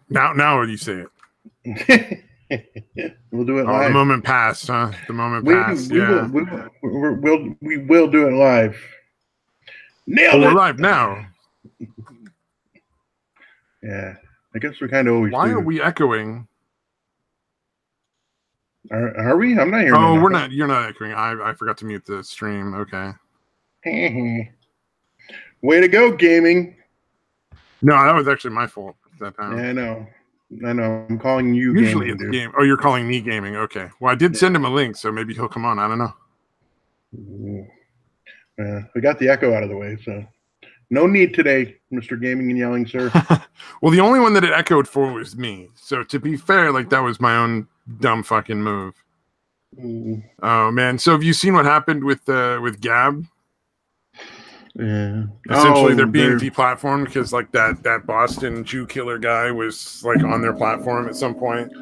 Now you say it. We'll do it live. The moment passed, huh? The moment passed. We will do it live. Nailed it. We're live now. Yeah, I guess we kind of always. Why are we echoing? Are we? I'm not hearing. Oh, we're not. You're not echoing. I forgot to mute the stream. Okay. Way to go, gaming. No, that was actually my fault that time. Yeah, I know. I'm calling you. Usually gaming, it's dude. game. Oh, you're calling me gaming. Okay. Well, I did send him a link, so maybe he'll come on. I don't know. We got the echo out of the way, so no need today, Mr. Gaming and Yelling, sir. Well, the only one that it echoed for was me. So to be fair, like that was my own dumb fucking move. Oh man. So have you seen what happened with Gab? Yeah. Essentially, they're being deplatformed because like that Boston Jew killer guy was like on their platform at some point.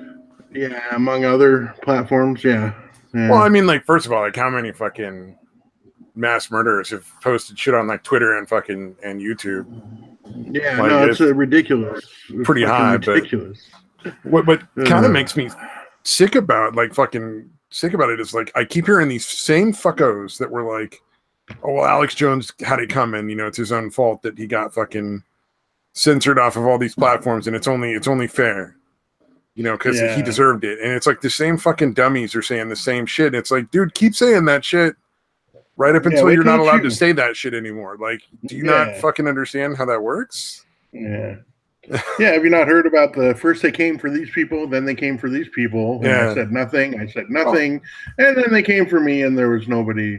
Yeah, among other platforms. Yeah. Well, I mean, like first of all, like how many fucking mass murderers have posted shit on like Twitter and fucking and YouTube? Yeah, like, no, it's ridiculous. It's pretty high, ridiculous. But what kind of makes me sick about it is like I keep hearing these same fuckos that were like, oh well, Alex Jones had it coming, you know, it's his own fault that he got fucking censored off of all these platforms, and it's only fair, you know, because he deserved it. And it's like the same fucking dummies are saying the same shit. It's like, dude, keep saying that shit right up until you're not allowed to say that shit anymore. Like, do you not fucking understand how that works? Yeah. Yeah, have you not heard about the first they came for these people, then they came for these people, and I said nothing, and then they came for me, and there was nobody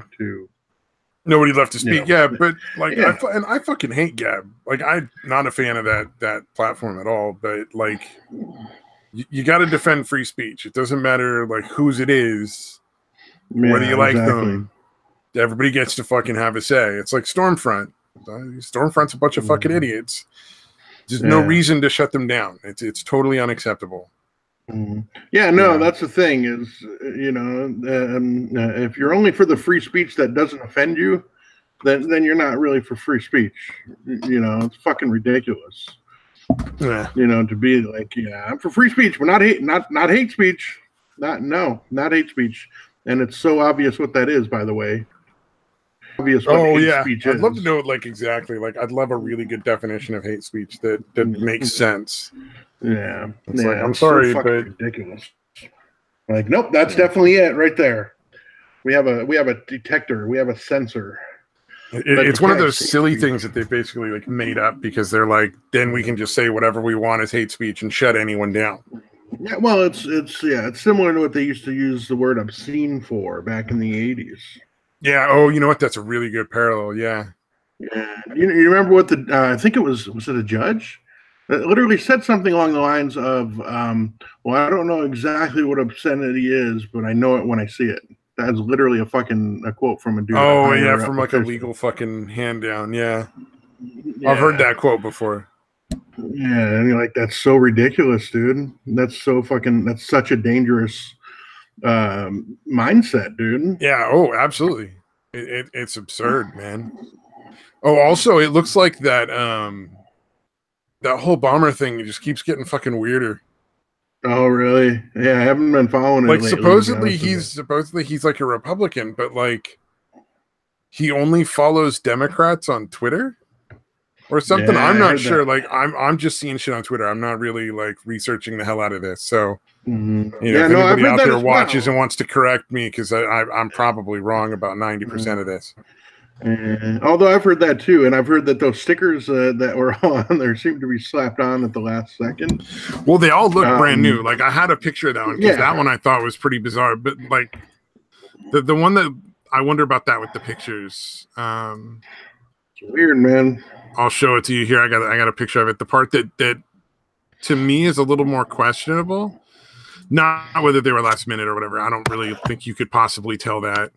left to speak. Yeah, but like, I fucking hate Gab. Like, I'm not a fan of that platform at all. But like, you got to defend free speech. It doesn't matter like whose it is, whether you like them. Everybody gets to fucking have a say. It's like Stormfront. Stormfront's a bunch of fucking idiots. There's no reason to shut them down. It's totally unacceptable. Yeah, no, that's the thing is, you know, if you're only for the free speech that doesn't offend you, then you're not really for free speech. You know, it's fucking ridiculous. Yeah. You know, to be like, yeah, I'm for free speech, but not hate speech. Not hate speech. And it's so obvious what that is, by the way. Obvious what hate speech is. I'd love to know like exactly. Like, I'd love a really good definition of hate speech that makes sense. Yeah, it's like, I'm sorry, so but ridiculous. Like, nope, that's definitely it right there. We have a detector. We have a sensor. It's one of those silly things that they basically like made up because they're like, then we can just say whatever we want as hate speech and shut anyone down. Yeah, well, it's similar to what they used to use the word obscene for back in the 80s. Yeah. Oh, you know what? That's a really good parallel. Yeah. Yeah. You remember what I think it was it a judge? It literally said something along the lines of, well, I don't know exactly what obscenity is, but I know it when I see it. That's literally a quote from a dude. Oh, yeah, from like a legal fucking hand down. Yeah. I've heard that quote before. Yeah, and you're like, that's so ridiculous, dude. That's such a dangerous mindset, dude. Yeah, oh, absolutely. It's absurd, man. Oh, also, it looks like that whole bomber thing just keeps getting fucking weirder. Oh, really? Yeah, I haven't been following it. Like, supposedly he's like a Republican, but like he only follows Democrats on Twitter or something. Yeah, I'm not sure. Like, I'm just seeing shit on Twitter. I'm not really like researching the hell out of this. So, you know, if anybody out there watches and wants to correct me, because I'm probably wrong about 90% of this. Although I've heard that too, and I've heard that those stickers that were on there seem to be slapped on at the last second. Well, they all look brand new. Like, I had a picture of that one because that one I thought was pretty bizarre. But like the one that I wonder about that with the pictures. It's weird, man. I'll show it to you here. I got a picture of it. The part that to me is a little more questionable. Not whether they were last minute or whatever. I don't really think you could possibly tell that.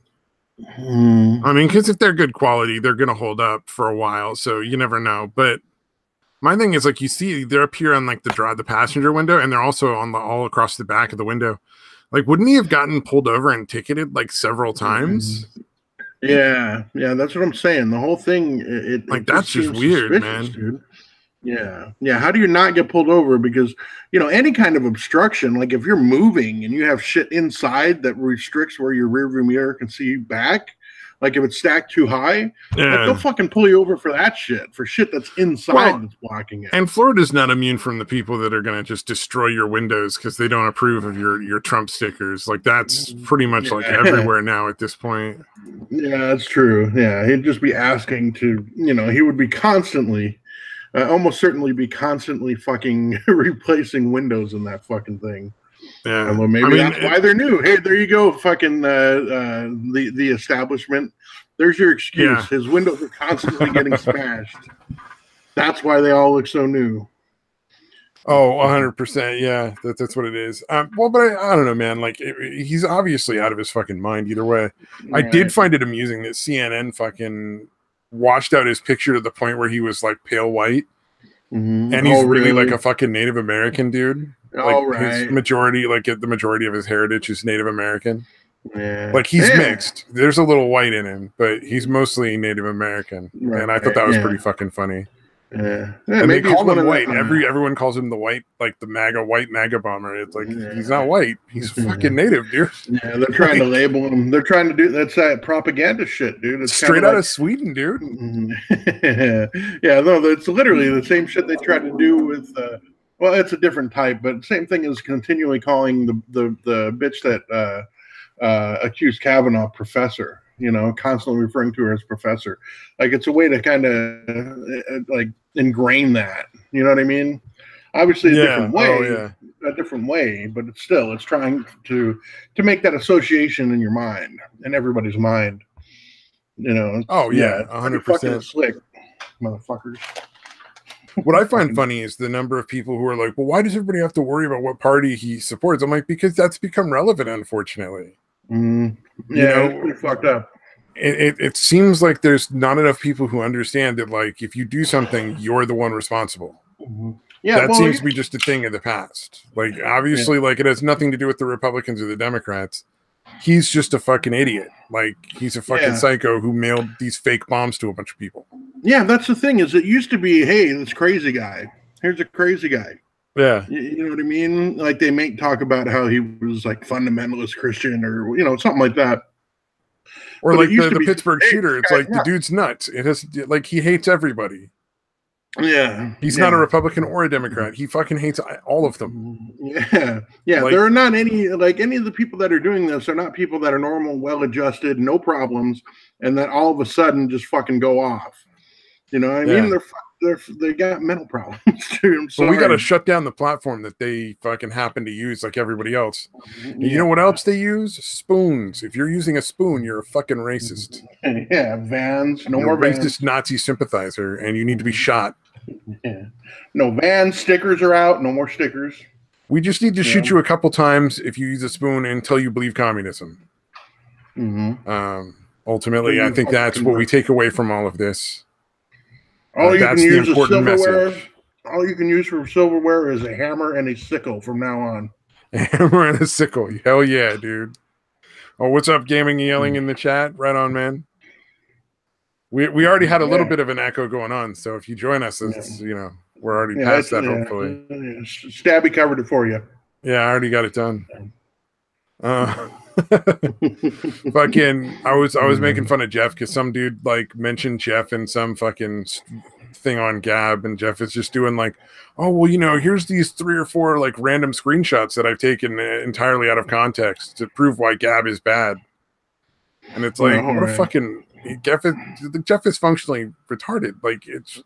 I mean, because if they're good quality, they're going to hold up for a while. So you never know. But my thing is, like, you see, they're up here on like the passenger window, and they're also on all across the back of the window. Like, wouldn't he have gotten pulled over and ticketed like several times? Yeah, that's what I'm saying. The whole thing, that's just weird, man. Dude. Yeah. Yeah. How do you not get pulled over? Because, any kind of obstruction, like if you're moving and you have shit inside that restricts where your rearview mirror can see back, like if it's stacked too high, like they'll fucking pull you over for that shit, for shit that's inside that's blocking it. And Florida's not immune from the people that are going to just destroy your windows because they don't approve of your Trump stickers. Like that's pretty much like everywhere now at this point. Yeah, that's true. Yeah, he'd just be asking to, he would be constantly, almost certainly be constantly fucking replacing windows in that fucking thing. Yeah, although maybe that's why they're new. Hey, there you go, fucking the establishment. There's your excuse. Yeah. His windows are constantly getting smashed. That's why they all look so new. Oh, 100%. Yeah, that's what it is. Well, but I don't know, man. Like, he's obviously out of his fucking mind either way. Right. I did find it amusing that CNN fucking washed out his picture to the point where he was like pale white. Mm-hmm. And he's really like a fucking Native American dude. Like his majority, like the majority of his heritage is Native American. Yeah. Like he's mixed. There's a little white in him, but he's mostly Native American. Right. And I thought that was pretty fucking funny. Yeah. And they call him white. Everyone calls him the white, like the white MAGA bomber. It's like he's not white. He's fucking native, dude. Yeah, they're trying to label him. They're trying to do that's that propaganda shit, dude. It's straight out of Sweden, dude. Yeah, no, it's literally the same shit they tried to do with well, it's a different type, but same thing as continually calling the bitch that accused Kavanaugh professor. Constantly referring to her as professor. Like it's a way to kind of like ingrain that. You know what I mean? Obviously, a different way, but it's trying to make that association in your mind, in everybody's mind. 100%. Slick, motherfuckers. What I find funny is the number of people who are like, well, why does everybody have to worry about what party he supports? I'm like, because that's become relevant, unfortunately. Yeah, it's pretty fucked up. It seems like there's not enough people who understand that, like, if you do something, you're the one responsible. Yeah, that seems to be just a thing of the past. Like, obviously, like, it has nothing to do with the Republicans or the Democrats. He's just a fucking idiot. Like, he's a fucking psycho who mailed these fake bombs to a bunch of people. Yeah, that's the thing. Is it used to be, hey, this crazy guy. Here's a crazy guy. Yeah, you know what I mean. Like they make talk about how he was like fundamentalist Christian or something like that. Or like the Pittsburgh shooter. It's like the dude's nuts. It has like he hates everybody. Yeah, he's not a Republican or a Democrat. He fucking hates all of them. Yeah. Like, there are not any of the people that are doing this are not people that are normal, well-adjusted, no problems, and that all of a sudden just fucking go off. You know what I mean? They got mental problems too. So we got to shut down the platform that they fucking happen to use like everybody else. You know what else they use? Spoons. If you're using a spoon, you're a fucking racist. Yeah, Vans. No you're more racist Vans. Nazi sympathizer, and you need to be shot. Yeah. No Vans. Stickers are out. No more stickers. We just need to shoot you a couple times if you use a spoon until you believe communism. Ultimately, I think that's what we take away from all of this. All you can use is silverware. All you can use for silverware is a hammer and a sickle from now on. A hammer and a sickle. Hell yeah, dude. Oh, what's up, Gaming Yelling in the chat? Right on, man. We already had a little bit of an echo going on, so if you join us, it's, we're already past that, hopefully. Stabby covered it for you. Yeah, I already got it done. Fucking I was making fun of Jeff because some dude like mentioned Jeff in some fucking thing on Gab, and Jeff is just doing like, oh well, here's these 3 or 4 like random screenshots that I've taken entirely out of context to prove why Gab is bad. And it's like, what a fucking Jeff is functionally retarded. Like, it's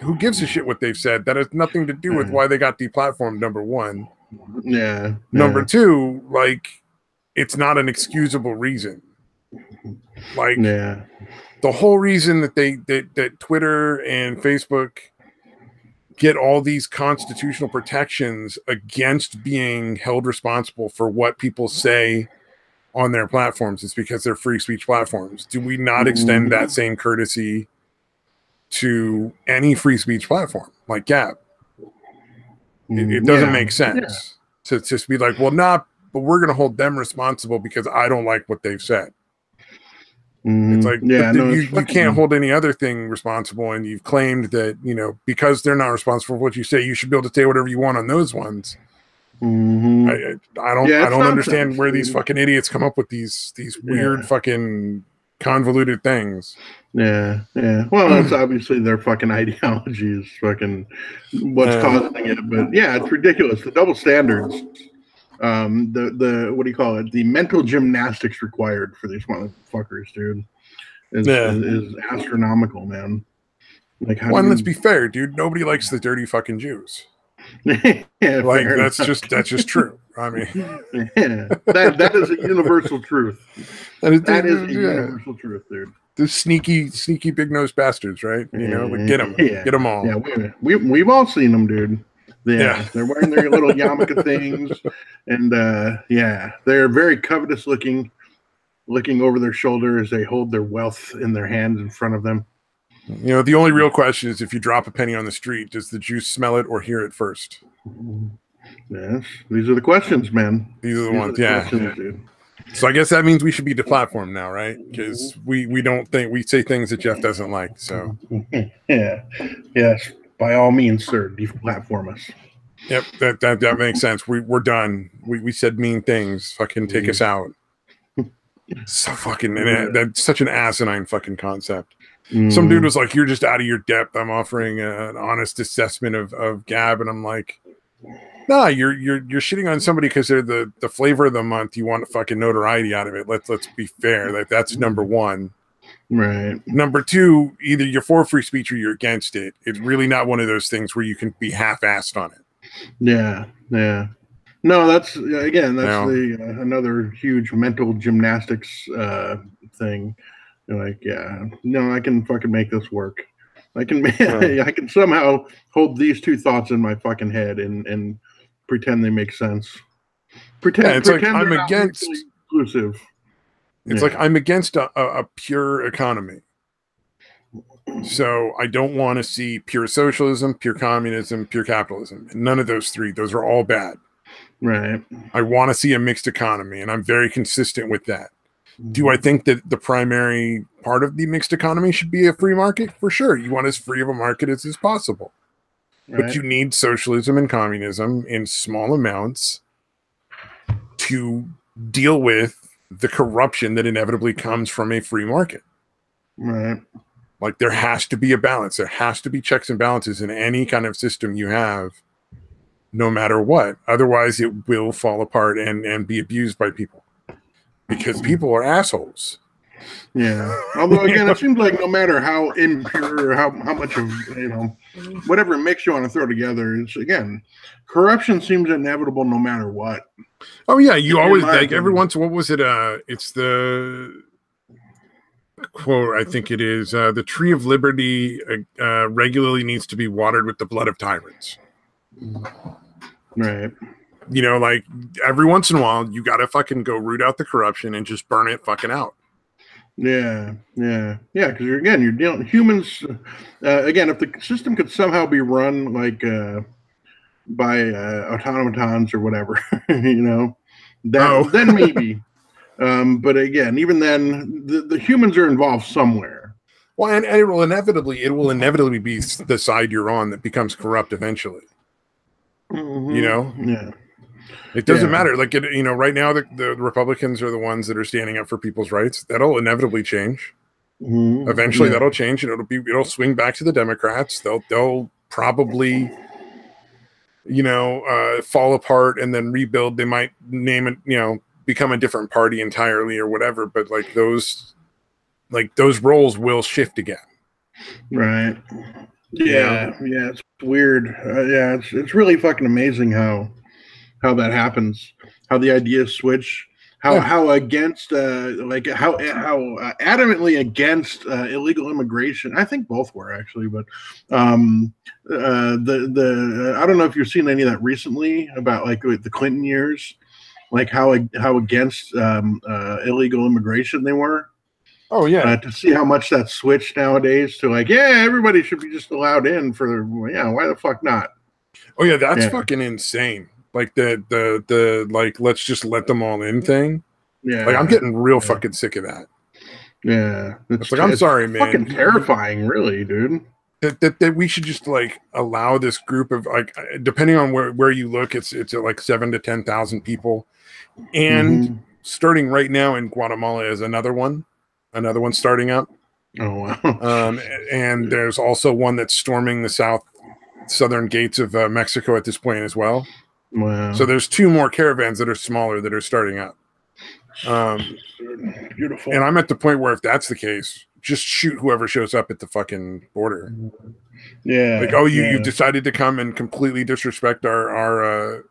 who gives a shit what they've said? That has nothing to do with why they got deplatformed, number one. Yeah. Number two, like, it's not an excusable reason. Like, the whole reason that that Twitter and Facebook get all these constitutional protections against being held responsible for what people say on their platforms is because they're free speech platforms. Do we not extend that same courtesy to any free speech platform like Gab? It doesn't make sense to just be like, well, but we're going to hold them responsible because I don't like what they've said. It's like, yeah, no, you can't hold any other thing responsible, and you've claimed that, you know, because they're not responsible for what you say, you should be able to say whatever you want on those ones. I don't understand where these fucking idiots come up with these weird fucking convoluted things. Yeah. Well, that's obviously their fucking ideology is fucking what's causing it. But yeah, it's ridiculous. The double standards. The what do you call it? The mental gymnastics required for these motherfuckers, dude, is astronomical, man. Like, how let's be fair, dude. Nobody likes the dirty fucking Jews. Yeah, like that's just true. I mean, that is a universal truth. That is a universal truth, dude. The sneaky big nosed bastards, right? You know, like, get them all. Yeah, we've all seen them, dude. They're wearing their little yarmulke things, and they're very covetous looking over their shoulder as they hold their wealth in their hands in front of them. You know, the only real question is, if you drop a penny on the street, does the Jew smell it or hear it first? Yes, these are the questions, man. These are the ones, dude. So I guess that means we should be deplatformed now, right? Because we don't think, we say things that Jeff doesn't like. So yes, by all means, sir, deplatform us. Yep, that makes sense. We're done. We said mean things. Fucking take us out. So fucking, that's such an asinine fucking concept. Some dude was like, "You're just out of your depth. I'm offering an honest assessment of Gab," and I'm like, "Nah, you're shitting on somebody because they're the flavor of the month. You want fucking notoriety out of it. Let's be fair. That's number one. Right. Number two, either you're for free speech or you're against it. It's really not one of those things where you can be half-assed on it. Yeah. No, that's another huge mental gymnastics thing. Like, I can fucking make this work. I can somehow hold these two thoughts in my fucking head and pretend they make sense. Pretend like I'm against exclusive. It's like I'm against a pure economy. So I don't want to see pure socialism, pure communism, pure capitalism. None of those three. Those are all bad. Right. I want to see a mixed economy, and I'm very consistent with that. Do I think that the primary part of the mixed economy should be a free market? For sure. You want as free of a market as is possible. Right. But you need socialism and communism in small amounts to deal with the corruption that inevitably comes from a free market. Right. Like, there has to be a balance. There has to be checks and balances in any kind of system you have, no matter what. Otherwise, it will fall apart and be abused by people. Because people are assholes. Yeah. Although, again, it seems like no matter how impure or how much of, whatever mix you want to throw together, it's, again, corruption seems inevitable no matter what. Oh, yeah. You always, like, every once, what was it? It's the quote, I think it is, the tree of liberty regularly needs to be watered with the blood of tyrants. Right. Like, every once in a while, you got to fucking go root out the corruption and just burn it fucking out. Yeah. Because you're dealing humans. Again, if the system could somehow be run like by automatons or whatever, then maybe. But again, even then, the humans are involved somewhere. Well, and it will inevitably be the side you're on that becomes corrupt eventually. Mm-hmm. Yeah. It doesn't matter. Like, right now, the Republicans are the ones that are standing up for people's rights. That'll inevitably change. Mm-hmm. Eventually, that'll change, and it'll swing back to the Democrats. They'll probably, fall apart and then rebuild. They might name it, become a different party entirely or whatever. But those roles will shift again. Right. Yeah. Yeah. It's weird. It's really fucking amazing how that happens, how the ideas switch, how against how adamantly against illegal immigration. I think both were actually, but I don't know if you've seen any of that recently about like the Clinton years, like how against illegal immigration they were. Oh yeah, to see how much that switched nowadays to like, everybody should be just allowed in for why the fuck not? Oh yeah, that's fucking insane. Like the like, let's just let them all in thing. Yeah. Like, I'm getting real fucking sick of that. Yeah, it's like, I'm sorry, man. Fucking terrifying, really, dude. That we should just like allow this group of like, depending on where you look, it's at like 7,000 to 10,000 people, and starting right now in Guatemala is another one starting up. Oh wow. And there's also one that's storming the southern gates of Mexico at this point as well. Wow. So there's 2 more caravans that are smaller that are starting up. Beautiful. And I'm at the point where if that's the case, just shoot whoever shows up at the fucking border. Yeah. Like, oh, you've decided to come and completely disrespect our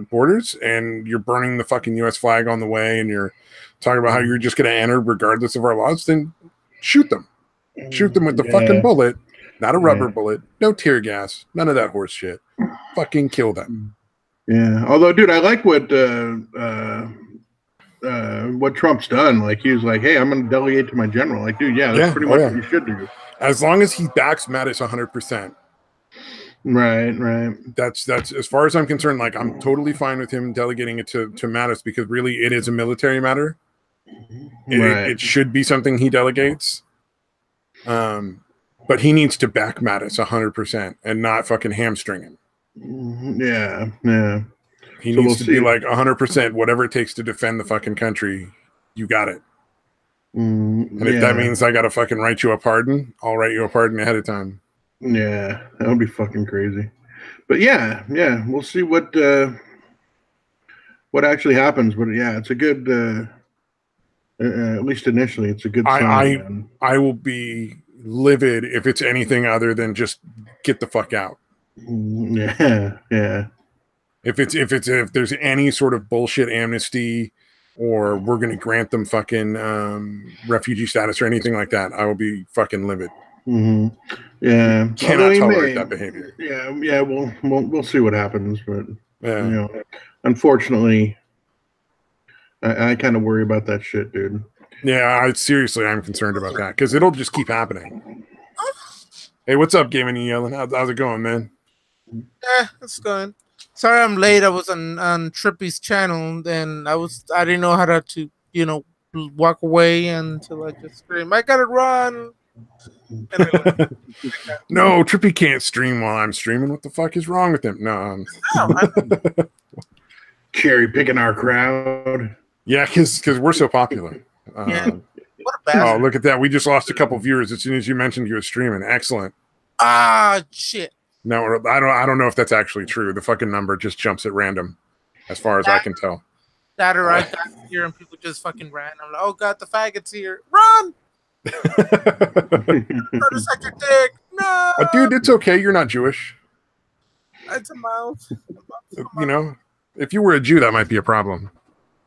borders, and you're burning the fucking U.S. flag on the way, and you're talking about how you're just going to enter regardless of our laws. Then shoot them. Shoot them with the fucking bullet, not a rubber bullet. No tear gas. None of that horse shit. Fucking kill them. Yeah. Although, dude, I like what Trump's done. Like, he was like, hey, I'm going to delegate to my general. Like, dude, that's pretty much what you should do. As long as he backs Mattis 100%. Right. That's as far as I'm concerned. Like, I'm totally fine with him delegating it to Mattis, because really it is a military matter. It should be something he delegates. But he needs to back Mattis 100% and not fucking hamstring him. Yeah. He needs to be like 100%, whatever it takes to defend the fucking country. You got it. And if that means I got to fucking write you a pardon, I'll write you a pardon ahead of time. Yeah, that would be fucking crazy. But yeah, we'll see what actually happens. But yeah, it's a good, at least initially, it's a good sign. I will be livid if it's anything other than just get the fuck out. Yeah. If there's any sort of bullshit amnesty, or we're going to grant them fucking refugee status or anything like that, I will be fucking livid. Yeah, cannot tolerate that behavior. Yeah. We'll see what happens, but unfortunately, I kind of worry about that shit, dude. Yeah, I'm concerned about that, because it'll just keep happening. Hey, what's up, Gaming and Yelling? How's it going, man? It's going. Sorry, I'm late. I was on Trippy's channel, and I didn't know how to walk away until I just scream, I gotta run. No, Trippy can't stream while I'm streaming. What the fuck is wrong with him? No. Cherry picking our crowd. Yeah, because we're so popular. What a bastard. Oh, look at that. We just lost a couple viewers as soon as you mentioned you were streaming. Excellent. Shit. No, I don't know if that's actually true. The fucking number just jumps at random, as far as I can tell. That or I got here and people just fucking ran. I'm like, oh god, the faggot's here. Run! Try to suck your dick. No! Dude, it's okay. You're not Jewish. It's a mouth. If you were a Jew, that might be a problem.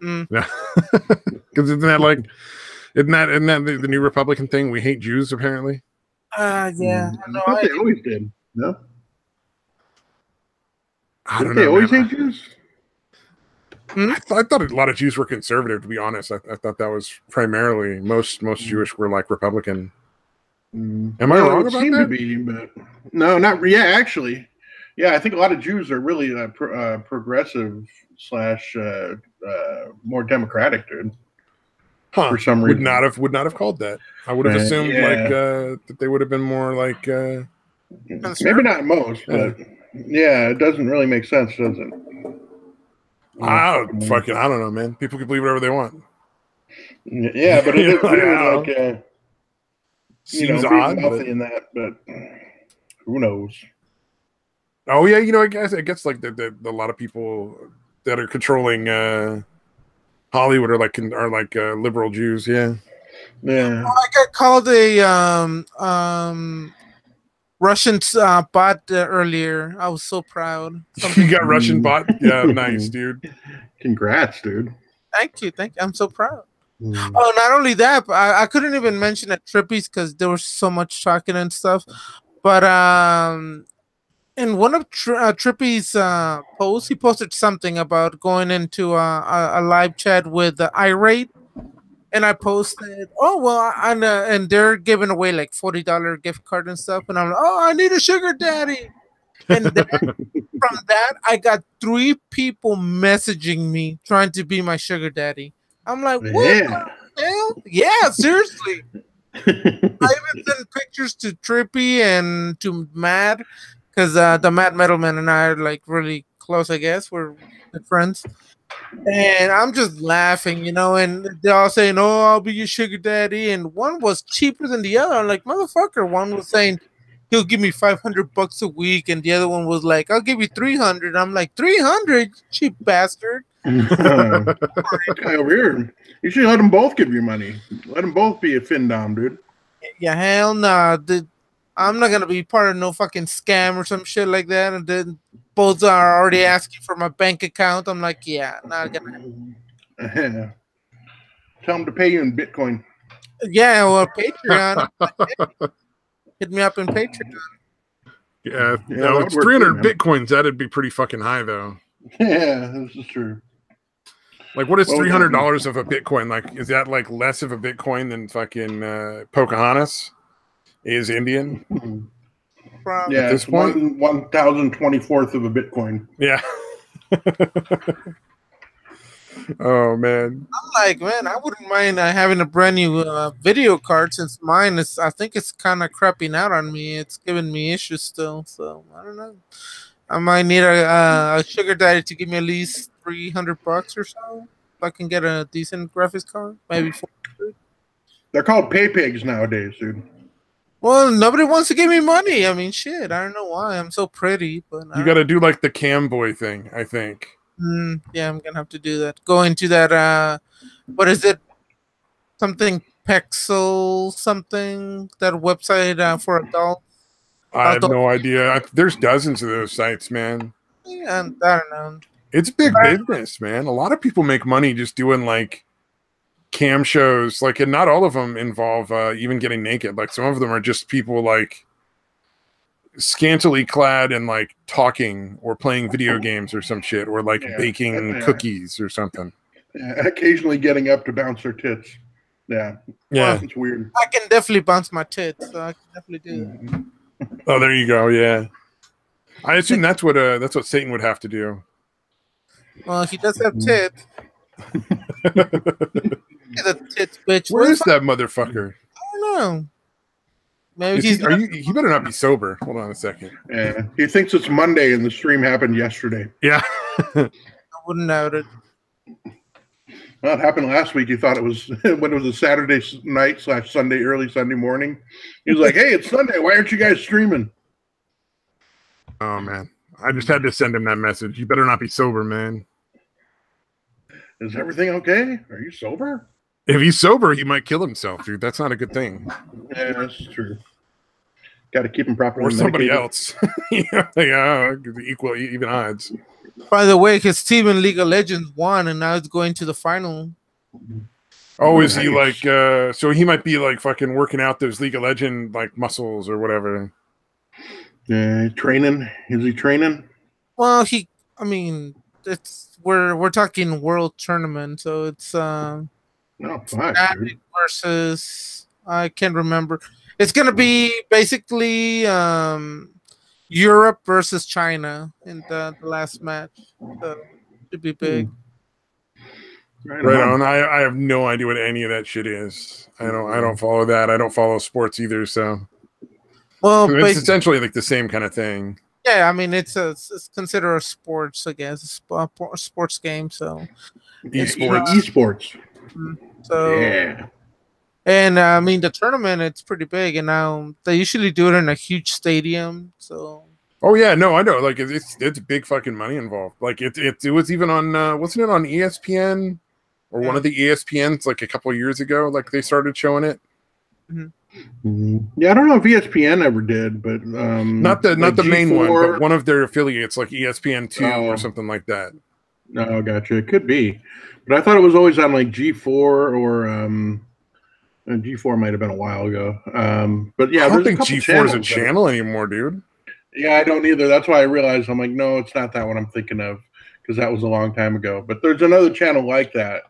Yeah. Because isn't that the new Republican thing? We hate Jews, apparently. Yeah. I thought they always did. No? I don't know. They always hate Jews? I thought a lot of Jews were conservative, to be honest. I thought that was primarily most Jewish were like Republican. Am I wrong about that? To be, but no, not actually. Yeah, I think a lot of Jews are really progressive / more democratic, dude. For some reason, would not have called that. I would have assumed that they would have been more like. Maybe not most, but it doesn't really make sense, does it? I don't know, man. People can believe whatever they want. Yeah, but it is weird, seems odd, in that, but who knows? Oh yeah, I guess like a lot of people that are controlling Hollywood are like liberal Jews. Yeah. I got called a Russian bot earlier. I was so proud. You got Russian bot? Yeah, nice, dude. Congrats, dude. Thank you. I'm so proud. Oh, not only that, but I couldn't even mention at Trippy's because there was so much talking and stuff. But in one of Trippy's posts, he posted something about going into a live chat with Irate. And I posted, and they're giving away like $40 gift card and stuff. And I'm like, I need a sugar daddy. And then from that, I got 3 people messaging me trying to be my sugar daddy. I'm like, what? hell? Yeah, seriously. I even sent pictures to Trippy and to Mad, because the Mad Metalman and I are like really close. I guess we're good friends. And I'm just laughing, and they're all saying, "Oh, I'll be your sugar daddy." And one was cheaper than the other. I'm like, motherfucker. One was saying he'll give me $500 a week, and the other one was like, "I'll give you 300." I'm like, 300, cheap bastard. Guy over here. You should let them both give you money. Let them both be a Findom, dude. Yeah, hell nah, dude. I'm not gonna be part of no fucking scam or some shit like that. And then both are already asking for my bank account. I'm like, yeah, not gonna. Tell them to pay you in Bitcoin. Yeah, well, Patreon. Hit me up in Patreon. Yeah, no, it's 300 Bitcoins. That'd be pretty fucking high, though. Yeah, this is true. Like, what is $300 of a Bitcoin? Like, is that like less of a Bitcoin than fucking Pocahontas is Indian? Yeah, at this point, 1,024th of a Bitcoin. Yeah. Oh man. I'm like, man, I wouldn't mind having a brand new video card, since mine is, I think it's kind of crapping out on me. It's giving me issues still, so I don't know. I might need a sugar daddy to give me at least $300 or so, if I can get a decent graphics card, maybe 400. They're called pay pigs nowadays, dude. Well, nobody wants to give me money. I mean, shit, I don't know why. I'm so pretty, but you got to do like the cam boy thing, I think. Yeah, I'm gonna have to do that. Go into that. What is it? Something Pexel something. That website for adults. I have no idea. There's dozens of those sites, man. Yeah, I don't know. It's big business, man. A lot of people make money just doing like cam shows. Like, and not all of them involve even getting naked. Like, some of them are just people like scantily clad and like talking or playing video games or some shit, or like baking cookies or something. Yeah, occasionally getting up to bounce their tits. Yeah. Well, it's weird. I can definitely bounce my tits, so I can definitely do that. Oh, there you go. Yeah. I assume that's what Satan would have to do. Well, he does have tits. The tits, bitch. Where is that motherfucker? I don't know. Maybe he better not be sober. Hold on a second. Yeah, he thinks it's Monday and the stream happened yesterday. Yeah. I wouldn't doubt it. Well, it happened last week. He thought it was when it was a Saturday night / Sunday, early Sunday morning. He was like, "Hey, it's Sunday. Why aren't you guys streaming?" Oh man, I just had to send him that message. You better not be sober, man. Is everything okay? Are you sober? If he's sober, he might kill himself, dude. That's not a good thing. Yeah, that's true. Got to keep him properly. Or somebody else. Yeah, even odds. By the way, his team in League of Legends won, and now it's going to the final. Oh, is he like? So he might be like fucking working out those League of Legends like muscles or whatever. Yeah, training. Is he training? Well, we're talking world tournament, so it's versus, I can't remember. It's gonna be basically Europe versus China in the last match. So it should be big. Right on. I have no idea what any of that shit is. I don't follow that. I don't follow sports either. So, well, it's essentially like the same kind of thing. Yeah, I mean it's considered a sports, I guess, a sports game. So, esports. So yeah. And I mean the tournament, it's pretty big, and now they usually do it in a huge stadium. So. Oh yeah, no, I know. Like it's big fucking money involved. Like it was even on wasn't it on ESPN or one of the ESPNs like a couple of years ago? Like they started showing it. Yeah, I don't know if ESPN ever did, but not the main one, but one of their affiliates, like ESPN2 or something like that. No, gotcha. It could be, but I thought it was always on like G4 or G4 might have been a while ago. But yeah, I don't think G4 is a channel anymore, dude. Yeah, I don't either. That's why I realized I'm like, no, it's not that one I'm thinking of, because that was a long time ago. But there's another channel like that.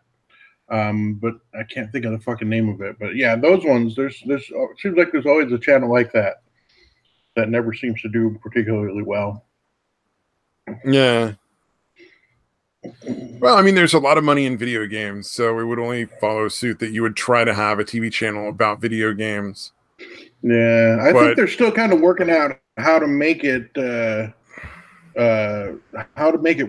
But I can't think of the fucking name of it. But yeah, those ones, it seems like there's always a channel like that never seems to do particularly well. Yeah. Well, I mean, there's a lot of money in video games, so it would only follow suit that you would try to have a TV channel about video games. Yeah, I think they're still kind of working out how to make it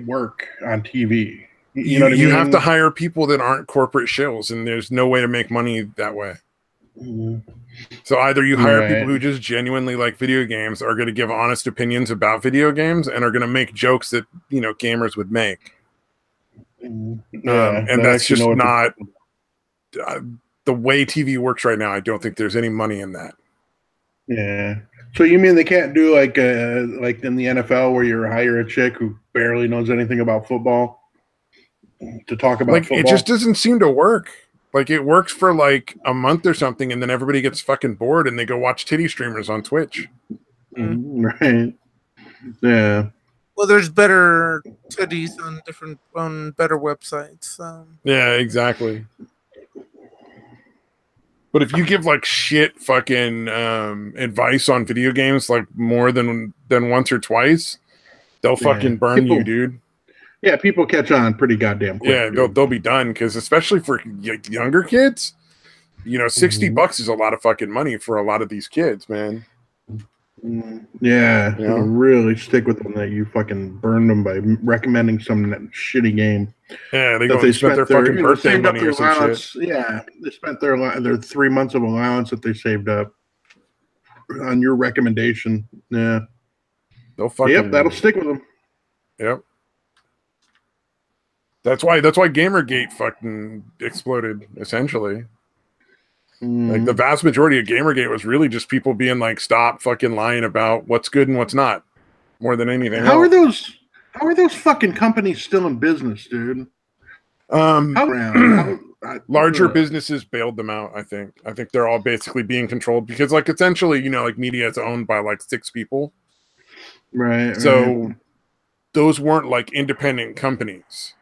work on TV. You know what I mean? You have to hire people that aren't corporate shills, and there's no way to make money that way. Mm-hmm. So either you hire people who just genuinely like video games, are going to give honest opinions about video games, and are going to make jokes that gamers would make. Yeah, and that's just not the way TV works right now. I don't think there's any money in that. Yeah. So you mean they can't do like in the NFL where you hire a chick who barely knows anything about football to talk about football? It just doesn't seem to work. Like, it works for like a month or something, and then everybody gets fucking bored and they go watch titty streamers on Twitch. Right. Yeah. Well, there's better titties on better websites. Yeah, exactly. But if you give like shit fucking advice on video games like more than once or twice, they'll fucking burn you, dude. Yeah, people catch on pretty goddamn quick. Yeah, they'll be done, because especially for younger kids, $60 is a lot of fucking money for a lot of these kids, man. Yeah, really stick with them that you fucking burned them by recommending some shitty game. Yeah, they spent their fucking birthday money or some shit. Yeah, they spent their 3 months of allowance that they saved up on your recommendation. Yeah, they'll fucking. Yep, that'll stick with them. Yep. That's why Gamergate fucking exploded, essentially. Like, the vast majority of Gamergate was really just people being like, stop fucking lying about what's good and what's not, more than anything else. How are those fucking companies still in business, dude? Larger businesses bailed them out, I think. I think they're all basically being controlled because, like, essentially, like, media is owned by like 6 people. Right. So those weren't like independent companies.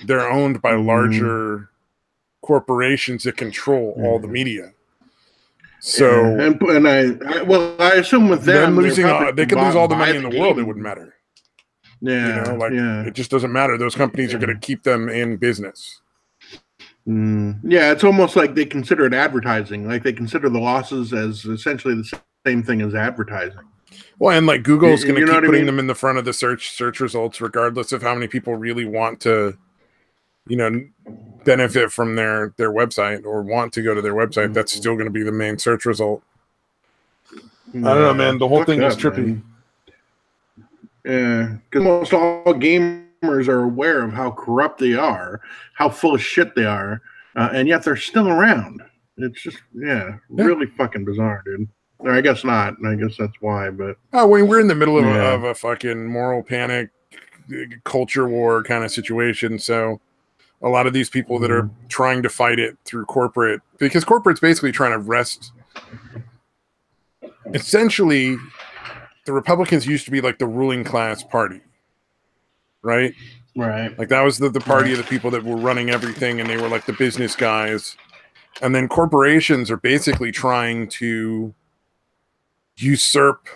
They're owned by larger corporations that control all the media. So I assume with them losing they could lose all the money in the world, it wouldn't matter. Yeah, it just doesn't matter. Those companies are going to keep them in business. Yeah, it's almost like they consider it advertising. Like, they consider the losses as essentially the same thing as advertising. Well, and like Google's going to keep putting them in the front of the search results, regardless of how many people really want to benefit from their website or want to go to their website. That's still going to be the main search result. I don't know, man. The whole thing is trippy. Yeah, because almost all gamers are aware of how corrupt they are, how full of shit they are, and yet they're still around. It's just, really fucking bizarre, dude. Or I guess not. I guess that's why. But we're in the middle of a fucking moral panic, culture war kind of situation. So a lot of these people that are trying to fight it through corporate, because corporate's basically trying to wrest. Essentially, the Republicans used to be like the ruling class party, right? Right. Like, that was the party of the people that were running everything, and they were like the business guys. And then corporations are basically trying to usurp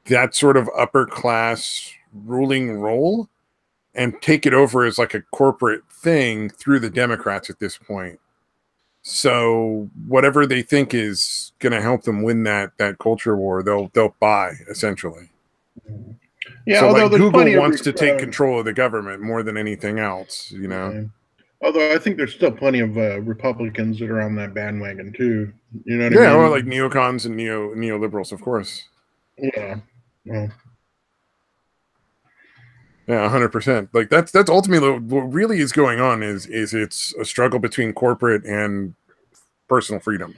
that sort of upper class ruling role and take it over as like a corporate thing through the Democrats at this point. So whatever they think is going to help them win that culture war, they'll buy, essentially. Yeah, so like Google wants to take control of the government more than anything else, Although I think there's still plenty of Republicans that are on that bandwagon too. You know what I mean? Yeah, well, like neocons and neoliberals, of course. Yeah. Yeah, 100%. Like, that's ultimately what really is going on is it's a struggle between corporate and personal freedom.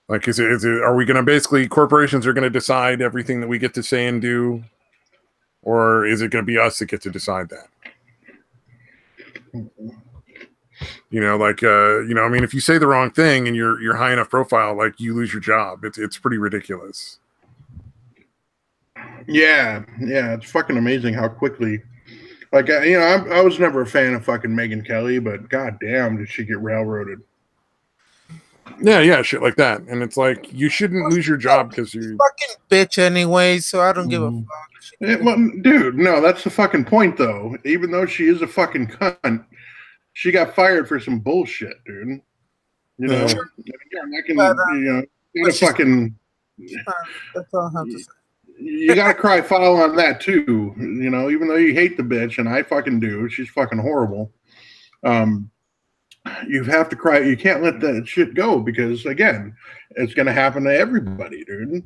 Like, are we going to basically, corporations are going to decide everything that we get to say and do, or is it going to be us that get to decide that? I mean, if you say the wrong thing and you're high enough profile, like, you lose your job. It's pretty ridiculous. Yeah, it's fucking amazing how quickly. Like, I was never a fan of fucking Megyn Kelly, but goddamn, did she get railroaded? Yeah, shit like that. And it's like you shouldn't lose your job because you fucking bitch anyway. So I don't give a fuck. Well, dude, no, that's the fucking point, though. Even though she is a fucking cunt, she got fired for some bullshit, dude. You know, again, I can, gotta fucking. That's all I have to say. You gotta cry foul on that too. You know, even though you hate the bitch, and I fucking do, she's fucking horrible. You have to cry. You can't let that shit go because, again, it's gonna happen to everybody, dude.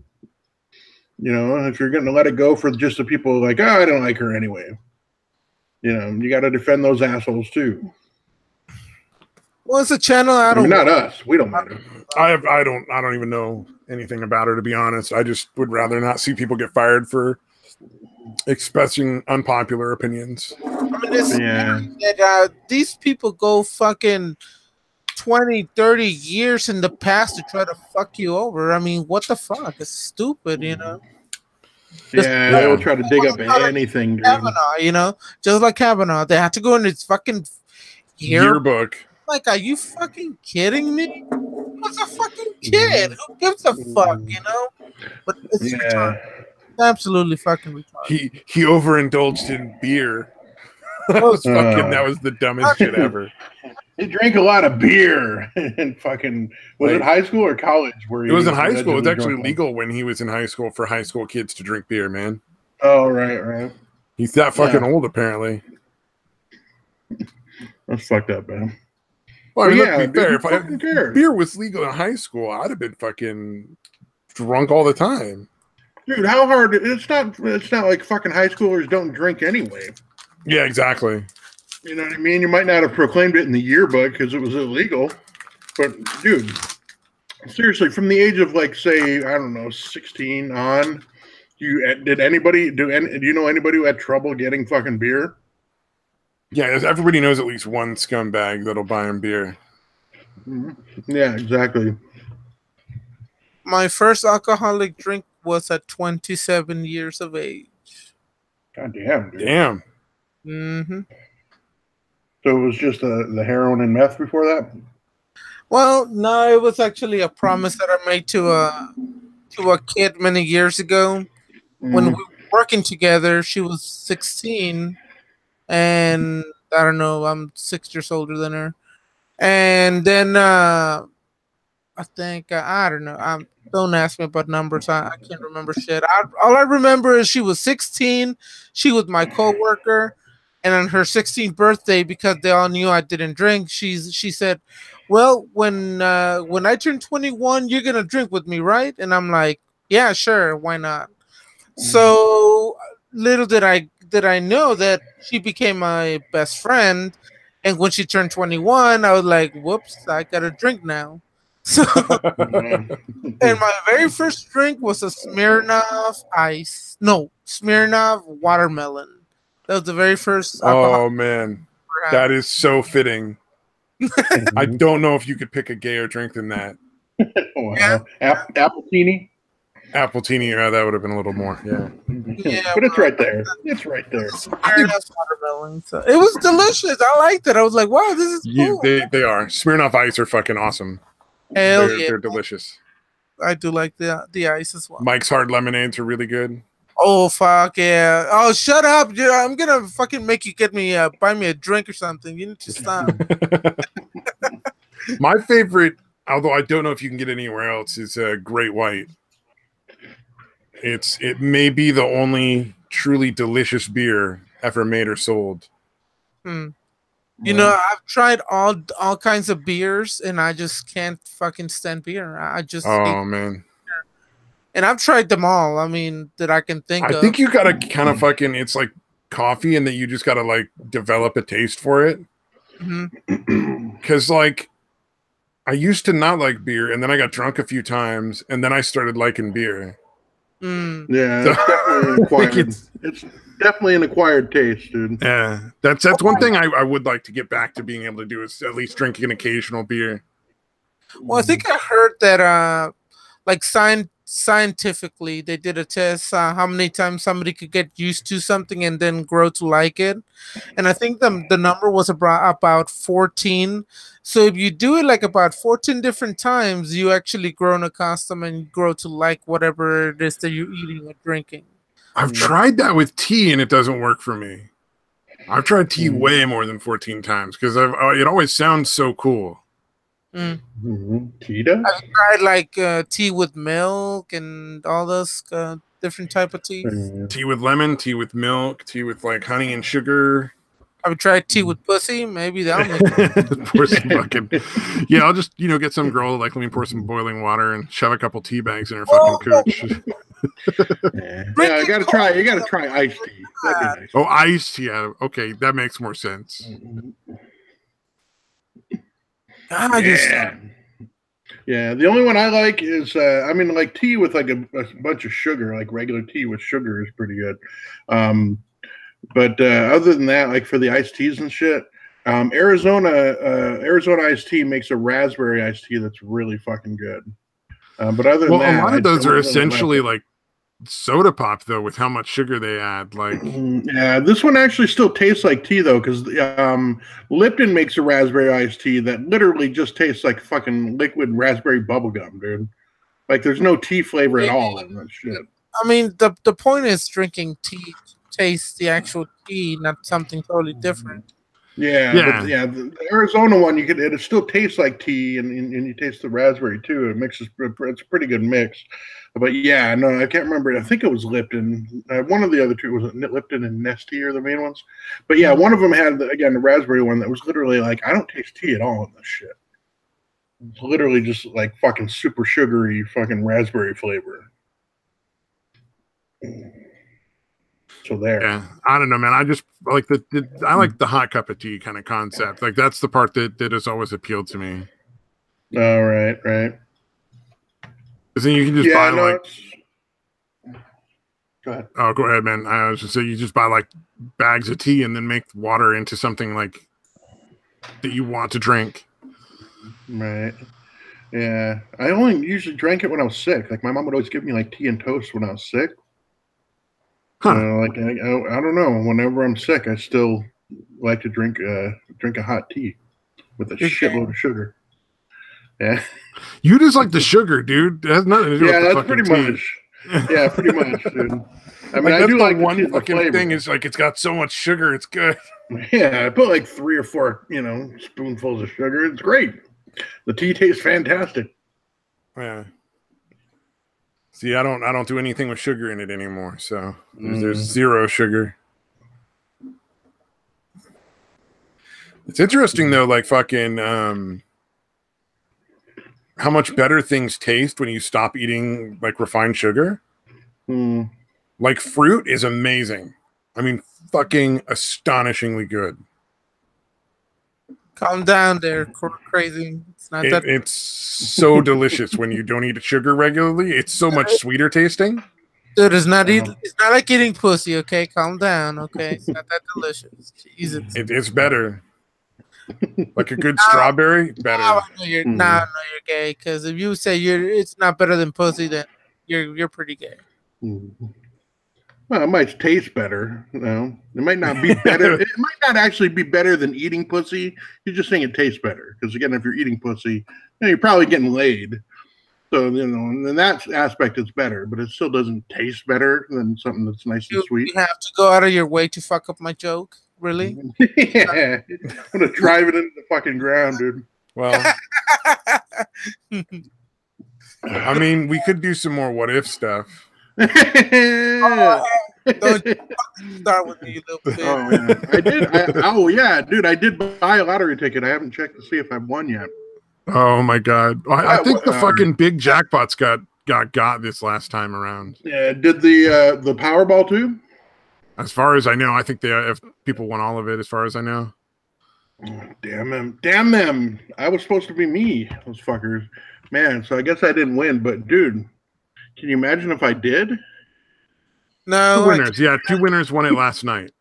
You know, if you're gonna let it go for just the people like, oh, I don't like her anyway. You know, you got to defend those assholes too. Well, it's a channel I don't. Not us. We don't matter. I don't even know anything about her, to be honest. I just would rather not see people get fired for expressing unpopular opinions. I mean, these people go fucking 20, 30 years in the past to try to fuck you over. I mean, what the fuck? It's stupid, you know? Yeah, they will try to dig up anything, dude. Kavanaugh, you know? Just like Kavanaugh. They had to go in his fucking yearbook. Like, are you fucking kidding me? What's a fucking kid? Who gives a fuck, you know? But it's retarded. Absolutely fucking retarded. He overindulged in beer. That was the dumbest shit ever. He drank a lot of beer and fucking was it high school or college? Where it was in high school. It was actually legal when he was in high school for high school kids to drink beer, man. Oh, right. He's that fucking old, apparently. That's fucked up, man. Well, I mean, let's be fair. If beer was legal in high school, I'd have been fucking drunk all the time. Dude, how hard? It's not like fucking high schoolers don't drink anyway. Yeah, exactly. You know what I mean? You might not have proclaimed it in the yearbook because it was illegal. But, dude, seriously, from the age of, like, say, I don't know, 16 on, do you know anybody who had trouble getting fucking beer? Yeah, everybody knows at least one scumbag that'll buy him beer. Yeah, exactly. My first alcoholic drink was at 27 years of age. God damn, dude. Damn. Mm-hmm. So it was just the heroin and meth before that? Well, no, it was actually a promise that I made to a kid many years ago. When we were working together, she was 16, and I don't know, I'm 6 years older than her. And then I think I don't know. Don't ask me about numbers. I can't remember shit. All I remember is she was 16. She was my coworker. And on her 16th birthday, because they all knew I didn't drink, she said, "Well, when I turn 21, you're gonna drink with me, right?" And I'm like, "Yeah, sure, why not?" So little did I know that she became my best friend. And when she turned 21, I was like, "Whoops, I gotta drink now." So, and my very first drink was a Smirnoff watermelon. That was the very first. Oh man, that is so fitting. I don't know if you could pick a gayer drink than that. Wow. Yeah. Appletini. Appletini, yeah, that would have been a little more. Yeah, but it's right there. It's right there. Watermelon. So it was delicious. I liked it. I was like, "Wow, this is cool." They are. Smirnoff Ice are fucking awesome. They're delicious. I do like the ice as well. Mike's Hard Lemonades are really good. Oh fuck yeah! Oh shut up! Dude, I'm gonna fucking make you buy me a drink or something. You need to stop. My favorite, although I don't know if you can get anywhere else, is Great White. It may be the only truly delicious beer ever made or sold. You know, I've tried all kinds of beers, and I just can't fucking stand beer. I just man. And I've tried them all. I mean, that I can think of. I think you gotta kind of fucking. It's like coffee, and that you just gotta like develop a taste for it. Because like, I used to not like beer, and then I got drunk a few times, and then I started liking beer. Yeah, so, it's definitely an acquired taste, dude. Yeah, that's one thing I would like to get back to being able to do is at least drink an occasional beer. Well, I think I heard that like scientifically. They did a test how many times somebody could get used to something and then grow to like it. And I think the number was about 14. So if you do it like about 14 different times, you actually grow accustomed and grow to like whatever it is that you're eating or drinking. I've tried that with tea and it doesn't work for me. I've tried tea way more than 14 times because it always sounds so cool. Tea does? I've tried like tea with milk and all those different type of teas. Tea with lemon, tea with milk, tea with like honey and sugar. I've tried tea with pussy. Maybe that'll make pour some fucking. Yeah, I'll just get some girl like let me pour some boiling water and shove a couple tea bags in her fucking cooch. Yeah, you gotta try iced tea. Nice. Oh, iced tea. Yeah. Okay, that makes more sense. Yeah, the only one I like is like tea with like a bunch of sugar, like regular tea with sugar is pretty good. But other than that, like for the iced teas and shit, Arizona iced tea makes a raspberry iced tea that's really fucking good. But other than that, a lot of those are essentially like soda pop though, with how much sugar they add. Like, yeah, this one actually still tastes like tea though, because Lipton makes a raspberry iced tea that literally just tastes like fucking liquid raspberry bubblegum, dude. Like, there's no tea flavor at all in that shit. I mean, the point is drinking tea tastes the actual tea, not something totally different. Yeah. The Arizona one, it still tastes like tea, and you taste the raspberry too. It's a pretty good mix. But yeah, no, I can't remember. I think it was Lipton. One of the other two was Lipton and Nestea are the main ones. But yeah, one of them had the raspberry one that was literally like, I don't taste tea at all in this shit. It's literally just like fucking super sugary fucking raspberry flavor. So there. Yeah, I don't know, man. I just like I like the hot cup of tea kind of concept. Like, that's the part that has always appealed to me. Oh, right. Because then you can just buy like. Go ahead. Oh, go ahead, man. I was just saying, you just buy like bags of tea and then make water into something like that you want to drink. Right. Yeah, I only usually drank it when I was sick. Like, my mom would always give me like tea and toast when I was sick. Huh. Like, I don't know. Whenever I'm sick, I still like to drink a hot tea with a shitload of sugar. Yeah. You just like the sugar, dude. It has nothing to do with the that's fucking pretty tea. much. Yeah, pretty much, dude. I mean, like, I do like one fucking thing is like it's got so much sugar, it's good. Yeah, I put like 3 or 4, spoonfuls of sugar. It's great. The tea tastes fantastic. Yeah. See, I don't do anything with sugar in it anymore, so there's zero sugar. It's interesting though, like fucking how much better things taste when you stop eating like refined sugar. Like, fruit is amazing. I mean, fucking astonishingly good. Calm down there, crazy. It's not that. It's so delicious when you don't eat sugar regularly. It's so much sweeter tasting. Dude, it's not like eating pussy, okay? Calm down, okay? It's not that delicious. Jesus. It's better. Like a good strawberry, better. No, you're gay. Because if you say it's not better than pussy, then you're pretty gay. Well, it might taste better. It might not be better. It might not actually be better than eating pussy. You're just saying it tastes better. Because again, if you're eating pussy, you're probably getting laid. So, in that aspect, it's better. But it still doesn't taste better than something that's nice and sweet. You have to go out of your way to fuck up my joke? Really? Yeah. I'm going to drive it into the fucking ground, dude. Well, I mean, we could do some more what if stuff. Don't start with me, you little bitch. Oh, yeah. Dude, I did buy a lottery ticket. I haven't checked to see if I've won yet. Oh my god! I think the fucking big jackpots got this last time around. Yeah, did the Powerball too? As far as I know, I think if people won all of it. As far as I know. Damn them! I was supposed to be me, those fuckers. Man, so I guess I didn't win. But dude, can you imagine if I did? No. 2 winners. Yeah, 2 winners won it last night.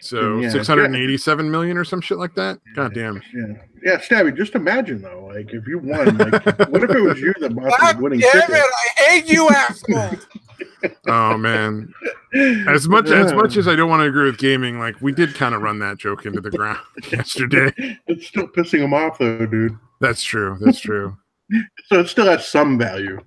So 687 million or some shit like that. God damn. Yeah, Stabby. Just imagine though, like if you won, like what if it was you that bought the winning ticket? Damn it! I hate you, asshole. Oh man. As much as I don't want to agree with gaming, like we did kind of run that joke into the ground yesterday. It's still pissing him off though, dude. That's true. That's true. So it still has some value.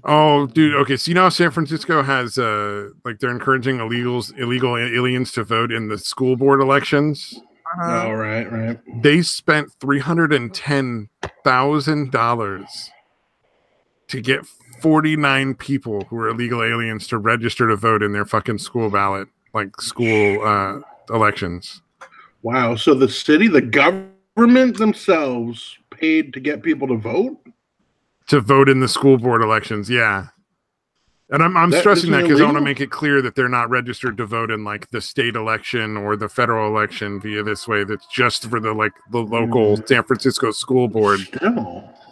Oh, dude. Okay, so you know how San Francisco has like they're encouraging illegal aliens to vote in the school board elections. Oh, right. They spent $310,000 to get 49 people who are illegal aliens to register to vote in their fucking school ballot, like school elections. Wow. So the city, the government themselves paid to get people to vote? To vote in the school board elections, yeah. And I'm stressing that because I want to make it clear that they're not registered to vote in like the state election or the federal election via this way. That's just for the local San Francisco school board.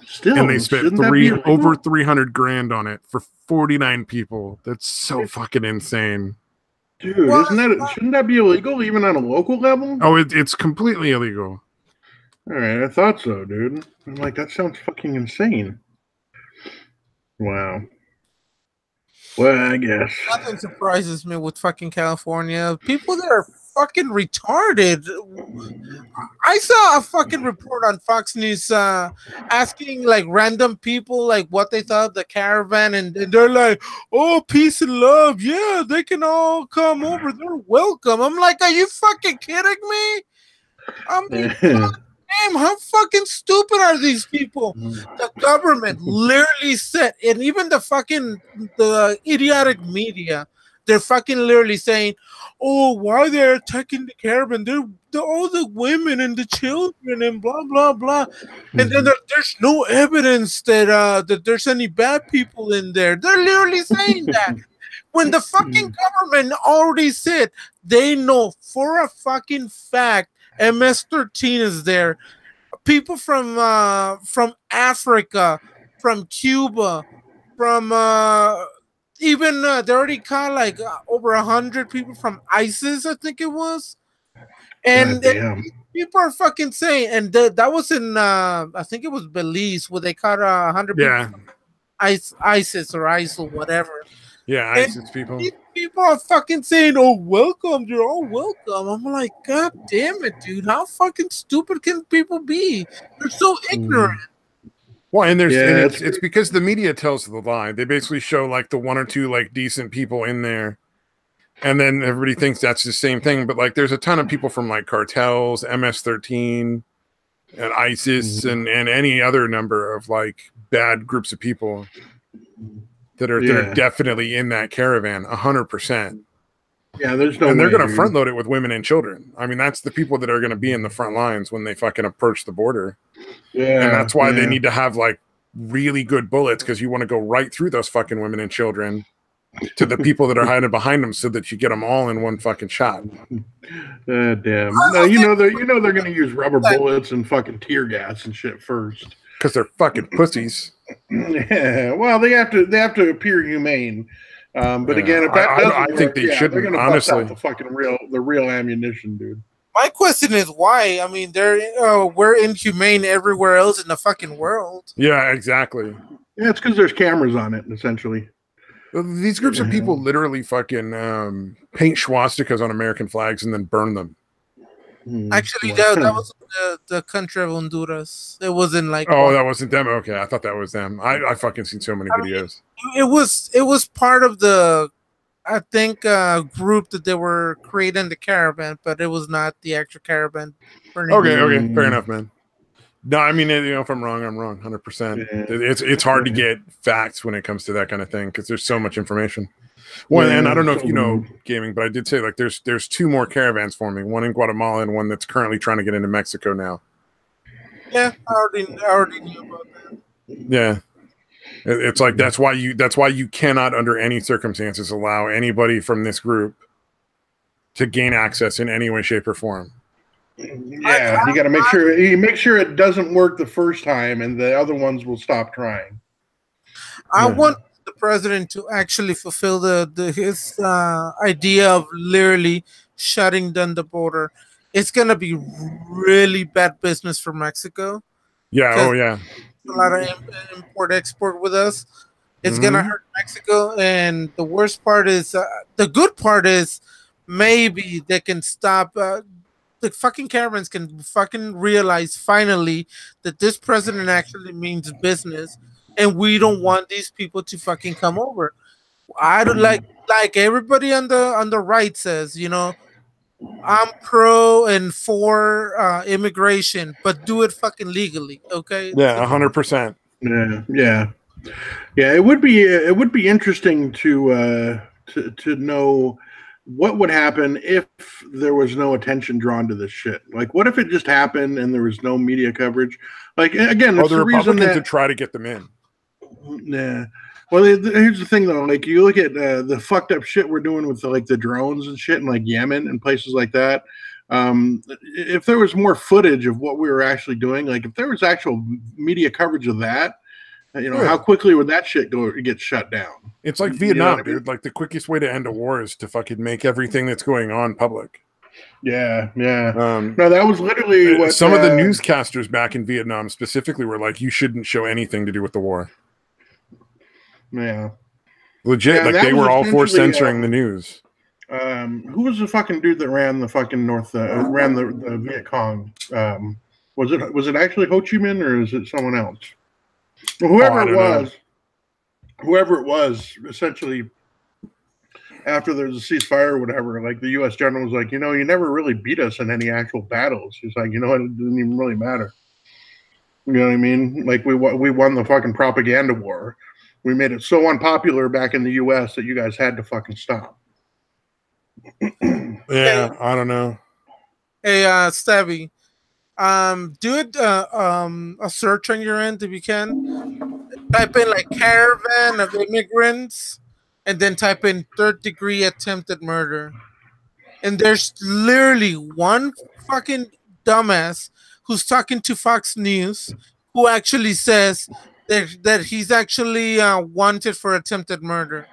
Still, and they spent over $300,000 on it for 49 people. That's so fucking insane, dude. Shouldn't that be illegal even on a local level? Oh, it's completely illegal. All right, I thought so, dude. I'm like, that sounds fucking insane. Wow. Well, I guess nothing surprises me with fucking California. People that are fucking retarded. I saw a fucking report on Fox News asking like random people like what they thought of the caravan, and they're like, "Oh, peace and love. Yeah, they can all come over. They're welcome." I'm like, are you fucking kidding me? I'm like, damn, how fucking stupid are these people? The government literally said, and even the idiotic media, they're fucking literally saying, "Oh, why they're attacking the caravan? They're all the women and the children and blah blah blah." And then there's no evidence that there's any bad people in there. They're literally saying that. When the fucking government already said they know for a fucking fact MS-13 is there. People from Africa, from Cuba, from even they already caught like over 100 people from ISIS, I think it was. And people are fucking saying, and that was in I think it was Belize where they caught 100 people from ISIS or ISIL, whatever. Yeah, ISIS people. These people are fucking saying, "Oh, welcome, you're all welcome." I'm like, God damn it, dude! How fucking stupid can people be? They're so ignorant. Well, and it's because the media tells the lie. They basically show like the one or two like decent people in there, and then everybody thinks that's the same thing. But like, there's a ton of people from like cartels, MS-13, and ISIS, and any other number of like bad groups of people that are definitely in that caravan, 100%. Yeah, there's no. And they're going to front load it with women and children. I mean, that's the people that are going to be in the front lines when they fucking approach the border. Yeah, and that's why they need to have like really good bullets, because you want to go right through those fucking women and children to the people that are hiding behind them, so that you get them all in one fucking shot. Damn. No, you know they're going to use rubber bullets and fucking tear gas and shit first. Because they're fucking pussies. Yeah, well, they have to appear humane. But again, if that doesn't work, think they should. Honestly, the fucking real ammunition, dude. My question is why? I mean, we're inhumane everywhere else in the fucking world. Yeah, exactly. Yeah, it's because there's cameras on it, essentially. These groups of people literally fucking paint swastikas on American flags and then burn them. Actually, that was the country of Honduras. It wasn't like that wasn't them. Okay, I thought that was them. I fucking seen so many videos. It was part of the, I think, group that they were creating the caravan, but it was not the actual caravan. Okay, fair enough, man. No, I mean, if I'm wrong, I'm wrong, 100%. It's hard to get facts when it comes to that kind of thing because there's so much information. Well, and I don't know if you know gaming, but I did say like there's two more caravans forming, one in Guatemala and one that's currently trying to get into Mexico now. Yeah, I already knew about that. Yeah, it's like that's why you cannot under any circumstances allow anybody from this group to gain access in any way, shape, or form. Yeah, you got to make sure it doesn't work the first time, and the other ones will stop trying. I want the president to actually fulfill his idea of literally shutting down the border, it's gonna be really bad business for Mexico. Yeah. Oh yeah. A lot of import export with us. It's gonna hurt Mexico, and the worst part is the good part is maybe they can stop. The fucking caravans can fucking realize finally that this president actually means business, and we don't want these people to fucking come over. I don't like everybody on the right says, I'm pro and for immigration, but do it fucking legally, okay? Yeah, 100%. Yeah. It would be interesting to know what would happen if there was no attention drawn to this shit. Like, what if it just happened and there was no media coverage? Like, again, that's the reason that to try to get them in. Yeah. Well, here's the thing, though. Like, you look at the fucked up shit we're doing with the drones and shit in like Yemen and places like that. If there was more footage of what we were actually doing, like if there was actual media coverage of that, how quickly would that shit get shut down? It's like Vietnam, dude. Like the quickest way to end a war is to fucking make everything that's going on public. Yeah. No, that was literally what some of the newscasters back in Vietnam specifically were like, you shouldn't show anything to do with the war. Yeah. Legit, like they were all for censoring the news. Who was the fucking dude that ran the fucking ran the Viet Cong? Was it actually Ho Chi Minh or is it someone else? Well, whoever it was, essentially, after there's a ceasefire or whatever, like the U.S. general was like, you never really beat us in any actual battles. He's like, it didn't even really matter. You know what I mean? Like we won the fucking propaganda war. We made it so unpopular back in the U.S. that you guys had to fucking stop. Yeah, I don't know. Hey, Stabby, do it a search on your end if you can. Type in like caravan of immigrants, and then type in third-degree attempted murder. And there's literally one fucking dumbass who's talking to Fox News who actually says that he's actually wanted for attempted murder,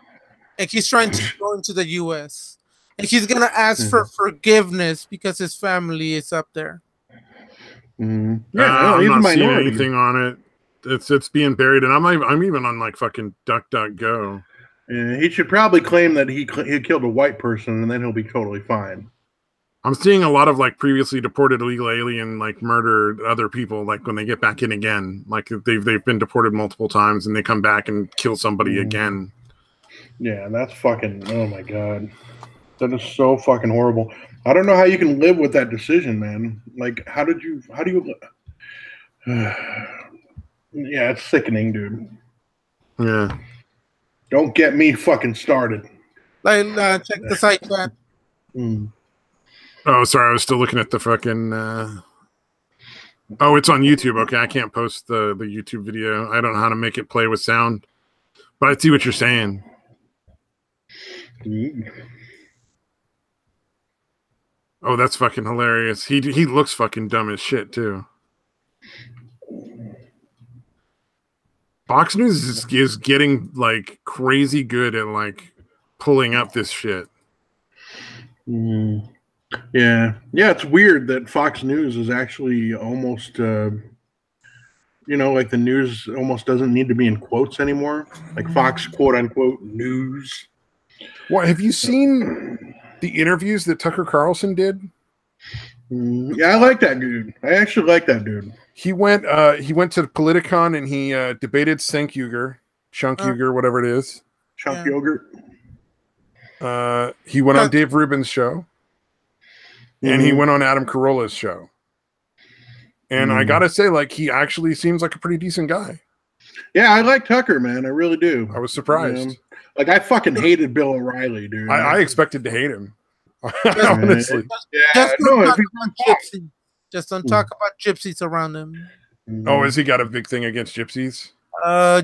and he's trying to go into the U.S. and he's gonna ask for forgiveness because his family is up there. Yeah, I'm not seeing anything on it. It's being buried, and I'm even on like fucking DuckDuckGo. Yeah, he should probably claim that he killed a white person, and then he'll be totally fine. I'm seeing a lot of like previously deported illegal alien like murder other people, like when they get back in again, like they've been deported multiple times and they come back and kill somebody again. Yeah, that's fucking, oh my god, that is so fucking horrible. I don't know how you can live with that decision, man. Like, how do you yeah, it's sickening, dude. Yeah, don't get me fucking started. Like, check the site chat. Oh, sorry, I was still looking at the fucking oh, it's on YouTube. Okay, I can't post the YouTube video. I don't know how to make it play with sound, but I see what you're saying. Oh, that's fucking hilarious. He looks fucking dumb as shit too. Fox News is getting like crazy good at like pulling up this shit. Yeah, it's weird that Fox News is actually almost, like the news almost doesn't need to be in quotes anymore. Like Fox, quote unquote, news. What, have you seen the interviews that Tucker Carlson did? Yeah, I like that dude. I actually like that dude. He went to Politicon and he debated Chunk Uger, whatever it is. Chunk yogurt. He went on Dave Rubin's show. And he went on Adam Carolla's show. And I gotta say, like, he actually seems like a pretty decent guy. Yeah, I like Tucker, man. I really do. I was surprised. Like, I fucking hated Bill O'Reilly, dude. I expected to hate him. Honestly. Just don't talk about gypsies around him. Oh, has he got a big thing against gypsies?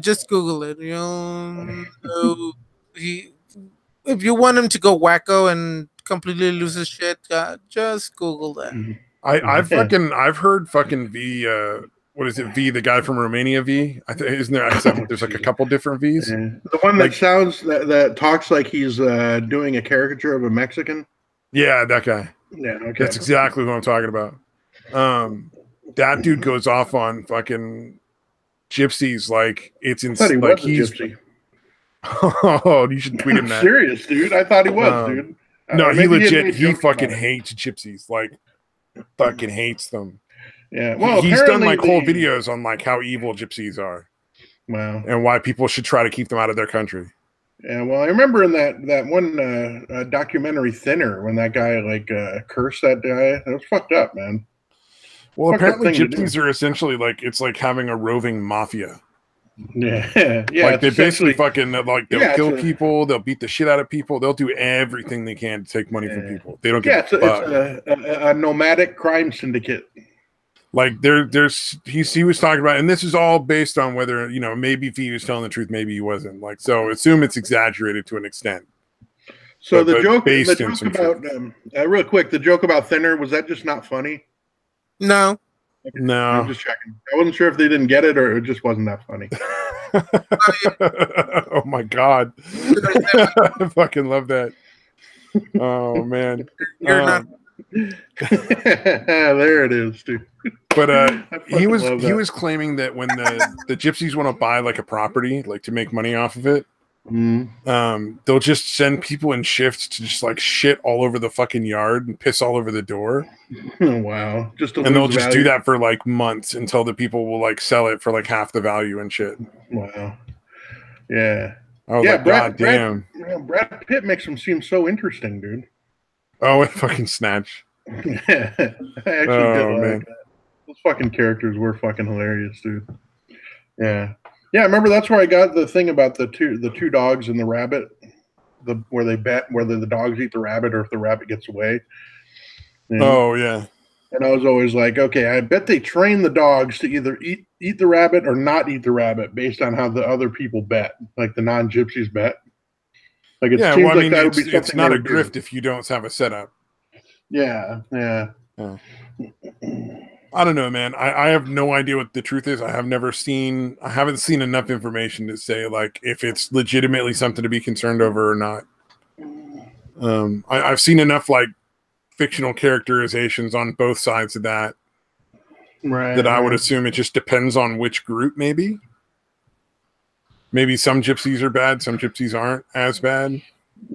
Just Google it. If you want him to go wacko and completely lose his shit, just Google that. I've heard fucking V what is it? V, the guy from Romania. V, isn't there? There's like a couple different V's. Yeah. The one that sounds that talks like he's doing a caricature of a Mexican. Yeah, that guy. Yeah, okay. That's exactly what I'm talking about. That dude goes off on fucking gypsies like it's insane. Like he's gypsy. Oh, you should tweet him that. Serious, dude. I thought he was, dude. No, he legit. He fucking hates gypsies. Like, fucking hates them. Yeah. Well, he's done like whole videos on like how evil gypsies are. Wow. And why people should try to keep them out of their country. Yeah. Well, I remember in that one documentary Thinner when that guy like cursed that guy. That was fucked up, man. Well, apparently gypsies are essentially like it's like having a roving mafia. Yeah, yeah. Like they basically fucking like they'll kill people, they'll beat the shit out of people, they'll do everything they can to take money from people. They don't get it's a nomadic crime syndicate. Like he was talking about, and this is all based on whether maybe if he was telling the truth, maybe he wasn't. Like so, assume it's exaggerated to an extent. So the joke about real quick, the joke about Thinner, was that just not funny? No. No, I'm just checking. I wasn't sure if they didn't get it or it just wasn't that funny. Oh my god, I fucking love that. Oh man, you're not. There it is, dude. But he was claiming that when the gypsies want to buy like a property, like to make money off of it, they'll just send people in shifts to just like shit all over the fucking yard and piss all over the door. Oh, wow. And they'll just do that for like months until the people will like sell it for like half the value and shit. Wow. Yeah. I was like, God damn. Brad Pitt makes him seem so interesting, dude. Oh, and fucking Snatch. Yeah. I actually did like that. Those fucking characters were fucking hilarious, dude. Yeah. Yeah, I remember that's where I got the thing about the two dogs and the rabbit, where they bet whether the dogs eat the rabbit or if the rabbit gets away. Oh yeah. And I was always like, okay, I bet they train the dogs to either eat the rabbit or not eat the rabbit based on how the other people bet, like the non-gypsies bet. Like it seems like that would be something. It's not a grift if you don't have a setup. Yeah, yeah. I don't know, man. I have no idea what the truth is. I haven't seen enough information to say like if it's legitimately something to be concerned over or not. I've seen enough like fictional characterizations on both sides of that. Right. That I would assume it just depends on which group, maybe. Maybe some gypsies are bad, some gypsies aren't as bad.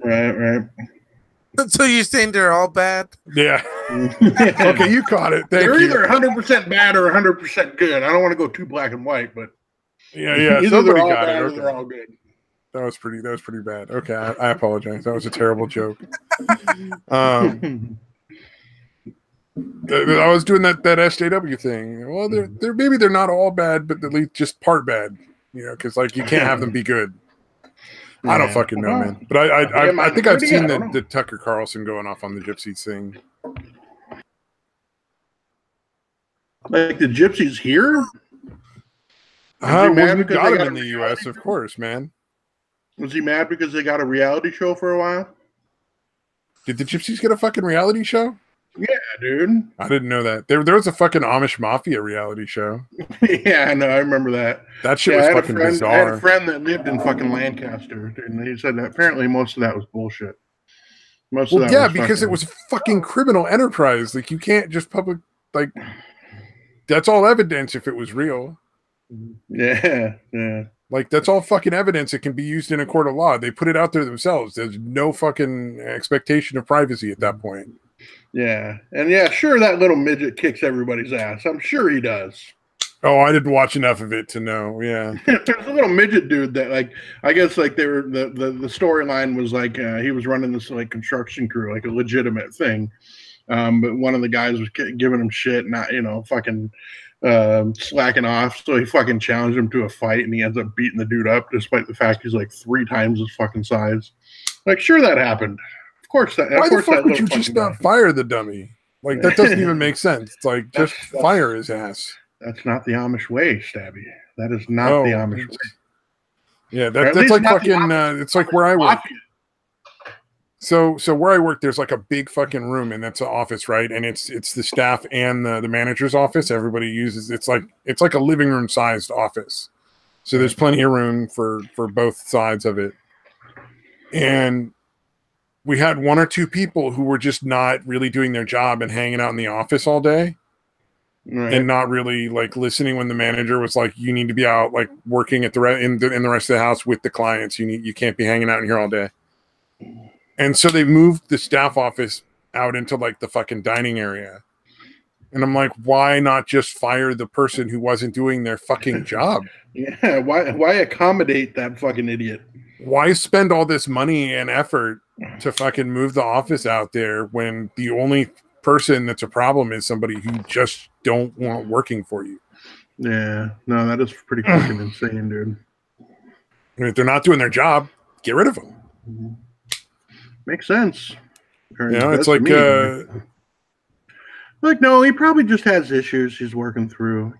Right. So you're saying they're all bad? Yeah. Okay, you caught it. They're either 100% bad or 100% good. I don't want to go too black and white, but yeah. Either Somebody they're all got bad it. or Okay. they're all good. That was pretty bad. Okay, I apologize. That was a terrible joke. I was doing that SJW thing. Well, they're maybe they're not all bad, but at least just part bad. Because like you can't have them be good. I don't fucking know, man. But I think I've seen the Tucker Carlson going off on the gypsies thing. Like the gypsies here? Well, we got them in the U.S., of course, man. Was he mad because they got a reality show for a while? Did the gypsies get a fucking reality show? Yeah, dude. I didn't know that. There was a fucking Amish Mafia reality show. Yeah, I know. I remember that. That shit was fucking bizarre. I had a friend that lived in fucking Lancaster, and he said that apparently most of that was bullshit. Because it was a fucking criminal enterprise. Like, you can't just like, that's all evidence if it was real. Yeah. Like, that's all fucking evidence. It can be used in a court of law. They put it out there themselves. There's no fucking expectation of privacy at that point. Yeah. And yeah, sure, that little midget kicks everybody's ass. I'm sure he does. Oh, I didn't watch enough of it to know. Yeah. There's a little midget dude that, like, I guess, like, they were the storyline was like he was running this like construction crew, like a legitimate thing. But one of the guys was giving him shit, not fucking slacking off. So he fucking challenged him to a fight, and he ends up beating the dude up, despite the fact he's like 3 times his fucking size. Like, sure, that happened. Of course. Why the fuck would you just not fire the dummy? Like, that doesn't even make sense. It's like, just fire his ass. That's not the Amish way, Stabby. That is not the Amish way. Yeah, that's like fucking. It's like where I work. So where I work, there's like a big fucking room, and that's an office, right? And it's the staff and the manager's office. Everybody uses it's like a living room sized office. So there's plenty of room for both sides of it. And we had one or two people who were just not really doing their job and hanging out in the office all day. Right. And not really like listening when the manager was like, you need to be out like working at in the rest of the house with the clients. You can't be hanging out in here all day. And so they moved the staff office out into like the fucking dining area. And I'm like, why not just fire the person who wasn't doing their fucking job? Yeah, why accommodate that fucking idiot? Why spend all this money and effort to fucking move the office out there when the only person that's a problem is somebody who just don't want working for you? Yeah, no, that is pretty fucking insane, dude. And if they're not doing their job, get rid of them. Mm-hmm. Makes sense. It's like no, he probably just has issues he's working through,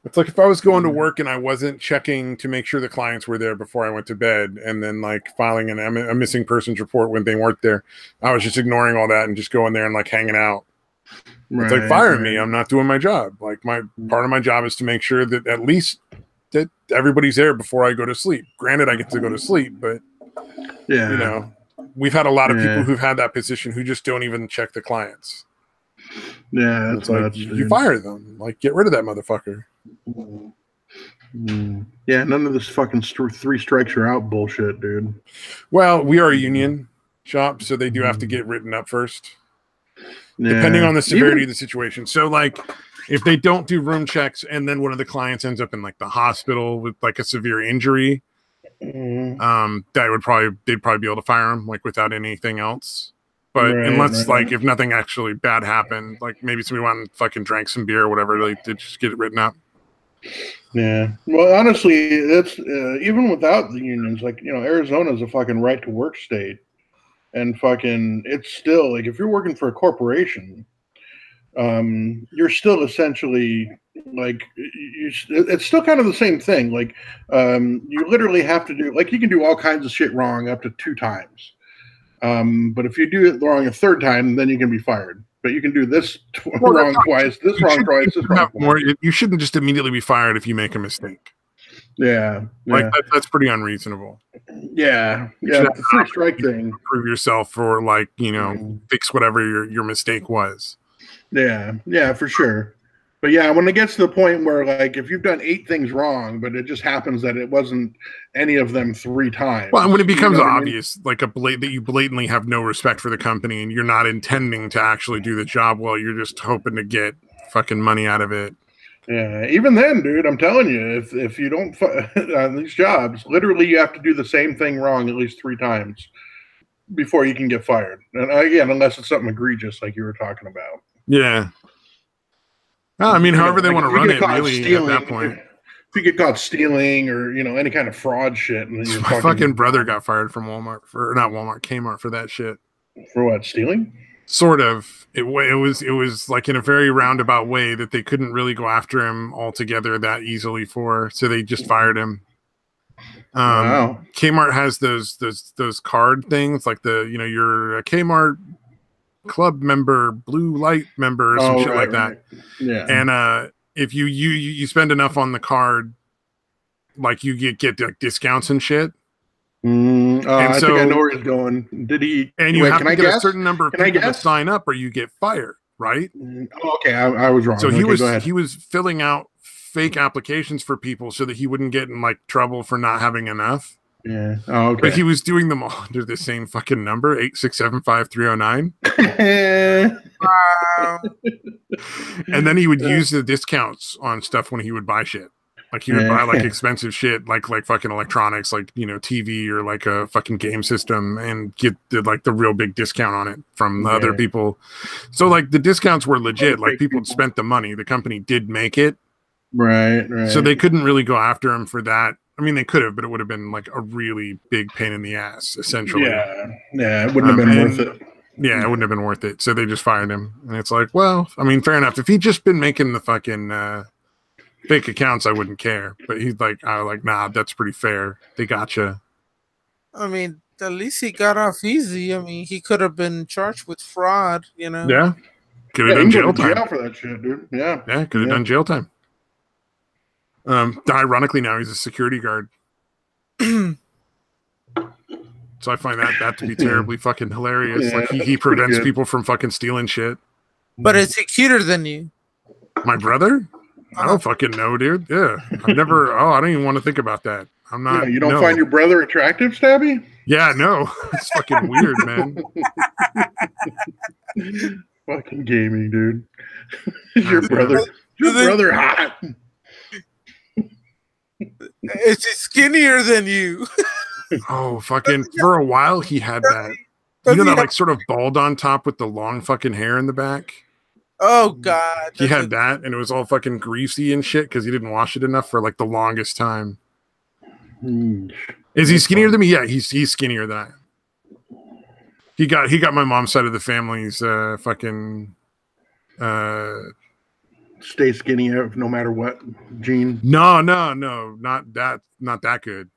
It's like if I was going to work and I wasn't checking to make sure the clients were there before I went to bed, and then like filing a missing persons report when they weren't there. I was just ignoring all that and just going there and like hanging out. It's like firing me. I'm not doing my job. Like part of my job is to make sure that at least that everybody's there before I go to sleep. Granted, I get to go to sleep, but we've had a lot of people who've had that position who just don't even check the clients. Yeah, that's like you fire them. Like, get rid of that motherfucker. Yeah, none of this fucking 3 strikes you're out bullshit, dude. Well, we are a union shop, so they do have to get written up first, depending on the severity of the situation. So, like, if they don't do room checks and then one of the clients ends up in like the hospital with like a severe injury, they'd probably be able to fire them like without anything else. But unless like if nothing actually bad happened, like maybe somebody went and fucking drank some beer or whatever, they just get it written up. Yeah. Well, honestly, it's even without the unions, like, Arizona is a fucking right to work state, and fucking it's still like if you're working for a corporation, you're still essentially like it's still kind of the same thing. Like you literally have to do like you can do all kinds of shit wrong up to 2 times. But if you do it wrong a 3rd time, then you can be fired. But you can do this wrong twice, this wrong twice, this wrong twice. You shouldn't just immediately be fired if you make a mistake. Yeah. Like that's pretty unreasonable. Yeah. Yeah. The 3 strike thing. Prove yourself or like, fix whatever your mistake was. Yeah. Yeah, for sure. But yeah, when it gets to the point where like if you've done 8 things wrong, but it just happens that it wasn't any of them 3 times. Well, when it becomes obvious, like that you blatantly have no respect for the company and you're not intending to actually do the job well, you're just hoping to get fucking money out of it. Yeah, even then, dude, I'm telling you, if you don't on these jobs, literally you have to do the same thing wrong at least 3 times before you can get fired. And again, unless it's something egregious like you were talking about. Yeah. Well, I mean, however they want to run it, really, stealing, at that point. If you get caught stealing or, any kind of fraud shit. And my fucking brother got fired from Kmart for that shit. For what, stealing? Sort of. It was like in a very roundabout way that they couldn't really go after him altogether that easily for, so they just fired him. Wow. Kmart has those card things, like you're a Kmart club member, blue light member, or some shit like that. Yeah. And if you spend enough on the card, like you get like, discounts and shit. I think I know where he's going. Did he? And you have to get a certain number of people to sign up, or you get fired, right? Okay, I was wrong. So he was filling out fake applications for people so that he wouldn't get in like trouble for not having enough. Yeah. Oh, okay. But he was doing them all under the same fucking number, 8675309. Wow. And then he would use the discounts on stuff when he would buy shit. Like he would buy like expensive shit, like fucking electronics, like TV or like a fucking game system, and get the real big discount on it from the other people. So like the discounts were legit. Like people had spent the money. The company did make it. Right. So they couldn't really go after him for that. I mean, they could have, but it would have been like a really big pain in the ass, essentially. Yeah, it wouldn't have been worth it. Yeah, it wouldn't have been worth it. So they just fired him. And it's like, well, I mean, fair enough. If he'd just been making the fucking fake accounts, I wouldn't care. But he's like, nah, that's pretty fair. They gotcha. I mean, At least he got off easy. I mean, he could have been charged with fraud, you know. Yeah. Could have Yeah, done you can jail go to jail time. for that shit, dude. Yeah. Yeah, could have done jail time. Ironically, now he's a security guard. So I find that to be terribly fucking hilarious. Yeah, like he prevents people from fucking stealing shit. But is he cuter than you? My brother? I don't fucking know, dude. Yeah. I've never I don't even want to think about that. I'm not. Yeah, you don't find your brother attractive, Stabby? Yeah, no. It's fucking weird, man. Fucking gaming, dude. Is your brother hot? Is he skinnier than you? Oh, fucking for a while he had that. You know that like sort of bald on top with the long fucking hair in the back? Oh god. He had that and it was all fucking greasy and shit because he didn't wash it enough for like the longest time. Is he skinnier than me? Yeah, he's skinnier than I am. He got my mom's side of the family's fucking stay skinny no matter what gene. No, not that good.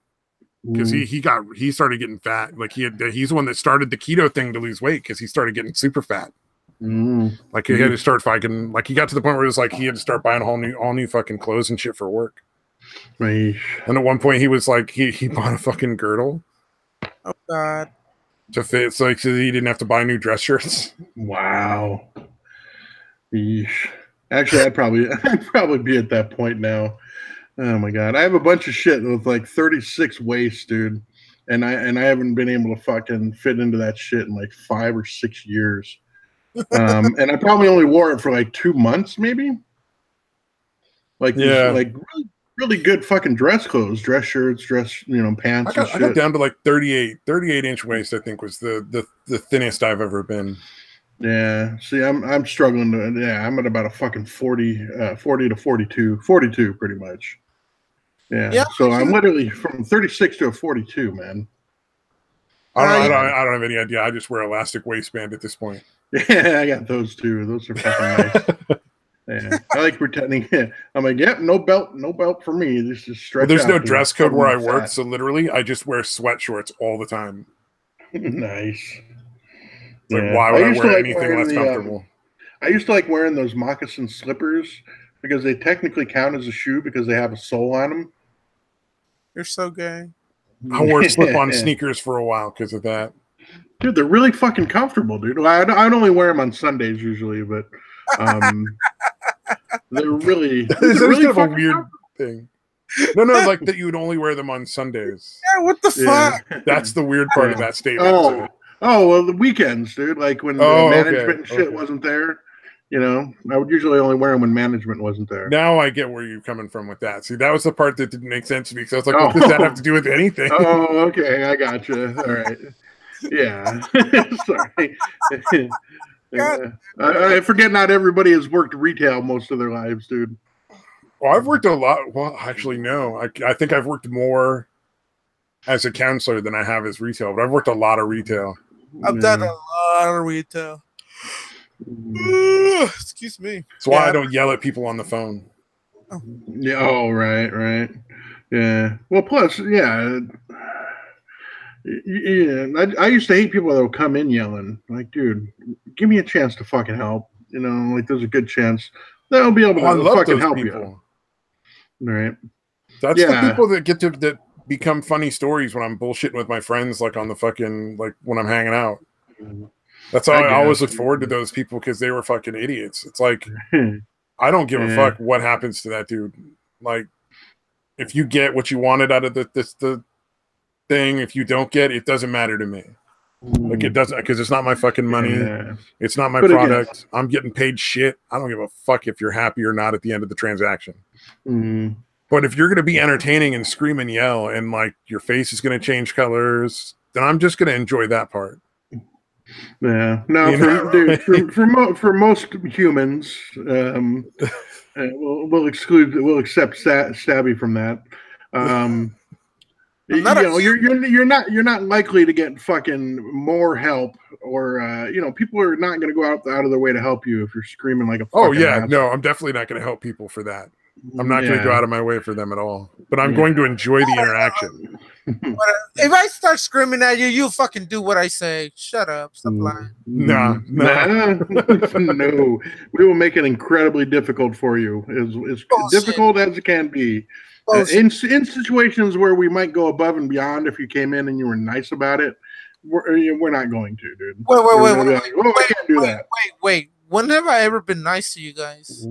Because he started getting fat. Like he's the one that started the keto thing to lose weight because he started getting super fat. Like he had to start fucking like he got to the point where it was like he had to start buying all new fucking clothes and shit for work. Right. And at one point he was like he bought a fucking girdle. Oh god. To fit so he didn't have to buy new dress shirts. Wow. Eesh. Actually, I'd probably be at that point now. Oh my god, I have a bunch of shit with like 36 waists, dude, and I haven't been able to fucking fit into that shit in like 5 or 6 years. And I probably only wore it for like 2 months, maybe. Like like really good fucking dress clothes, dress shirts, pants. I got down to like 38 inch waist. I think was the thinnest I've ever been. Yeah, see, I'm struggling to. Yeah, I'm at about a fucking 40 to 42 pretty much. Yeah, so I'm literally from 36 to a 42, man. I don't have any idea. I just wear elastic waistband at this point. Yeah, I got those too. Those are fucking nice. Yeah, I like pretending. I'm like, yep, no belt for me. This is stretch. Well, there's no dress code where I work, so literally, I just wear sweatshorts all the time. Nice. Like, why would I wear anything less comfortable? I used to like wearing those moccasin slippers because they technically count as a shoe because they have a sole on them. You're so gay. I wore slip-on sneakers for a while because of that. Dude, they're really fucking comfortable, dude. I'd only wear them on Sundays usually, but they're really kind of a weird thing. No, like that you would only wear them on Sundays. Yeah, what the fuck? That's the weird part of that statement. Oh, well, the weekends, dude. Like when the management and shit wasn't there. You know, I would usually only wear them when management wasn't there. Now I get where you're coming from with that. See, that was the part that didn't make sense to me because I was like, what does that have to do with anything? Oh, okay. I got you. All right. Yeah. Sorry. I forget not everybody has worked retail most of their lives, dude. Well, I've worked a lot. Well, actually, no. I think I've worked more as a counselor than I have as retail, but I've worked a lot of retail. I've done a lot of retail. Excuse me. That's why I don't yell at people on the phone. Yeah. Oh, right. Yeah. Well, plus, yeah. I used to hate people that would come in yelling. Like, dude, give me a chance to fucking help. You know, like there's a good chance they'll be able to fucking help you. Right. That's the people that get to that become funny stories when I'm bullshitting with my friends, like on the fucking like when I'm hanging out. That's how I always look forward to those people because they were fucking idiots. It's like I don't give a fuck what happens to that dude. Like, if you get what you wanted out of the thing, if you don't get it, doesn't matter to me. Like it doesn't because it's not my fucking money. It's not my product. I'm getting paid shit. I don't give a fuck if you're happy or not at the end of the transaction. But if you're going to be entertaining and scream and yell and like your face is going to change colors, then I'm just going to enjoy that part. Yeah, no, for most humans, we'll accept Stabby from that. You're not likely to get fucking more help, or people are not going to go out of their way to help you if you're screaming like a. Oh yeah, no, I'm definitely not going to help people for that. I'm not going to go out of my way for them at all, but I'm going to enjoy the interaction. If I start screaming at you, you fucking do what I say. Shut up. Stop lying. No. No. We will make it incredibly difficult for you. As difficult as it can be. In situations where we might go above and beyond, if you came in and you were nice about it, we're not going to, dude. Wait. I can't do that. Wait. When have I ever been nice to you guys?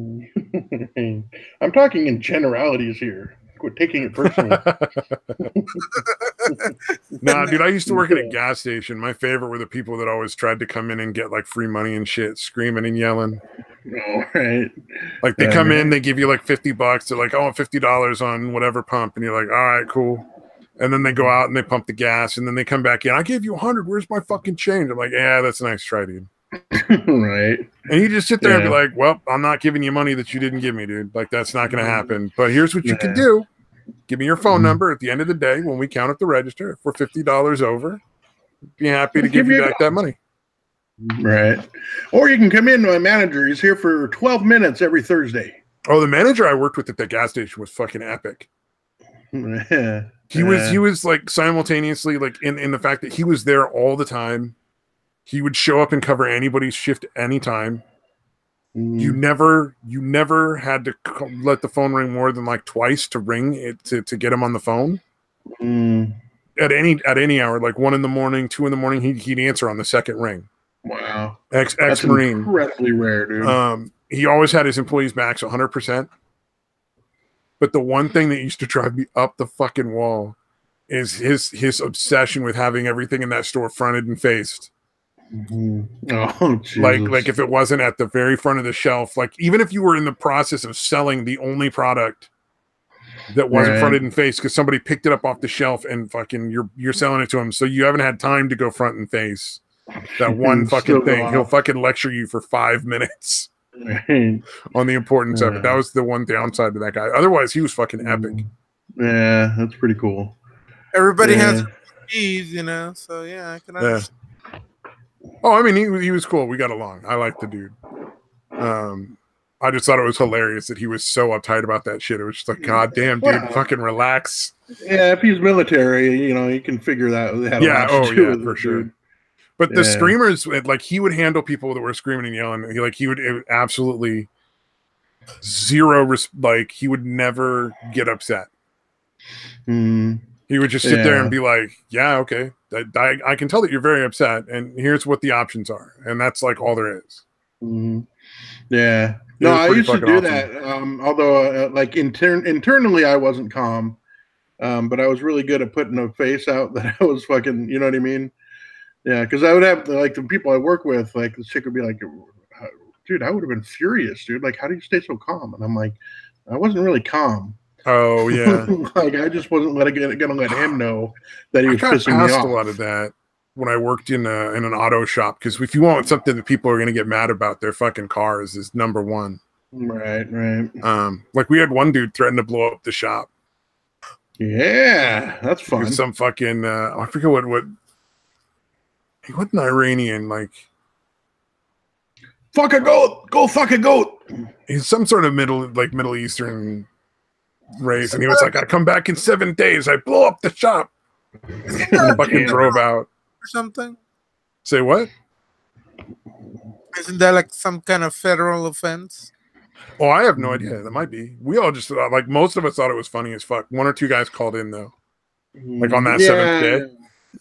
I'm talking in generalities here. Quit taking it personally. Nah, dude, I used to work at a gas station. My favorite were the people that always tried to come in and get like free money and shit, screaming and yelling. All right. Like they come in, they give you like $50. They're like, oh, $50 on whatever pump. And you're like, all right, cool. And then they go out and they pump the gas and then they come back in. I gave you 100. Where's my fucking change? I'm like, yeah, that's a nice try, dude. Right. And you just sit there and be like, well, I'm not giving you money that you didn't give me, dude. Like, that's not going to happen. But here's what you can do. Give me your phone number at the end of the day when we count at the register. If we're $50 over, be happy to give you back that money. Right. Or you can come in to my manager. He's here for 12 minutes every Thursday. Oh, the manager I worked with at that gas station was fucking epic. He was like simultaneously like in the fact that he was there all the time. He would show up and cover anybody's shift anytime. You never had to let the phone ring more than like twice to ring it to get him on the phone. At any hour, like 1 a.m, 2 a.m, he'd answer on the second ring. Wow, ex-Marine, incredibly rare, dude. He always had his employees' backs 100%. But the one thing that used to drive me up the fucking wall is his obsession with having everything in that store fronted and faced. Oh, Jesus. Like if it wasn't at the very front of the shelf, like even if you were in the process of selling the only product that wasn't fronted and faced because somebody picked it up off the shelf and fucking you're selling it to him, so you haven't had time to go front and face that one fucking thing. He'll fucking lecture you for 5 minutes on the importance of it. That was the one downside to that guy. Otherwise, he was fucking epic. Yeah, that's pretty cool. Everybody has keys, you know. So yeah, I can understand. Oh, I mean, he was cool. We got along. I liked the dude. I just thought it was hilarious that he was so uptight about that shit. It was just like, God damn, dude, fucking relax. Yeah, if he's military, you know, you can figure that out. Yeah, for sure. But the screamers, like, he would handle people that were screaming and yelling. He would absolutely zero, like, he would never get upset. He would just sit there and be like, yeah, okay. I can tell that you're very upset, and here's what the options are. And that's, like, all there is. Yeah. No, I used to do that. Although, like, internally, I wasn't calm. But I was really good at putting a face out that I was fucking, you know what I mean? Yeah, because I would have, like, the people I work with, like, the chick would be like, dude, I would have been furious, dude. Like, how do you stay so calm? And I'm like, I wasn't really calm. Oh, yeah. Like, I just wasn't going to let him know that he was pissing me off. A lot of that when I worked in an auto shop, because if you want something that people are going to get mad about, their fucking cars is number one. Right. Like, we had one dude threaten to blow up the shop. Yeah, that's fun. Some fucking, I forget what he wasn't Iranian, like, fuck a goat, go fuck a goat. He's some sort of Middle Eastern race, and he was like, I come back in 7 days, I blow up the shop. And fucking drove out. Or something? Say what? Isn't that like some kind of federal offense? Oh, I have no idea. That might be. We all just like, most of us thought it was funny as fuck. 1 or 2 guys called in though, like on that 7th day.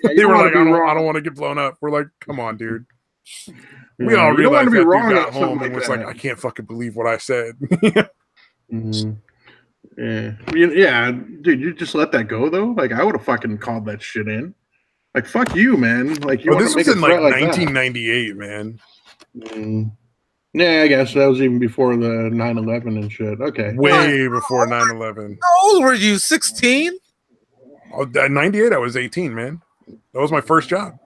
Yeah, they were like, I don't want to get blown up. We're like, come on, dude. We all realized that dude got home and was like, I can't fucking believe what I said. Yeah, dude, you just let that go though. Like, I would have fucking called that shit in. Like, fuck you, man. Like, you this was in like 1998, man. Yeah, I guess that was even before the 9/11 and shit. Okay, way before 9/11. How old were you? 16? Oh, 98, I was 18, man. That was my first job.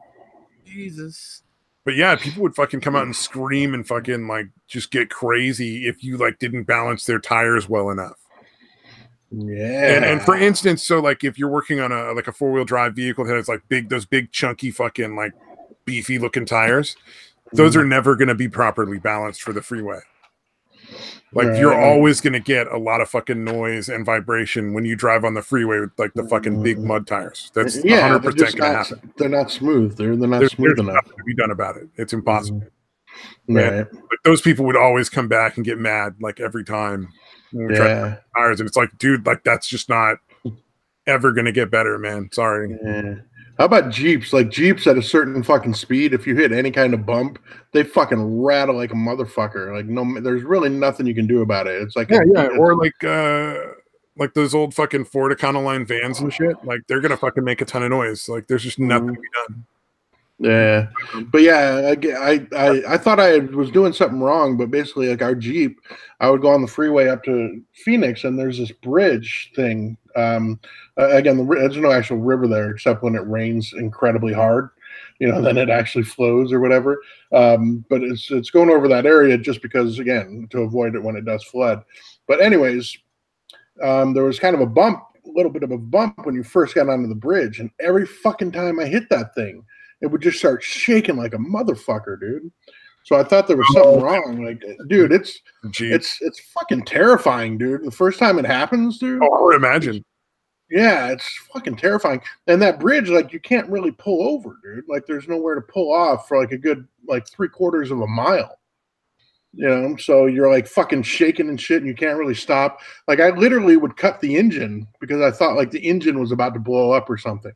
Jesus. But yeah, people would fucking come out and scream and fucking like just get crazy if you like didn't balance their tires well enough. Yeah. And for instance, so like if you're working on a 4-wheel drive vehicle that has like those big chunky fucking like beefy looking tires, those are never going to be properly balanced for the freeway. Like you're always gonna get a lot of fucking noise and vibration when you drive on the freeway with like the fucking big mud tires. That's 100% gonna happen. They're not smooth. They're not smooth there's enough. Nothing to be done about it. It's impossible. Right. But those people would always come back and get mad like every time when we try to tires, and it's like, dude, like that's just not ever gonna get better, man. Sorry. Yeah. How about Jeeps? Like Jeeps at a certain fucking speed, if you hit any kind of bump, they fucking rattle like a motherfucker. Like no, there's really nothing you can do about it. It's like or like those old fucking Ford Econoline vans and shit. Like they're gonna fucking make a ton of noise. Like there's just nothing to be done. Yeah, but yeah, I thought I was doing something wrong, but basically, like our Jeep, I would go on the freeway up to Phoenix, and there's this bridge thing. Again, there's no actual river there except when it rains incredibly hard, then it actually flows or whatever. But it's going over that area just because, again, to avoid it when it does flood. But anyways, there was kind of a little bit of a bump when you first got onto the bridge, and every fucking time I hit that thing, it would just start shaking like a motherfucker, dude. So I thought there was something wrong. Like, dude, it's fucking terrifying, dude. The first time it happens, dude. Oh, I would imagine. Yeah, it's fucking terrifying. And that bridge, like, you can't really pull over, dude. Like, there's nowhere to pull off for like a good 3/4 of a mile. So you're like fucking shaking and shit, and you can't really stop. Like, I literally would cut the engine because I thought like the engine was about to blow up or something.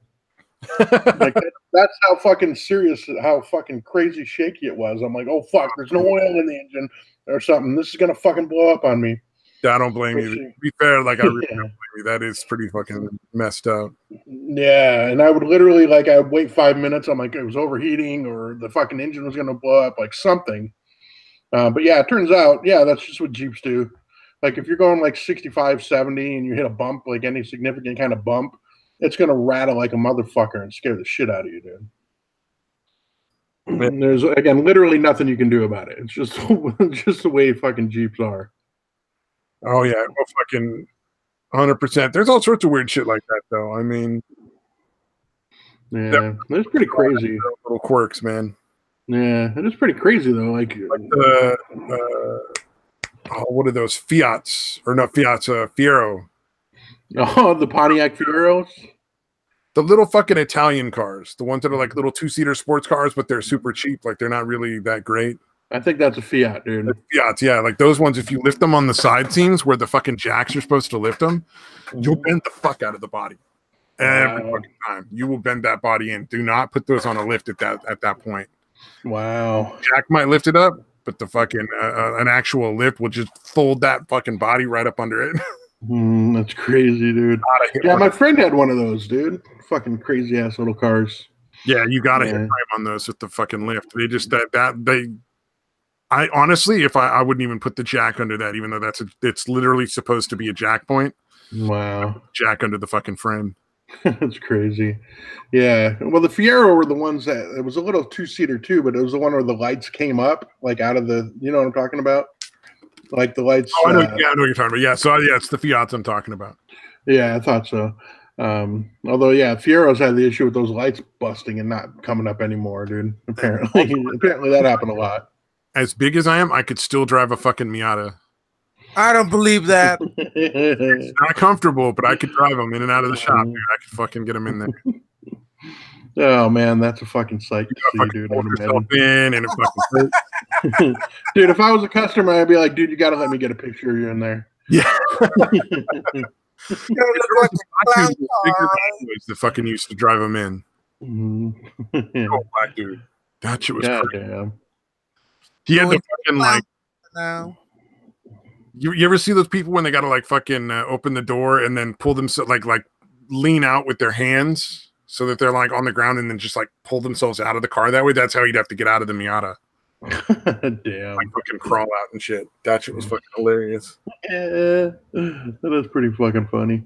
Like that's how fucking serious, how fucking crazy shaky it was. I'm like, oh fuck, there's no oil in the engine or something. This is gonna fucking blow up on me. I don't blame you. To be fair, like I really don't blame you. That is pretty fucking messed up. Yeah, and I would literally I would wait 5 minutes. I'm like, it was overheating or the fucking engine was gonna blow up, like something. But yeah, it turns out, that's just what Jeeps do. Like if you're going like 65, 70 and you hit a bump, like any significant kind of bump, it's going to rattle like a motherfucker and scare the shit out of you, dude. And there's, again, literally nothing you can do about it. It's just the way fucking Jeeps are. Oh, yeah. Well, fucking 100%. There's all sorts of weird shit like that, though. I mean. Yeah, it's pretty crazy. Little quirks, man. Yeah, it is pretty crazy, though. Like what are those Fiats? Or not Fiats, Fiero. Oh, the Pontiac Fieros? The little fucking Italian cars. The ones that are like little 2-seater sports cars, but they're super cheap. Like they're not really that great. I think that's a Fiat, dude. Fiats, yeah. Like those ones, if you lift them on the side seams where the fucking jacks are supposed to lift them, you'll bend the fuck out of the body. Every fucking time. You will bend that body in. Do not put those on a lift at that point. Wow. Jack might lift it up, but the fucking an actual lift will just fold that fucking body right up under it. That's crazy, dude. Yeah, my friend had one of those, dude. Fucking crazy ass little cars. Yeah, you gotta hit time on those with the fucking lift. They just I honestly, if I wouldn't even put the jack under that, even though it's literally supposed to be a jack point. Wow. Jack under the fucking frame. That's crazy. Yeah. Well, the Fiero were the ones that it was a little 2-seater too, but it was the one where the lights came up like out of the, you know what I'm talking about? Like the lights. Oh, I know what you're talking about. Yeah. So it's the Fiats I'm talking about. Yeah, I thought so. Although, Fieros had the issue with those lights busting and not coming up anymore, dude. Apparently that happened a lot. As big as I am, I could still drive a fucking Miata. I don't believe that. It's not comfortable, but I could drive them in and out of the shop, dude. I could fucking get them in there. Oh man, that's a fucking sight to see, dude. Dude, if I was a customer, I'd be like, dude, you got to let me get a picture of you in there. Yeah. The fucking used to drive them in. Oh, black dude, that shit was crazy. Damn. He had the fucking like. Now. You ever see those people when they gotta like fucking open the door and then pull themselves like lean out with their hands so that they're like on the ground and then just like pull themselves out of the car that way? That's how you'd have to get out of the Miata. Damn. Like fucking crawl out and shit. That shit was fucking hilarious. Yeah, that is pretty fucking funny.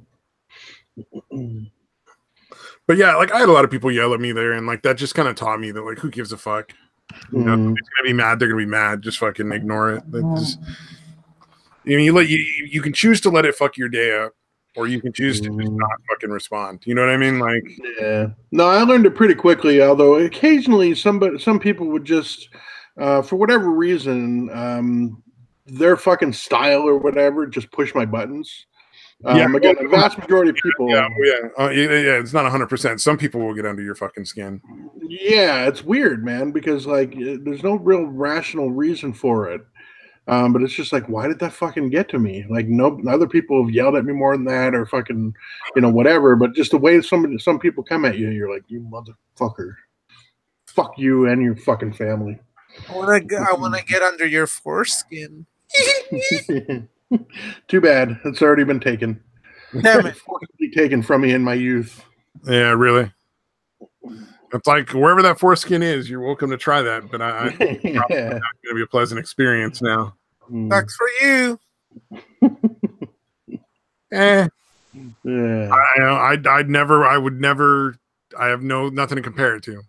But yeah, like I had a lot of people yell at me there, and like that just kind of taught me that like who gives a fuck? You know, if they're gonna be mad, they're gonna be mad. Just fucking ignore it. You can choose to let it fuck your day up, or you can choose to just not fucking respond. You know what I mean? Like, yeah. No, I learned it pretty quickly. Although occasionally some people would just, for whatever reason, their fucking style or whatever just push my buttons. Again, the vast majority of people. Yeah, it's not 100%. Some people will get under your fucking skin. Yeah, it's weird, man, because like there's no real rational reason for it. But it's just like, why did that fucking get to me? Like, no other people have yelled at me more than that, or fucking, whatever. But just the way some people come at you, you're like, you motherfucker, fuck you and your fucking family. I want to get under your foreskin. Too bad. It's already been taken. Damn it. Forcibly taken from me in my youth. Yeah, really. It's like wherever that foreskin is, you're welcome to try that. But I probably not going to be a pleasant experience now. Sucks for you. Yeah. I would never. I have nothing to compare it to.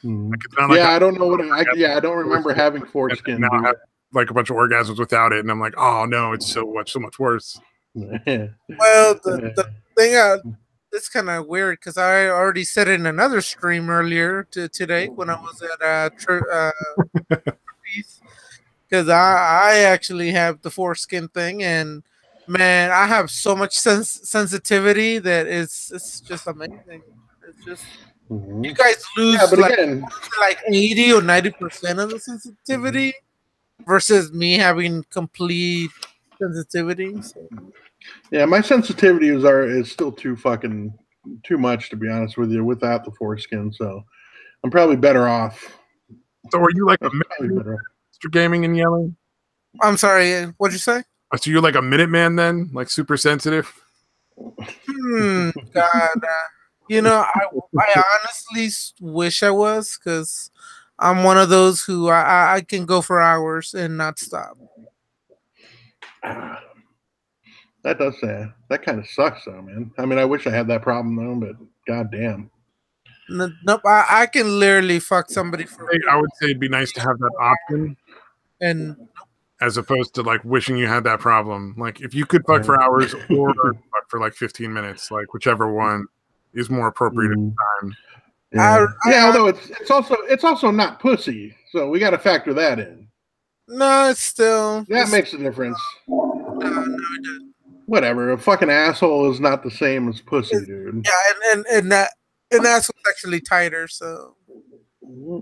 Like, it's not like I don't know what. I don't remember having foreskin. Now I have like a bunch of orgasms without it, and I'm like, oh no, it's so much worse. Well, the thing, it's kind of weird because I already said it in another stream earlier today when I was at because I actually have the foreskin thing, and man, I have so much sensitivity that it's just amazing. It's just. You guys lose like 80 or 90% of the sensitivity versus me having complete sensitivity. So. Yeah, my sensitivity is still too much, to be honest with you, without the foreskin. So I'm probably better off. So are you like a Mr. Gaming and Yelling? I'm sorry, what'd you say? So you're like a Minuteman then, like super sensitive? God. I honestly wish I was, because I'm one of those who I can go for hours and not stop. That does say that kind of sucks, though, man. I mean, I wish I had that problem though, but goddamn. Nope, I can literally fuck somebody for. I would say it'd be nice to have that option, and as opposed to like wishing you had that problem. Like if you could fuck for hours or fuck for like 15 minutes, like whichever one is more appropriate at the time. Although it's also not pussy, so we got to factor that in. No, that makes a difference. No, it doesn't. Whatever, a fucking asshole is not the same as pussy, dude. Yeah, and that's actually tighter. So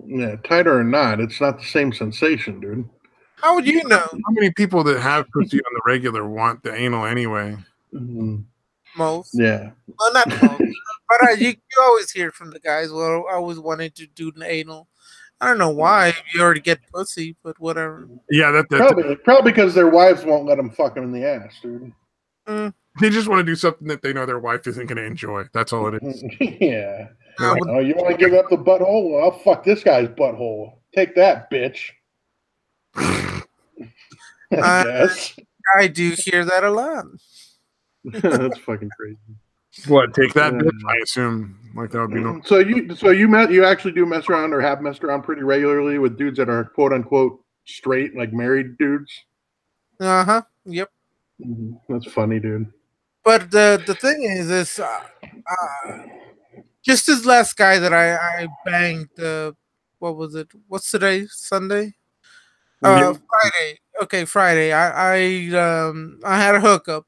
yeah, tighter or not, it's not the same sensation, dude. How would you know? How many people that have pussy on the regular want the anal anyway? Most. Yeah. Well, not most. But you always hear from the guys, well, I always wanted to do the anal. I don't know why. You already get pussy, but whatever. Yeah, that's probably because their wives won't let them fuck them in the ass, dude. They just want to do something that they know their wife isn't going to enjoy. That's all it is. Yeah. Oh, you want to give up the butthole? Well, I'll fuck this guy's butthole. Take that, bitch. I guess. I do hear that a lot. That's fucking crazy. What? Take that, bitch? I assume like that would be normal. So you actually do mess around or have messed around pretty regularly with dudes that are quote unquote straight, like married dudes. Yep. That's funny, dude. But the thing is just this last guy that I banged. What was it? What's today? Sunday. Friday. Okay, Friday. I had a hookup,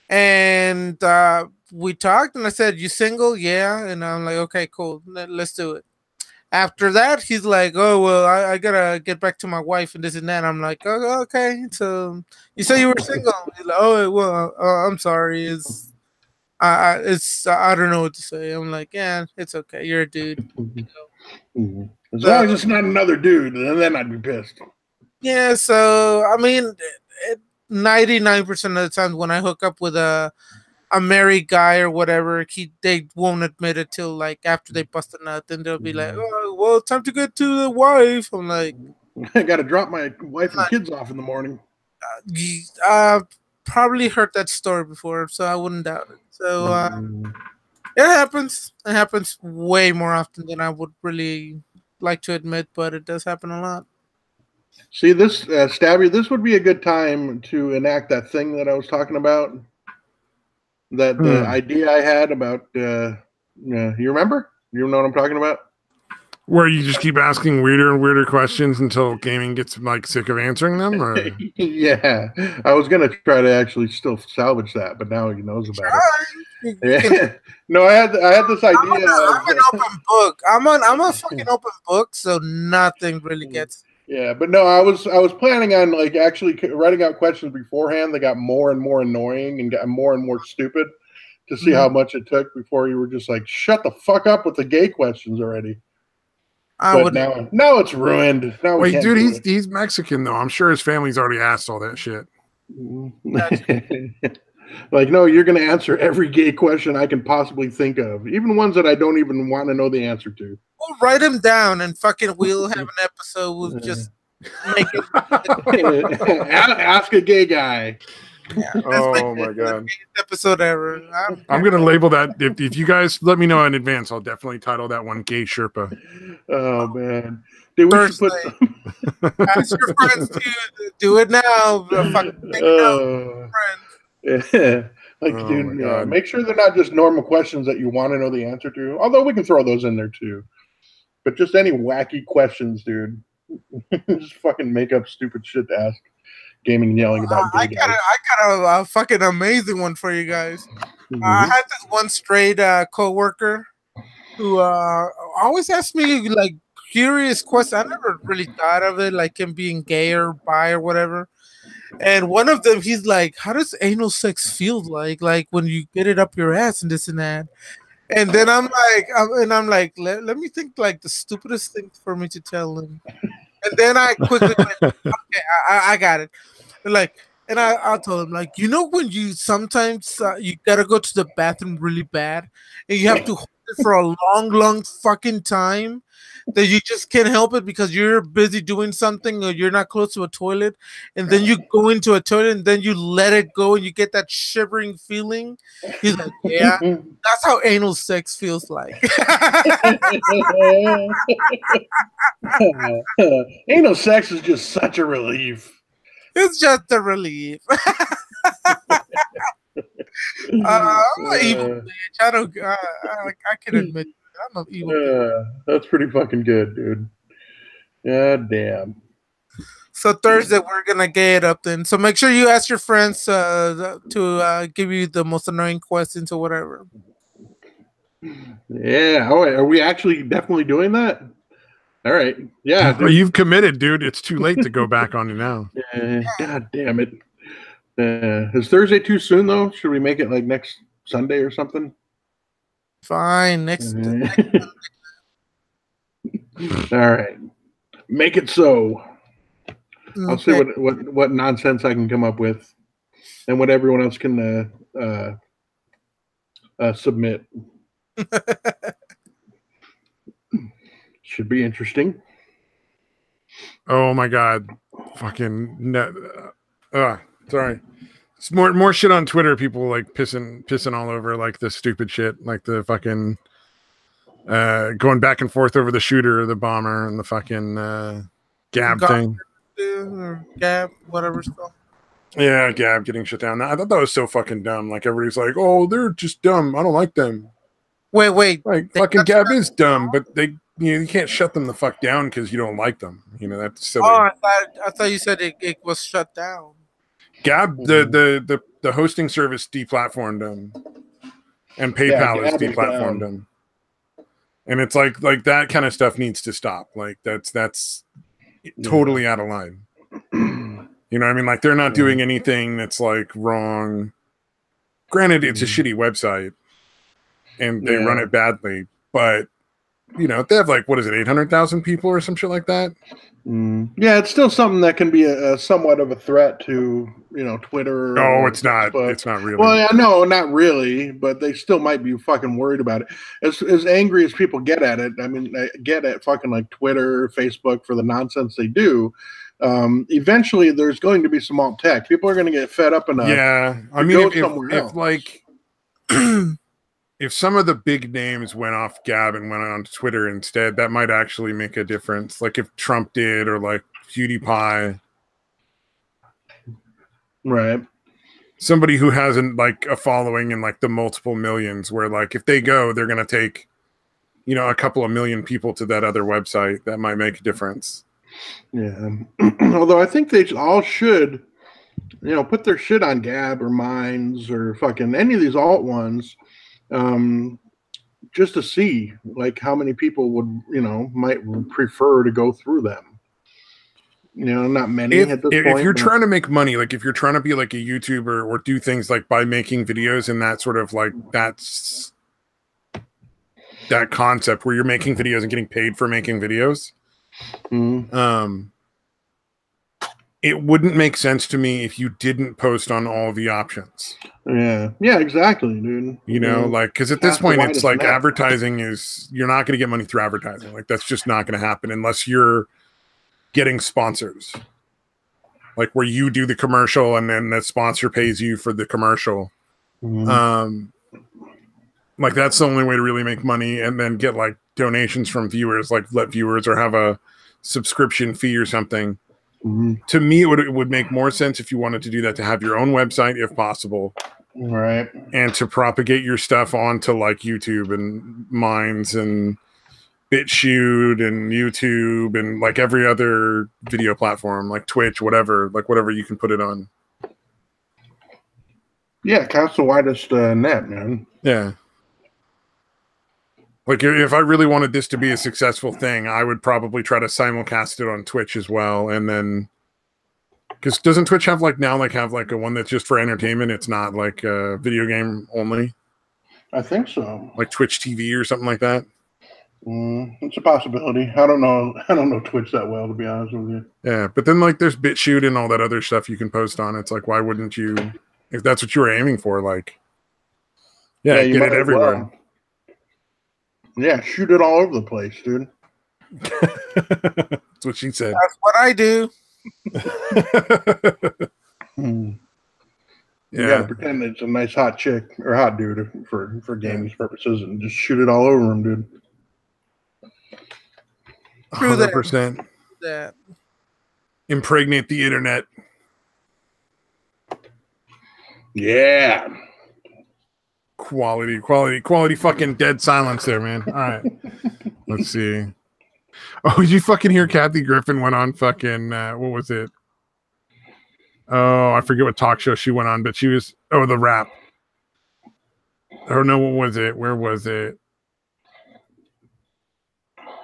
and we talked, and I said, "You single?" Yeah, and I'm like, "Okay, cool. Let's do it." After that, he's like, "Oh well, I gotta get back to my wife and this and that." I'm like, "Oh, okay. So you say you were single?" He's like, "Oh well, I'm sorry. It's I don't know what to say." I'm like, "Yeah, it's okay. You're a dude." As long as it's not another dude, then I'd be pissed. Yeah. So I mean, 99% of the times when I hook up with a married guy or whatever, they won't admit it till like after they bust a nut, and they'll be like, "Oh, well, time to get to the wife." I'm like, I got to drop my wife and kids off in the morning. Probably heard that story before, so I wouldn't doubt it. So it happens. It happens way more often than I would really like to admit, but it does happen a lot. See, this Stabby, this would be a good time to enact that thing that I was talking about. That idea I had about, you remember? You know what I'm talking about? Where you just keep asking weirder and weirder questions until gaming gets like sick of answering them, or Yeah, I was gonna try to actually still salvage that, but now he knows about it. Yeah. No, I had this idea. I'm an open book. I'm a fucking open book, so nothing really gets. Yeah, but no, I was planning on like actually writing out questions beforehand that got more and more annoying and got more and more stupid to see how much it took before you were just like, shut the fuck up with the gay questions already. But now it's ruined. Now wait, dude, he's Mexican though. I'm sure his family's already asked all that shit. Like, no, you're gonna answer every gay question I can possibly think of, even ones that I don't even want to know the answer to. We'll write them down and fucking we'll have an episode with just make it. Ask a gay guy. Yeah, oh my god! Episode ever. I'm gonna label that. If you guys let me know in advance, I'll definitely title that one "Gay Sherpa." Oh man, dude, we should put. Ask your friends to do it now. Yeah, like dude, make sure they're not just normal questions that you want to know the answer to. Although we can throw those in there too, but just any wacky questions, dude. Just fucking make up stupid shit to ask. Gaming and yelling about I got a fucking amazing one for you guys. I had this one straight coworker who always asked me like curious questions. I never really thought of it, like him being gay or bi or whatever. And one of them, he's like, "How does anal sex feel like? Like when you get it up your ass and this and that." And then I'm like, let me think like the stupidest thing for me to tell him. And then I quickly went, okay, I got it. Like, and I told him, like, you know, when you sometimes you gotta go to the bathroom really bad, and you have to hold it for a long fucking time, that you just can't help it because you're busy doing something or you're not close to a toilet, and then you go into a toilet and then you let it go and you get that shivering feeling. He's like, yeah, that's how anal sex feels like. Anal sex is just such a relief. It's just a relief. I'm an evil bitch. I can admit it. I'm an evil bitch. That's pretty fucking good, dude. God damn. So Thursday we're gonna gay it up then. So make sure you ask your friends to give you the most annoying questions or whatever. Yeah. Oh, are we actually definitely doing that? All right. Yeah. Well, you've committed, dude. It's too late to go back on you now. God damn it. Is Thursday too soon though? Should we make it like next Sunday or something? Fine. Next. All right. Make it so. I'll see what nonsense I can come up with, and what everyone else can submit. Should be interesting. Oh my god! Fucking sorry. It's more shit on Twitter. People like pissing all over like the stupid shit, like the fucking going back and forth over the shooter or the bomber and the fucking Gab thing. Gab, whatever stuff. Yeah, Gab getting shut down. I thought that was so fucking dumb. Like everybody's like, "Oh, they're just dumb. I don't like them." Wait. Like fucking Gab is dumb, but you can't shut them the fuck down because you don't like them. You know, that's silly. Oh, I thought you said it was shut down. Gab, the hosting service deplatformed them, and PayPal is deplatformed them. And it's like that kind of stuff needs to stop. Like that's totally out of line. You know what I mean? Like they're not doing anything that's like wrong. Granted, it's a shitty website and they run it badly, but you know, they have like, what is it, 800,000 people or some shit like that? Yeah, it's still something that can be a somewhat of a threat to, you know, Twitter. No, it's not. It's not really. Well, yeah, no, not really, but they still might be fucking worried about it. As angry as people get at it, I mean, get at fucking like Twitter, Facebook for the nonsense they do. Eventually, there's going to be some alt tech. People are going to get fed up enough. Yeah, I mean, if like. If some of the big names went off Gab and went on Twitter instead, that might actually make a difference. Like if Trump did, or like PewDiePie. Right. Somebody who hasn't like a following in like the multiple millions, where like if they go, they're going to take you know, a couple of million people to that other website, that might make a difference. Yeah. Although I think they all should, you know, put their shit on Gab or Minds or fucking any of these alt ones, just to see like how many people would, you know, might prefer to go through them. You know, not many at this point. If you're trying to make money, like if you're trying to be like a YouTuber or do things like by making videos and that sort of like that's that concept where you're making videos and getting paid for making videos. It wouldn't make sense to me if you didn't post on all the options. Yeah, exactly, dude. You know, like, because at this point, it's like advertising is, you're not going to get money through advertising. Like, that's just not going to happen unless you're getting sponsors. Like, where you do the commercial and then the sponsor pays you for the commercial. Like, that's the only way to really make money, and then get like donations from viewers, like let viewers or have a subscription fee or something. To me, it would make more sense if you wanted to do that, to have your own website if possible, right? And to propagate your stuff onto like YouTube and Minds and BitChute and YouTube and like every other video platform, like Twitch, whatever you can put it on. Yeah, cast the widest net, man. Yeah. Like, if I really wanted this to be a successful thing, I would probably try to simulcast it on Twitch as well. And then, because doesn't Twitch have like now, like have like a one that's just for entertainment? It's not like a video game only. I think so. Like Twitch TV or something like that. It's a possibility. I don't know Twitch that well, to be honest with you. Yeah, but then like there's BitChute and all that other stuff you can post on. It's like, why wouldn't you, if that's what you were aiming for? Like, yeah get it everywhere. Well. Yeah, shoot it all over the place, dude. That's what she said. That's what I do. You gotta pretend it's a nice hot chick or hot dude for games purposes and just shoot it all over them, dude. 100%. That. Impregnate the internet. Yeah. Quality fucking dead silence there, man. All right. Let's see. Oh, did you fucking hear Kathy Griffin went on fucking, what was it? Oh, I forget what talk show she went on, but she was, the rap. Oh, no, what was it? Where was it?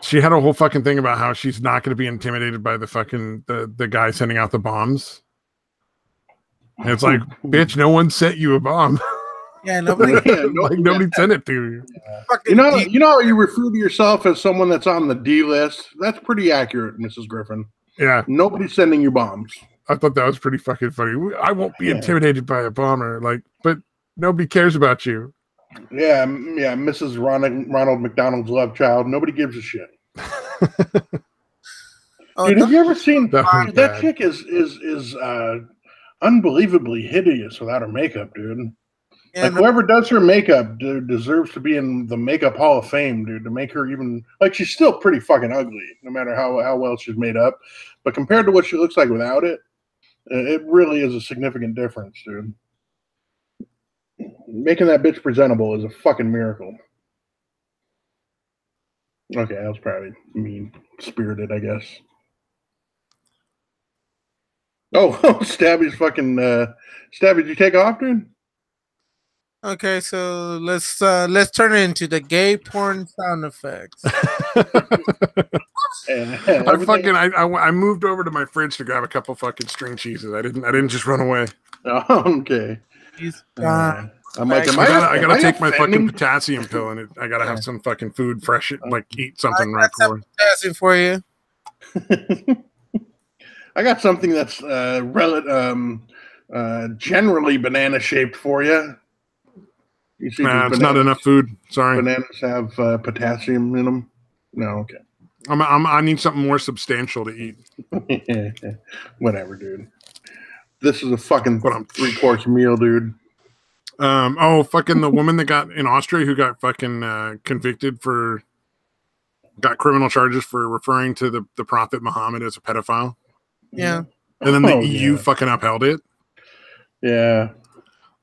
She had a whole fucking thing about how she's not going to be intimidated by the fucking, the guy sending out the bombs. And it's like, bitch, no one sent you a bomb. Yeah, nobody sent it to you. Yeah. You know, you refer to yourself as someone that's on the D list. That's pretty accurate, Mrs. Griffin. Yeah. Nobody's sending you bombs. I thought that was pretty fucking funny. I won't be intimidated by a bomber, like, but nobody cares about you. Yeah, Mrs. Ronald McDonald's love child. Nobody gives a shit. Dude, have you ever seen that chick is unbelievably hideous without her makeup, dude. Like, whoever does her makeup deserves to be in the Makeup Hall of Fame, dude, to make her even, like, she's still pretty fucking ugly, no matter how well she's made up. But compared to what she looks like without it, it really is a significant difference, dude. Making that bitch presentable is a fucking miracle. Okay, that was probably mean-spirited, I guess. Oh, Stabby's fucking, Stabby, did you take off, dude? Okay, so let's turn it into the gay porn sound effects. I moved over to my fridge to grab a couple fucking string cheeses. I didn't just run away. Oh, okay. I'm like, I gotta take my fucking potassium pill, and I gotta have some fucking food fresh, like eat something right before. Potassium for you. I got something that's generally banana shaped for you. You see, it's not enough food. Sorry. Bananas have potassium in them. No, okay. I need something more substantial to eat. Whatever, dude. This is a fucking 3-course meal, dude. Fucking the woman that got in Austria who got fucking convicted got criminal charges for referring to the Prophet Muhammad as a pedophile. Yeah. And then the EU fucking upheld it. Yeah.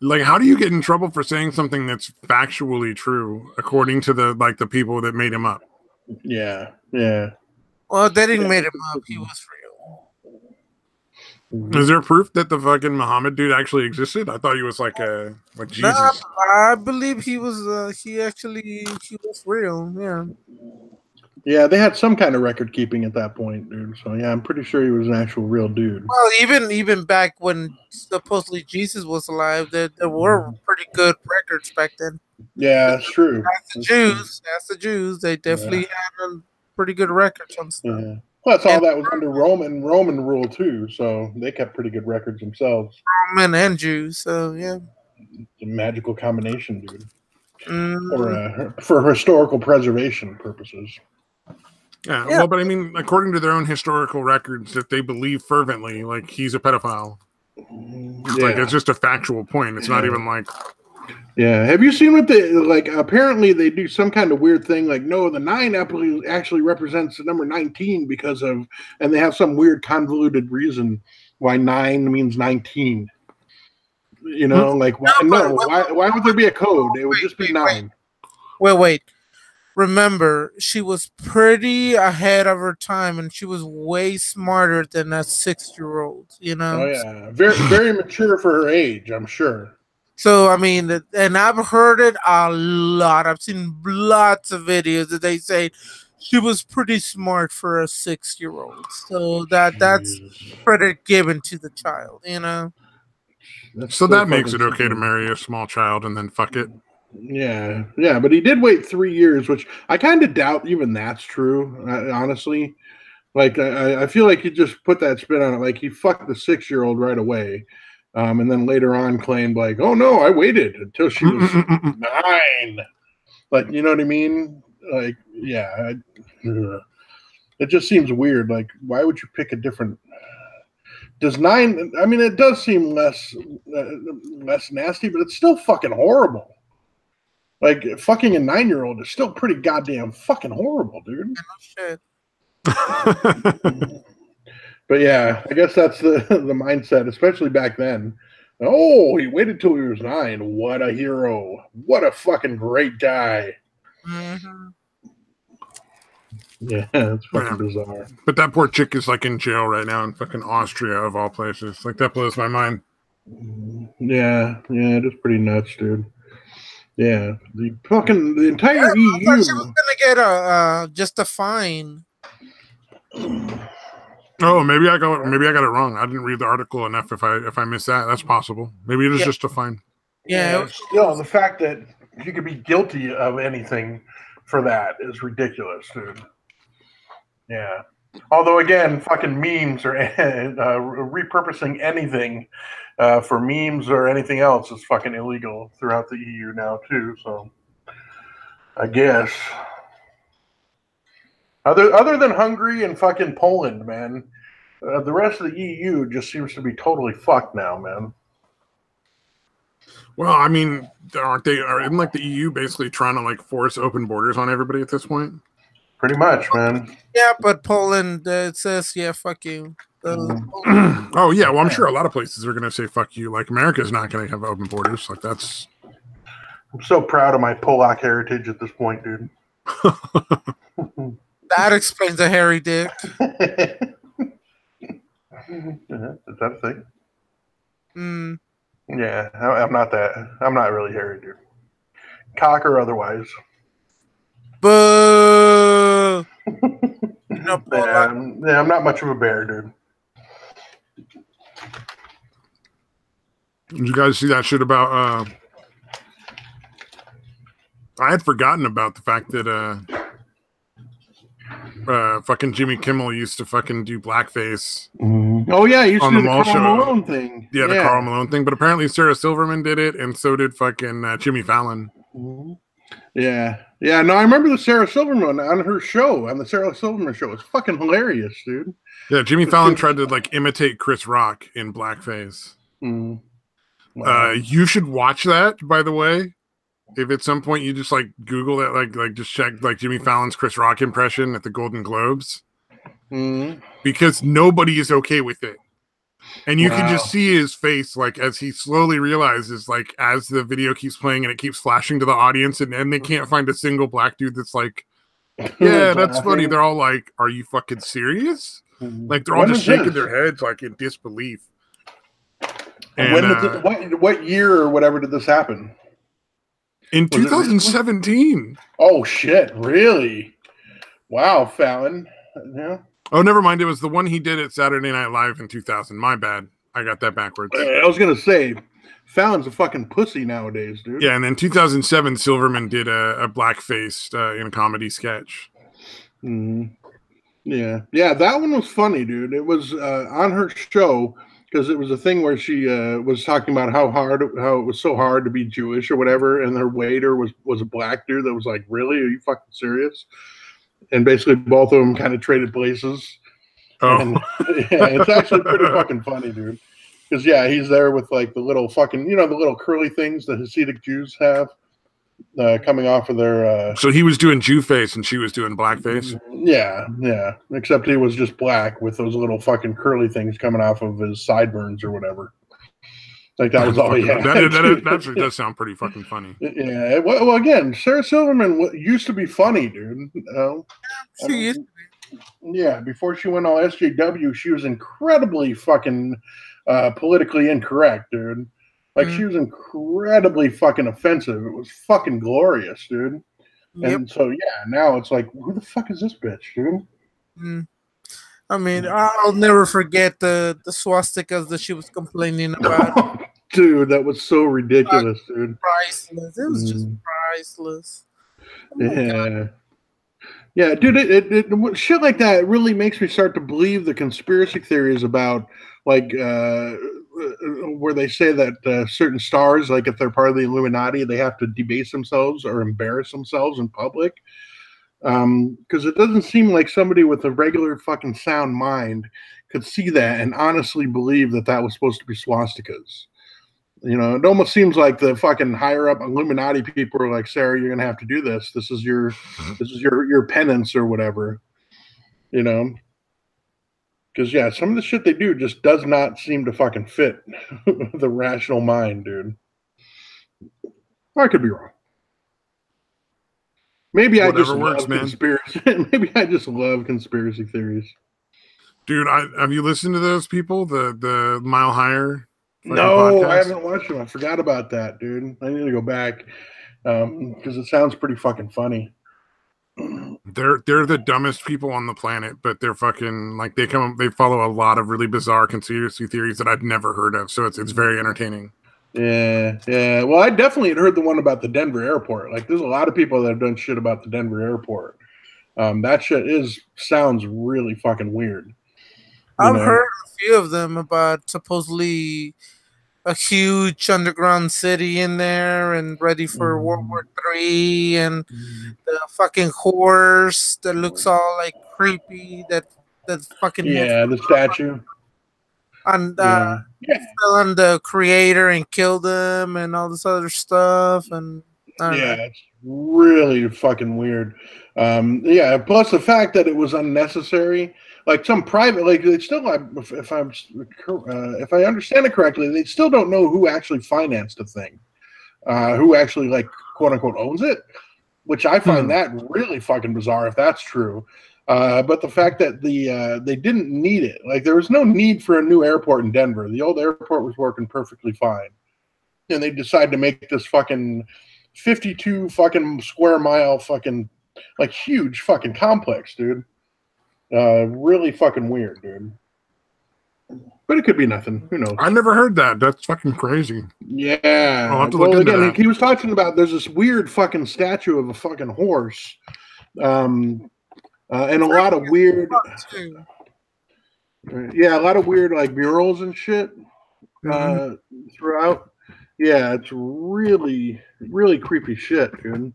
Like, how do you get in trouble for saying something that's factually true according to the people that made him up? Yeah, yeah. Well, they didn't make him up. He was real. Is there proof that the fucking Muhammad dude actually existed? I thought he was like Jesus. No, I believe he was. He was real. Yeah. Yeah, they had some kind of record keeping at that point, dude. So yeah, I'm pretty sure he was an actual real dude. Well, even back when supposedly Jesus was alive, there were pretty good records back then. Yeah, that's true. That's the Jews. They definitely had pretty good records on stuff. Yeah. Plus, all that was under Roman rule too, so they kept pretty good records themselves. Roman and Jews, so yeah. It's a magical combination, dude. For historical preservation purposes. Yeah, well, but I mean, according to their own historical records, that they believe fervently, like he's a pedophile. Yeah. Like it's just a factual point. It's not even like. Yeah, have you seen what apparently they do some kind of weird thing like no, the 9 actually represents the number 19 because of, and they have some weird convoluted reason why 9 means 19. You know, like why would there be a code? It would just be 9. Wait. Remember, she was pretty ahead of her time, and she was way smarter than that 6-year-old. You know? Oh yeah, very very mature for her age, I'm sure. So I mean, and I've heard it a lot. I've seen lots of videos that they say she was pretty smart for a 6-year-old. So that's credit given to the child. You know? So that makes it okay to marry a small child and then fuck it. Yeah, but he did wait 3 years, which I kind of doubt even that's true, honestly. Like, I feel like he just put that spin on it. Like, he fucked the 6-year-old right away, and then later on claimed, like, oh, no, I waited until she was 9. Like, you know what I mean? Like, yeah. It just seems weird. Like, why would you pick a different... Does 9... I mean, it does seem less nasty, but it's still fucking horrible. Like, fucking a 9-year-old is still pretty goddamn fucking horrible, dude. Shit. But yeah, I guess that's the mindset, especially back then. Oh, he waited till he was 9. What a hero. What a fucking great guy. Mm-hmm. Yeah, it's fucking bizarre. But that poor chick is like in jail right now in fucking Austria, of all places. Like, that blows my mind. Yeah, it is pretty nuts, dude. Yeah, the entire EU. I thought she was gonna get just a fine. Oh, maybe I got it wrong. I didn't read the article enough. If I missed that, that's possible. Maybe it is just a fine. Yeah, still the fact that you could be guilty of anything for that is ridiculous, dude. Yeah. Although again, fucking memes or repurposing anything for memes or anything else is fucking illegal throughout the EU now too. So I guess other than Hungary and fucking Poland, man, the rest of the EU just seems to be totally fucked now, man. Well, I mean, isn't like the EU basically trying to like force open borders on everybody at this point? Pretty much, man. Yeah, but Poland says, yeah, fuck you. Oh, yeah. Well, I'm sure a lot of places are going to say fuck you. Like, America's not going to have open borders. Like, that's... I'm so proud of my Polak heritage at this point, dude. That explains a hairy dick. Is that a thing? Mm. Yeah, I'm not that. I'm not really hairy, dude. Cock or otherwise. Boo! No, I'm not much of a bear, dude. Did you guys see that shit about I had forgotten about the fact that fucking Jimmy Kimmel used to fucking do blackface. Oh yeah, he used to do the Carl Malone thing. Yeah, the Carl Malone thing. But apparently Sarah Silverman did it, and so did fucking Jimmy Fallon. Yeah. No, I remember the Sarah Silverman on her show, on the Sarah Silverman show. It's fucking hilarious, dude. Yeah, Jimmy Fallon tried to like imitate Chris Rock in blackface. Wow. You should watch that, by the way. If at some point you just like Google that, like just check like Jimmy Fallon's Chris Rock impression at the Golden Globes, because nobody is okay with it. And you can just see his face, like, as he slowly realizes, like, as the video keeps playing and it keeps flashing to the audience, and they can't find a single black dude that's like, yeah, that's funny. They're all like, are you fucking serious? Like, they're all just shaking their heads, like, in disbelief. And what year or whatever did this happen? In 2017. Oh, shit. Really? Wow, Fallon. Yeah. Oh, never mind. It was the one he did at Saturday Night Live in 2000. My bad. I got that backwards. I was going to say, Fallon's a fucking pussy nowadays, dude. Yeah, and then 2007, Silverman did a blackface in a comedy sketch. Mm-hmm. Yeah. Yeah, that one was funny, dude. It was on her show, because it was a thing where she was talking about how it was so hard to be Jewish or whatever, and her waiter was a black dude that was like, really? Are you fucking serious? And basically both of them kind of traded places. Oh. And, yeah, it's actually pretty fucking funny, dude. Because, yeah, he's there with, like, the little fucking, the little curly things that Hasidic Jews have coming off of their... So he was doing Jew face and she was doing blackface? Yeah, yeah. Except he was just black with those little fucking curly things coming off of his sideburns or whatever. Like, that was all he had. That actually does sound pretty fucking funny. Yeah. Well, again, Sarah Silverman used to be funny, dude. She used to be. Yeah, before she went all SJW, she was incredibly fucking politically incorrect, dude. Like, she was incredibly fucking offensive. It was fucking glorious, dude. Yep. And so, yeah, now it's like, who the fuck is this bitch, dude? I mean, I'll never forget the swastikas that she was complaining about. Dude, that was so ridiculous, dude. Priceless. It was just priceless. Yeah. Yeah, dude, it shit like that really makes me start to believe the conspiracy theories about, like, where they say that certain stars, like, if they're part of the Illuminati, they have to debase themselves or embarrass themselves in public. Because it doesn't seem like somebody with a regular fucking sound mind could see that and honestly believe that that was supposed to be swastikas. It almost seems like the fucking higher up Illuminati people are like, Sarah, you're gonna have to do this. This is your penance or whatever. Because yeah, some of the shit they do just does not seem to fucking fit the rational mind, dude. I could be wrong. Maybe I just love conspiracy. Maybe I just love conspiracy theories. Dude, have you listened to those people? The Mile Higher? No, podcast? I haven't watched them. I forgot about that, dude. I need to go back because it sounds pretty fucking funny. They're the dumbest people on the planet, but they're fucking like they follow a lot of really bizarre conspiracy theories that I'd never heard of. So it's very entertaining. Yeah. Well, I definitely had heard the one about the Denver airport. Like, there's a lot of people that have done shit about the Denver airport. That shit sounds really fucking weird. I've heard a few of them about supposedly a huge underground city in there and ready for World War III, and the fucking horse that looks all like creepy. That fucking the statue. And fell on the creator and killed him and all this other stuff. And it's really fucking weird. Plus the fact that it was unnecessary. Like, some private, like, they still, if I understand it correctly, they still don't know who actually financed the thing, who actually, like, quote unquote owns it, which I find that really fucking bizarre if that's true. But the fact that they didn't need it, like, there was no need for a new airport in Denver. The old airport was working perfectly fine, and they decided to make this fucking 52 fucking square mile fucking, like, huge fucking complex, dude. Really fucking weird, dude. But it could be nothing. Who knows? I never heard that. That's fucking crazy. Yeah. I'll have to look into that. He was talking about there's this weird fucking statue of a fucking horse. And a lot of weird. Yeah, a lot of weird, like, murals and shit throughout. Yeah, it's really, really creepy shit, dude.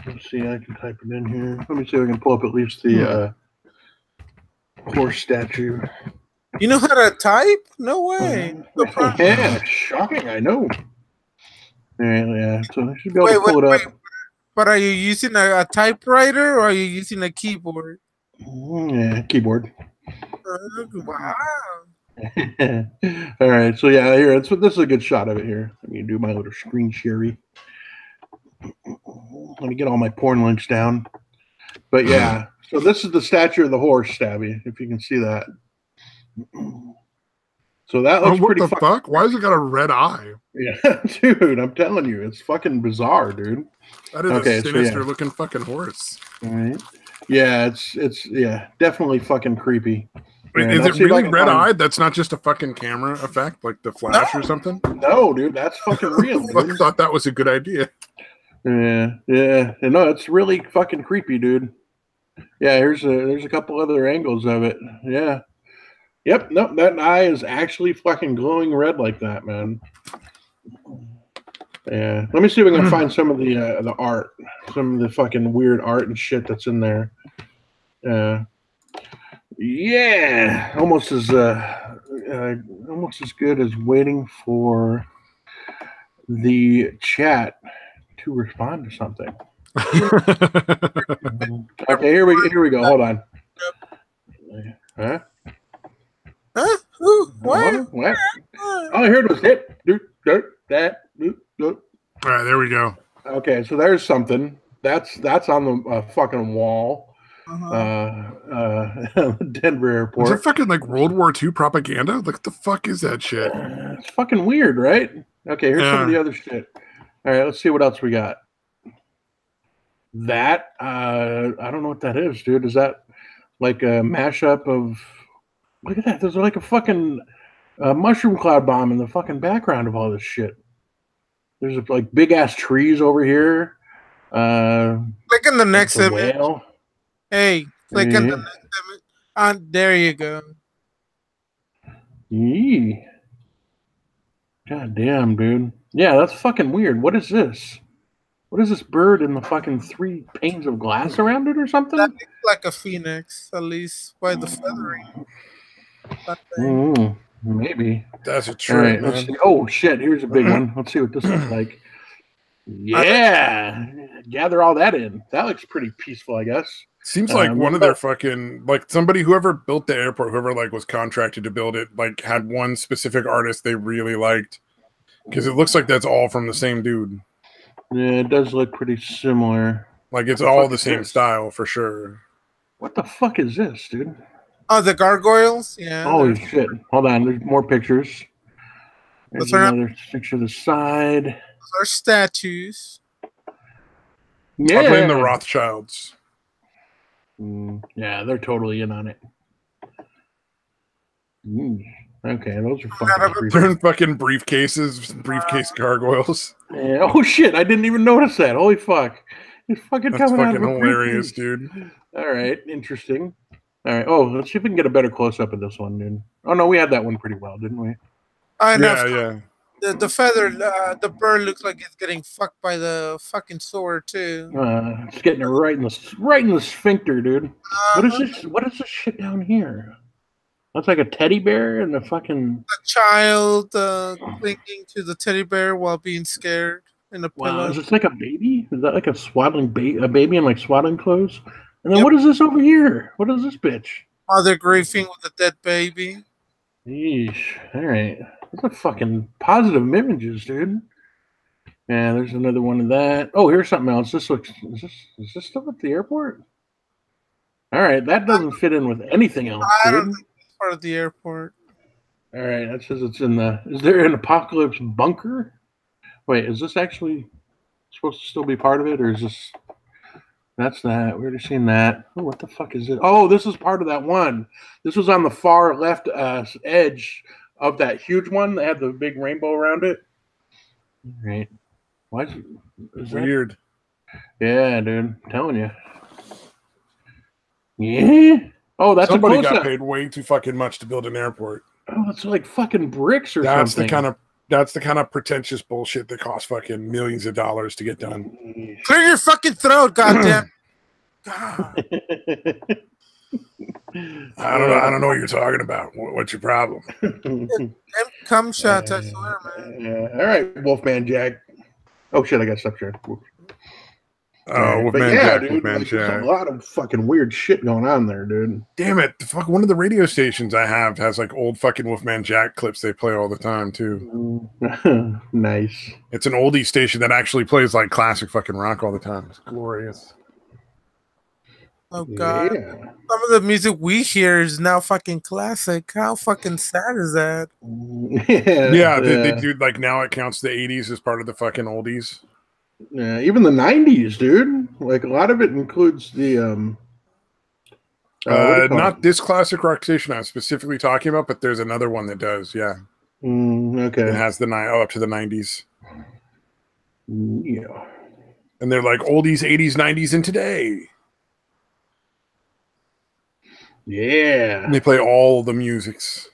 Let's see, I can type it in here. Let me see if I can pull up at least the horse statue. You know how to type? No way. Yeah, shocking, I know. Yeah, so I should be able to pull it up. But are you using a typewriter or are you using a keyboard? Yeah, keyboard. Wow. All right, so yeah, here this is a good shot of it here. Let me do my little screen sherry. Let me get all my porn links down. But yeah, so this is the statue of the horse, Stabby, if you can see that. So that looks what pretty the fuck? Why has it got a red eye? Yeah, dude, I'm telling you, it's fucking bizarre, dude. That is a sinister looking fucking horse. All right. Yeah, it's definitely fucking creepy. Is it really red-eyed? That's not just a fucking camera effect, like the Flash or something? No, dude, that's fucking real. I thought that was a good idea. Yeah. No, it's really fucking creepy, dude. Yeah, there's a couple other angles of it. Yeah. Yep, no, that eye is actually fucking glowing red like that, man. Yeah. Let me see if I can find some of the art, some of the fucking weird art and shit that's in there. Yeah, almost as good as waiting for the chat to respond to something. Okay, here we go. Hold on. Huh? Huh? What? What? All I heard was hit. That. All right, there we go. Okay, so there's something. That's on the fucking wall. Denver airport. Is it fucking like World War II propaganda? Like, the fuck is that shit? It's fucking weird, right? Okay, here's some of the other shit. All right, let's see what else we got. That I don't know what that is, dude. Is that like a mashup of? Look at that. There's like a fucking mushroom cloud bomb in the fucking background of all this shit. There's like big ass trees over here. Click in the next image. Whale. Hey, click in the next image. There you go. Yee. God damn, dude. Yeah, that's fucking weird. What is this? What is this bird in the fucking 3 panes of glass around it or something? That looks like a phoenix, at least by the feathering. Maybe. That's a trip, right, man. Oh, shit. Here's a big one. Let's see what this looks like. Yeah. Gather all that in. That looks pretty peaceful, I guess. Seems like one of their fucking, like, somebody, whoever built the airport, whoever, like, was contracted to build it, like, had one specific artist they really liked. Because it looks like that's all from the same dude. Yeah, it does look pretty similar. Like, it's all the same style, for sure. What the fuck is this, dude? Oh, the gargoyles? Yeah. Holy shit. Hold on. There's more pictures. There's another picture of the side. Those are statues. Yeah. I blame the Rothschilds. Yeah, they're totally in on it. Okay, those are fucking They're in fucking briefcases, briefcase gargoyles. Yeah. Oh shit, I didn't even notice that. Holy fuck. It's fucking That's coming fucking out of hilarious, dude. All right, interesting. All right. Oh, let's see if we can get a better close up of this one, dude. Oh no, we had that one pretty well, didn't we? I know. Yeah. The feather, the bird looks like it's getting fucked by the fucking sword too. It's getting it right in the sphincter, dude. What is this? What is this shit down here? That's like a teddy bear and a fucking child clinging to the teddy bear while being scared in a pillow. Wow, is this like a baby? Is that like a swaddling a baby in like swaddling clothes? And then what is this over here? What is this bitch? Mother grieving with a dead baby. Yeesh. All right. Those are fucking positive images, dude. Yeah, there's another one of that. Oh, here's something else. This looks is this still at the airport? All right, that doesn't fit in with anything else, I dude. don't think it's part of the airport. All right, that says it's in the. Is there an apocalypse bunker? Wait, is this actually supposed to still be part of it, or is this? That's that. We already seen that. Oh, what the fuck is it? Oh, this is part of that one. This was on the far left edge of that huge one that had the big rainbow around it. All right. Why is it weird? Yeah, dude. I'm telling you. Yeah. Oh, that's somebody got paid way too fucking much to build an airport. Oh, it's like fucking bricks or something. That's the kind of pretentious bullshit that costs fucking millions of dollars to get done. Clear your fucking throat, goddamn. God. I don't know what you're talking about. What's your problem? Come shots, I swear, man. All right, Wolfman Jack. Oh shit, I got stuff shared. Oh, But Wolfman yeah, Jack, dude, Wolfman like, there's Jack. a lot of fucking weird shit going on there, dude. Damn it! The fuck, one of the radio stations I have has like old fucking Wolfman Jack clips they play all the time too. Nice. It's an oldie station that actually plays like classic fucking rock all the time. It's glorious. Oh god. Yeah. Some of the music we hear is now fucking classic. How fucking sad is that? Yeah, they do, like, now it counts the 80s as part of the fucking oldies. Yeah, even the 90s, dude. Like, a lot of it includes the not this classic rock station I'm specifically talking about, but there's another one that does. Yeah. Okay. It has the up to the 90s. Yeah. And they're like oldies, 80s, 90s, and today. Yeah. And they play all the musics.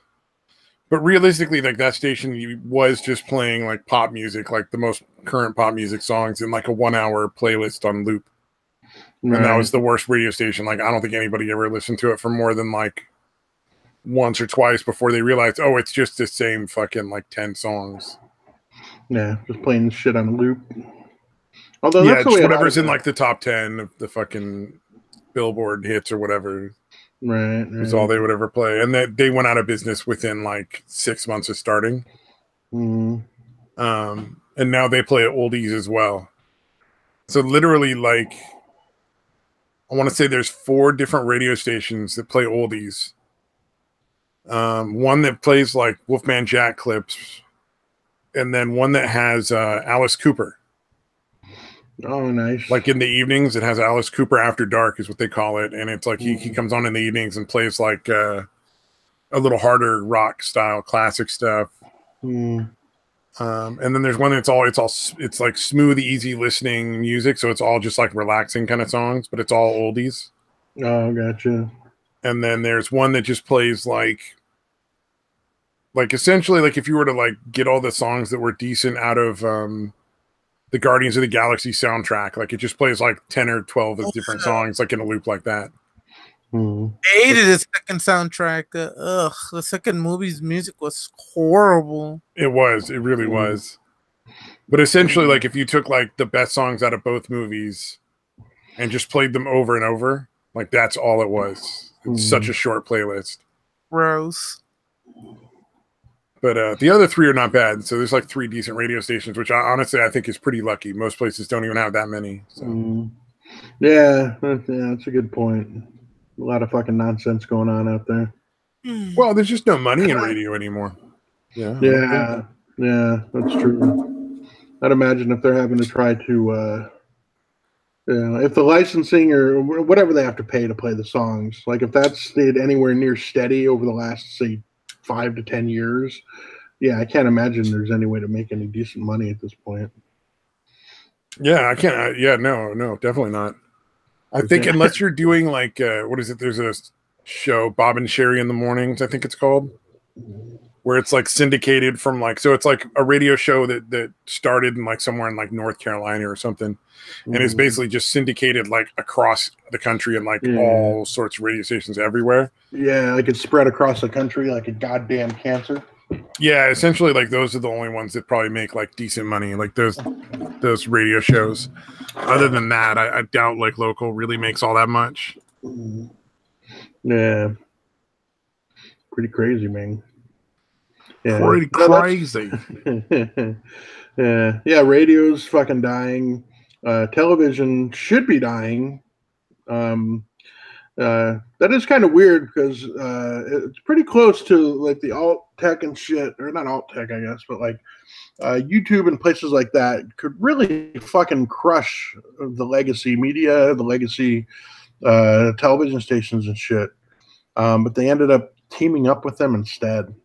But realistically, like, that station was just playing like pop music, like the most current pop music songs in like a 1 hour playlist on loop. Right. And that was the worst radio station. Like, I don't think anybody ever listened to it for more than like once or twice before they realized, oh, it's just the same fucking like 10 songs. Yeah, just playing shit on loop. Although yeah, it's whatever's in like the top 10 of the fucking Billboard hits or whatever. Right. Is all they would ever play. And they went out of business within like 6 months of starting. And now they play oldies as well. So literally, like, I want to say there's 4 different radio stations that play oldies. One that plays like Wolfman Jack clips, and then one that has Alice Cooper. Oh, nice. Like in the evenings, it has Alice Cooper After Dark is what they call it. And it's like he comes on in the evenings and plays like a little harder rock style classic stuff. And then there's one that's it's like smooth, easy listening music. So it's all just like relaxing kind of songs, but it's all oldies. Oh, gotcha. And then there's one that just plays like essentially like if you were to like get all the songs that were decent out of the Guardians of the Galaxy soundtrack, like it just plays like 10 or 12 of different songs like in a loop like that. I hated the second soundtrack. The second movie's music was horrible. It really was. But essentially, like if you took like the best songs out of both movies and just played them over and over, like that's all it was. It's such a short playlist. Gross. But the other 3 are not bad. So there's like 3 decent radio stations, which honestly I think is pretty lucky. Most places don't even have that many. So. Yeah, that's a good point. A lot of fucking nonsense going on out there. Well, there's just no money in radio anymore. Yeah, that's true. I'd imagine if they're having to try to, if the licensing or whatever they have to pay to play the songs, like if that's stayed anywhere near steady over the last, say, 5 to 10 years, yeah, I can't imagine there's any way to make any decent money at this point. Yeah, I can't. No, definitely not. I think unless you're doing like, what is it? There's a show, Bob and Sherry in the Mornings, I think it's called, where it's like syndicated from like, so it's like a radio show that started in like somewhere in like North Carolina or something. And it's basically just syndicated like across the country and like all sorts of radio stations everywhere. Yeah, like it's spread across the country like a goddamn cancer. Yeah, essentially like those are the only ones that probably make like decent money, like those radio shows. Other than that, I doubt like local really makes all that much. Yeah. Pretty crazy, man. Yeah. Pretty crazy. Yeah, radio's fucking dying. Television should be dying. That is kind of weird because it's pretty close to like the alt tech and shit, or not alt tech, I guess, but like YouTube and places like that could really fucking crush the legacy media, the legacy television stations and shit. But they ended up teaming up with them instead.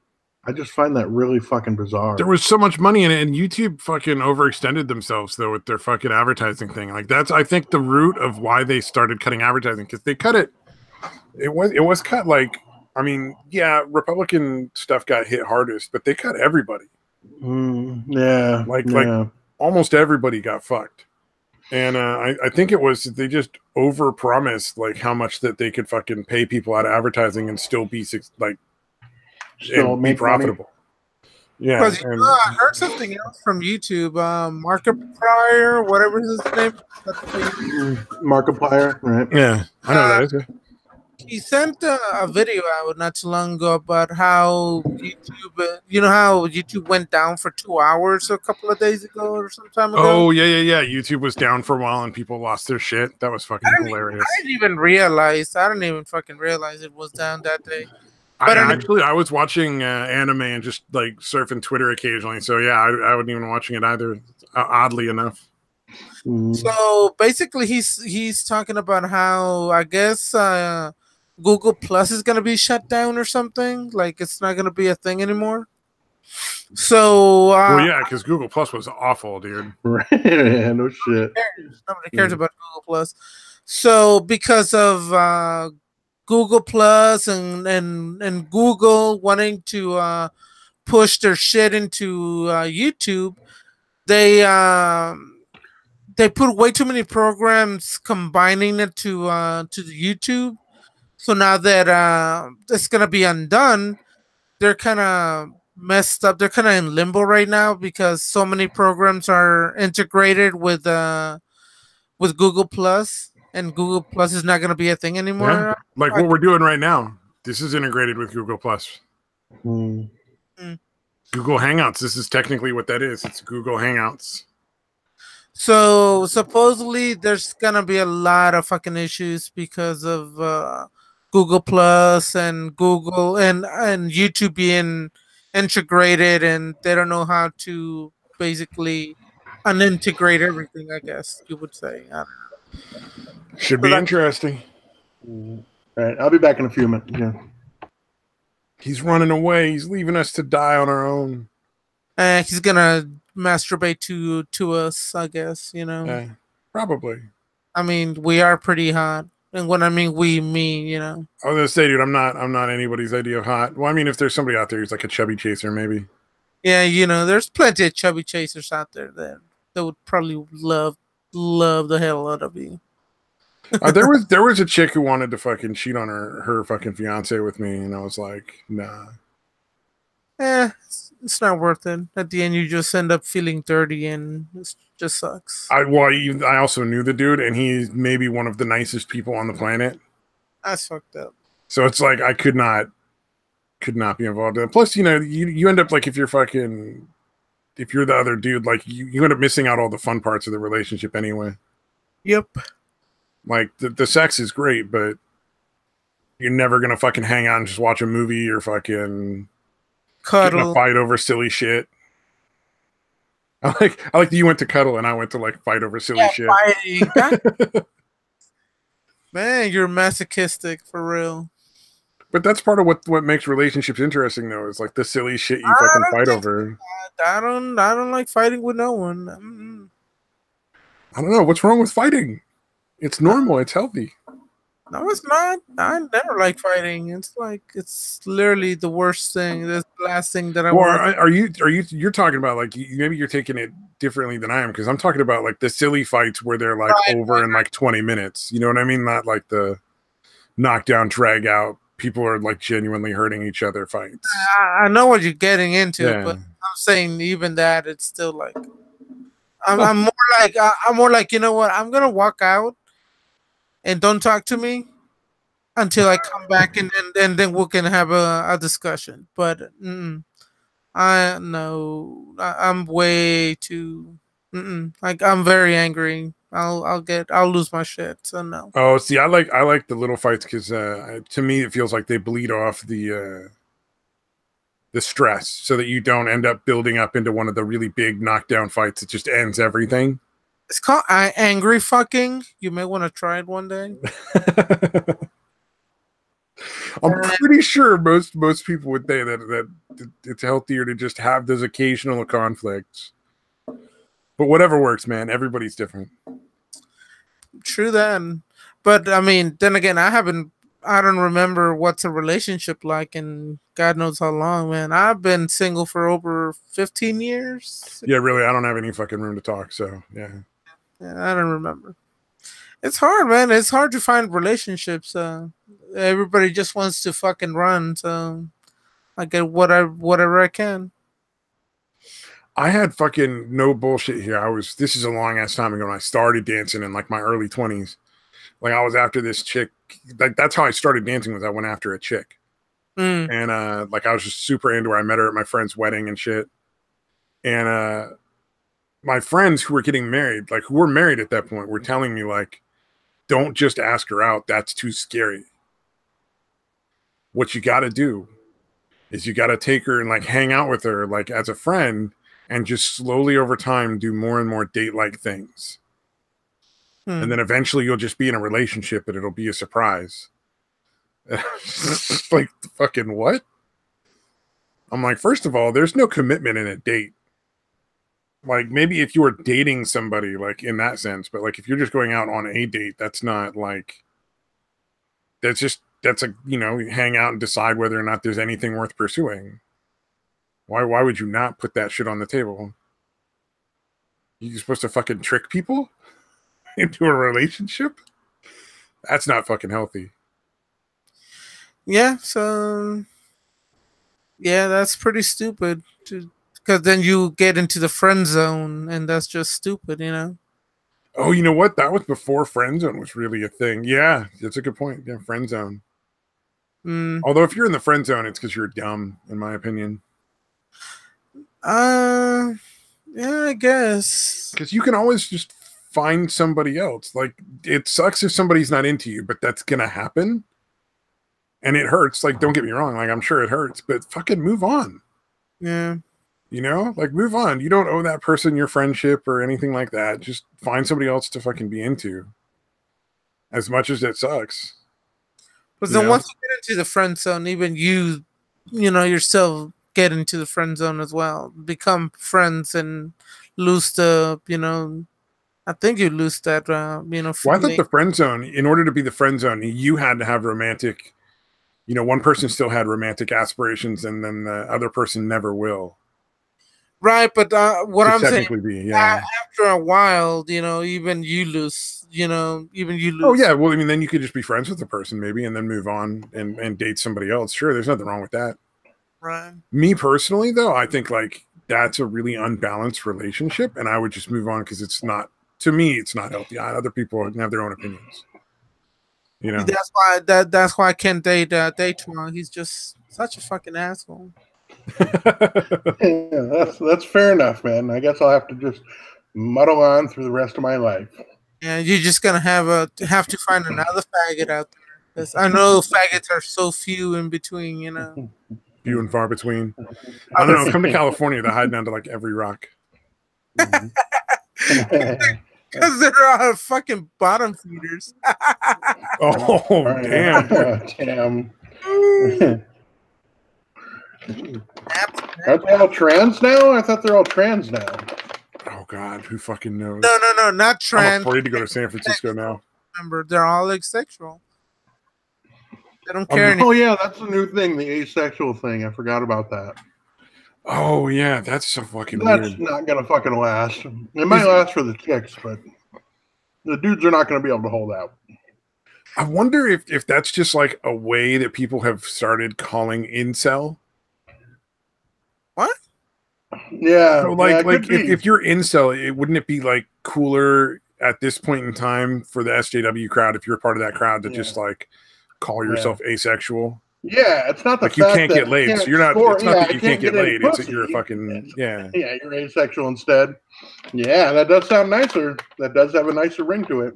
I just find that really fucking bizarre. There was so much money in it, and YouTube fucking overextended themselves though with their fucking advertising thing. Like that's, I think, the root of why they started cutting advertising, because they cut it. It was cut like, I mean, yeah, Republican stuff got hit hardest, but they cut everybody. Yeah, like almost everybody got fucked. And I think it was they just overpromised like how much that they could fucking pay people out of advertising and still be like. Still be profitable. Yeah, Because I heard something else from YouTube. Markiplier, whatever his name. Markiplier, right? yeah, I know that is. He sent a video out not too long ago about how YouTube, how YouTube went down for 2 hours a couple of days ago or some time ago. Oh yeah. YouTube was down for a while and people lost their shit. That was fucking hilarious. I didn't even realize. I didn't even fucking realize it was down that day. But I was watching anime and just like surfing Twitter occasionally. So yeah, I wasn't even watching it either. Oddly enough. So basically, he's talking about how I guess Google Plus is gonna be shut down or something. Like it's not gonna be a thing anymore. So well, yeah, because Google Plus was awful, dude. Right? Yeah, no shit. Nobody cares about Google Plus. So because of Google Plus and Google wanting to push their shit into YouTube, they put way too many programs combining it to the YouTube. So now that it's gonna be undone, they're kind of messed up. They're kind of in limbo right now because so many programs are integrated with Google Plus, and Google Plus is not gonna be a thing anymore. Yeah. Like what we're doing right now. This is integrated with Google Plus. Google Hangouts. This is technically what that is. It's Google Hangouts. So supposedly there's gonna be a lot of fucking issues because of Google Plus and Google and YouTube being integrated, and they don't know how to basically unintegrate everything. I guess you would say. I don't know. Should be interesting. All right, I'll be back in a few minutes. Yeah. He's running away. He's leaving us to die on our own. He's gonna masturbate to us, I guess. Probably. I mean, we are pretty hot, and when I mean we, me. I was gonna say, dude, I'm not anybody's idea of hot. Well, I mean, if there's somebody out there who's like a chubby chaser, maybe. Yeah, there's plenty of chubby chasers out there that would probably love the hell out of you. There was a chick who wanted to fucking cheat on her fucking fiance with me, and I was like, nah. It's not worth it. At the end, you just end up feeling dirty, and it just sucks. I also knew the dude, and he's maybe one of the nicest people on the planet. That's fucked up. So it's like I could not be involved in it. Plus, you end up like if you're the other dude, like you end up missing out all the fun parts of the relationship anyway. Yep. Like the sex is great, but you're never gonna fucking hang out and just watch a movie or fucking cuddle, get in a fight over silly shit. I like that you went to cuddle and I went to like fight over silly shit. Man, you're masochistic for real. But that's part of what makes relationships interesting, though, is like the silly shit you fucking fight over. I don't like fighting with no one. I don't know what's wrong with fighting. It's normal. It's healthy. No, it's not. I never like fighting. It's literally the worst thing. That's the last thing that I want. You're talking about like maybe you're taking it differently than I am, because I'm talking about like the silly fights where they're like over in like 20 minutes. You know what I mean? Not like the knockdown, drag out. People are like genuinely hurting each other fights. I know what you're getting into, but I'm saying even that it's still like I'm more like you know what? I'm gonna walk out and don't talk to me until I come back, and then we can have a discussion. But I'm way too like I'm very angry. I'll lose my shit. So no. Oh, see, I like the little fights because to me it feels like they bleed off the stress, so that you don't end up building up into one of the really big knockdown fights that just ends everything. It's called angry fucking. You may want to try it one day. I'm pretty sure most people would say that it's healthier to just have those occasional conflicts. But whatever works, man. Everybody's different. True then. But I mean, then again, I don't remember what's a relationship like in God knows how long, man. I've been single for over 15 years. Yeah, really. I don't have any fucking room to talk, so yeah. I don't remember. It's hard, man. It's hard to find relationships. Everybody just wants to fucking run, so I get whatever I can. I had fucking no bullshit here. This is a long ass time ago when I started dancing in like my early 20s. Like I was after this chick. Like that's how I started dancing, was I went after a chick. And like I was just super into her. I met her at my friend's wedding and shit. And my friends who were getting married, like who were married at that point, were telling me like, don't just ask her out. That's too scary. What you got to do is you got to take her and like hang out with her like as a friend and just slowly over time do more and more date-like things. And then eventually you'll just be in a relationship and it'll be a surprise. Like, fucking what? I'm like, first of all, there's no commitment in a date. Like, maybe if you were dating somebody, like, in that sense, but, like, if you're just going out on a date, that's not, like, that's a, you know, hang out and decide whether or not there's anything worth pursuing. Why would you not put that shit on the table? You're supposed to fucking trick people into a relationship? That's not fucking healthy. Yeah, so yeah, that's pretty stupid. Because then you get into the friend zone, and that's just stupid, you know. Oh, you know what? That was before friend zone was really a thing. Yeah, that's a good point. Yeah, friend zone. Although if you're in the friend zone, it's because you're dumb, in my opinion. Yeah, I guess. Because you can always just find somebody else. Like, it sucks if somebody's not into you, but that's gonna happen. And it hurts. Like, don't get me wrong. Like, I'm sure it hurts, but fucking move on. Yeah. You know? Like, move on. You don't owe that person your friendship or anything like that. Just find somebody else to fucking be into. As much as it sucks. But then once you get into the friend zone, even you know, yourself get into the friend zone as well. Become friends and lose the, you know, I think you lose that, you know. Well, I thought the friend zone, in order to be the friend zone, you had to have romantic, you know, one person still had romantic aspirations and then the other person never will. Right, but what I'm saying, yeah. After a while, you know, even you lose, you know, Oh, yeah. Well, I mean, then you could just be friends with the person maybe and then move on and date somebody else. Sure, there's nothing wrong with that. Right. Me personally, though, I think, like, that's a really unbalanced relationship and I would just move on because it's not, to me, it's not healthy. Other people have their own opinions. You know? That's why I can't date tomorrow. He's just such a fucking asshole. Yeah, that's fair enough, man. I guess I'll have to just muddle on through the rest of my life. Yeah, you're just gonna have to find another faggot out there. 'Cause I know faggots are so few in between, you know. Few and far between. I don't know. Come to California, they're hiding under like every rock. Because they're all fucking bottom feeders. Oh, damn. Damn. Aren't they all trans now? I thought they're all trans now. Oh, God. Who fucking knows? No, not trans. I'm afraid to go to San Francisco now. Remember, they're all asexual. They don't care. Oh, yeah, that's a new thing, the asexual thing. I forgot about that. Oh, yeah, that's so fucking weird. That's not going to fucking last. It might last for the chicks, but the dudes are not going to be able to hold out. I wonder if that's just like a way that people have started calling incel. What? Yeah. So like if you're incel, wouldn't it be like cooler at this point in time for the SJW crowd, if you're part of that crowd, to just like call yourself asexual? Yeah, it's not the like you can't get laid, so you're not. It's not that you can't get laid; it's that you're a fucking Yeah, you're asexual instead. Yeah, that does sound nicer. That does have a nicer ring to it.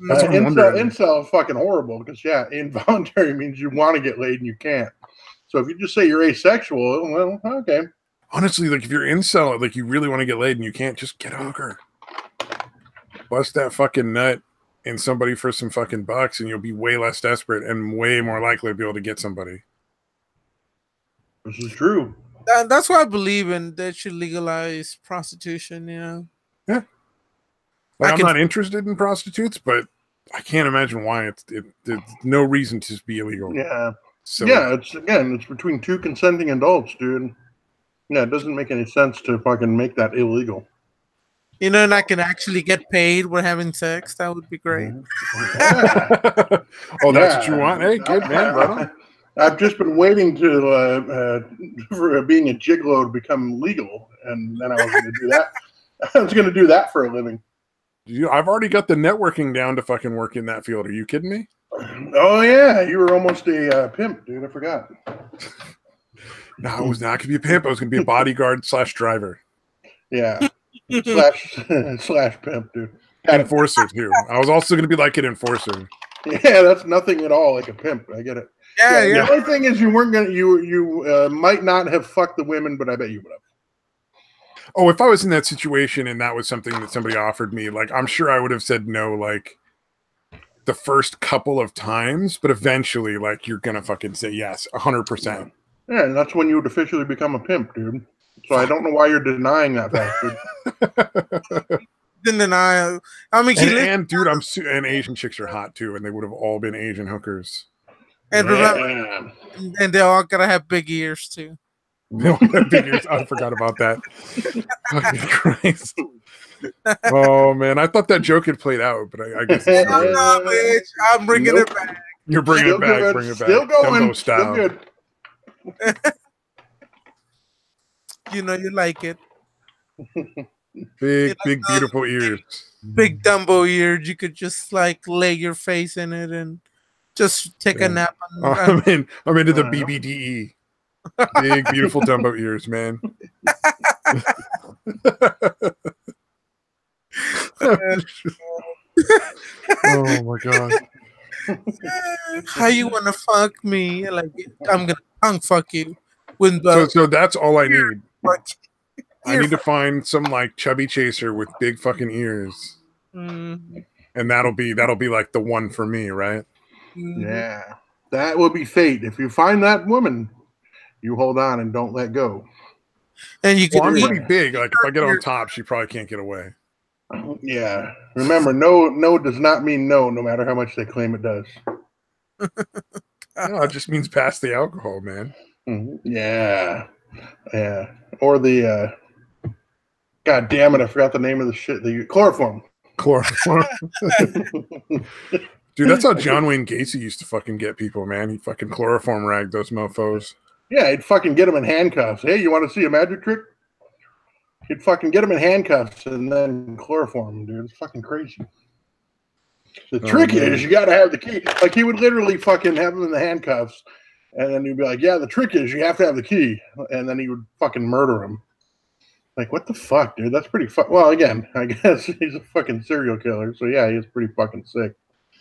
Incel is fucking horrible because involuntary means you want to get laid and you can't. So if you just say you're asexual, well, okay. Honestly, like if you're incel, like you really want to get laid and you can't, just get a hooker. Bust that fucking nut in somebody for some fucking bucks and you'll be way less desperate and way more likely to be able to get somebody. This is true. That's why I believe in they should legalize prostitution, you know? Yeah. Like, I'm not interested in prostitutes, but I can't imagine why there's no reason to be illegal. Yeah. So yeah, it's between two consenting adults, dude. Yeah, it doesn't make any sense to fucking make that illegal. You know, and I can actually get paid for having sex. That would be great. Oh, that's what you want? Hey, good, man, brother. I've just been waiting to for being a gigolo to become legal, and then I was going to do that. I was going to do that for a living. I've already got the networking down to fucking work in that field. Are you kidding me? Oh yeah, you were almost a pimp, dude. I forgot. No, I was not going to be a pimp. I was going to be a bodyguard / driver. Yeah, slash pimp, dude. Enforcer too. I was also going to be like an enforcer. Yeah, that's nothing at all like a pimp. I get it. Yeah. The only thing is you weren't gonna you might not have fucked the women, but I bet you would have. Oh, if I was in that situation and that was something that somebody offered me, like I'm sure I would have said no, like the first couple of times, but eventually, like you're gonna fucking say yes, 100%. Yeah, and that's when you would officially become a pimp, dude. So I don't know why you're denying that fact. Didn't deny. I mean, and dude, and Asian chicks are hot too, and they would have all been Asian hookers. And remember, and they all gotta have big ears too. They all have big ears. I forgot about that. Fucking Christ. Oh man, I thought that joke had played out, but I guess it's not. No, bitch. I'm bringing it back. You're bringing it back. Bring it back. Still going. Dumbo style. Still good. You know you like it. Big, beautiful ears. Big Dumbo ears. You could just like lay your face in it and just take a nap. I'm into the BBDE. Big, beautiful Dumbo ears, man. Oh my god. How you wanna fuck me? Like I'm gonna tongue fuck you. So that's all I need. I need to find some like chubby chaser with big fucking ears. And that'll be like the one for me, right? Yeah. That will be fate. If you find that woman, you hold on and don't let go. And you can I'm pretty big. Like if I get on top, she probably can't get away. Yeah. Remember, no does not mean no matter how much they claim it does. No, it just means pass the alcohol, man. Yeah. Yeah. Or the God damn it, I forgot the name of the shit. The chloroform. Chloroform. Dude, that's how John Wayne Gacy used to fucking get people, man. He fucking chloroform ragged those mofos. Yeah, he'd fucking get them in handcuffs. Hey, you want to see a magic trick? He'd fucking get them in handcuffs and then chloroform them, dude. It's fucking crazy. The trick is you got to have the key. Like, he would literally fucking have them in the handcuffs, and then he'd be like, yeah, the trick is you have to have the key. And then he would fucking murder him. Like, what the fuck, dude? That's pretty Well, again, I guess he's a fucking serial killer. So, yeah, he's pretty fucking sick.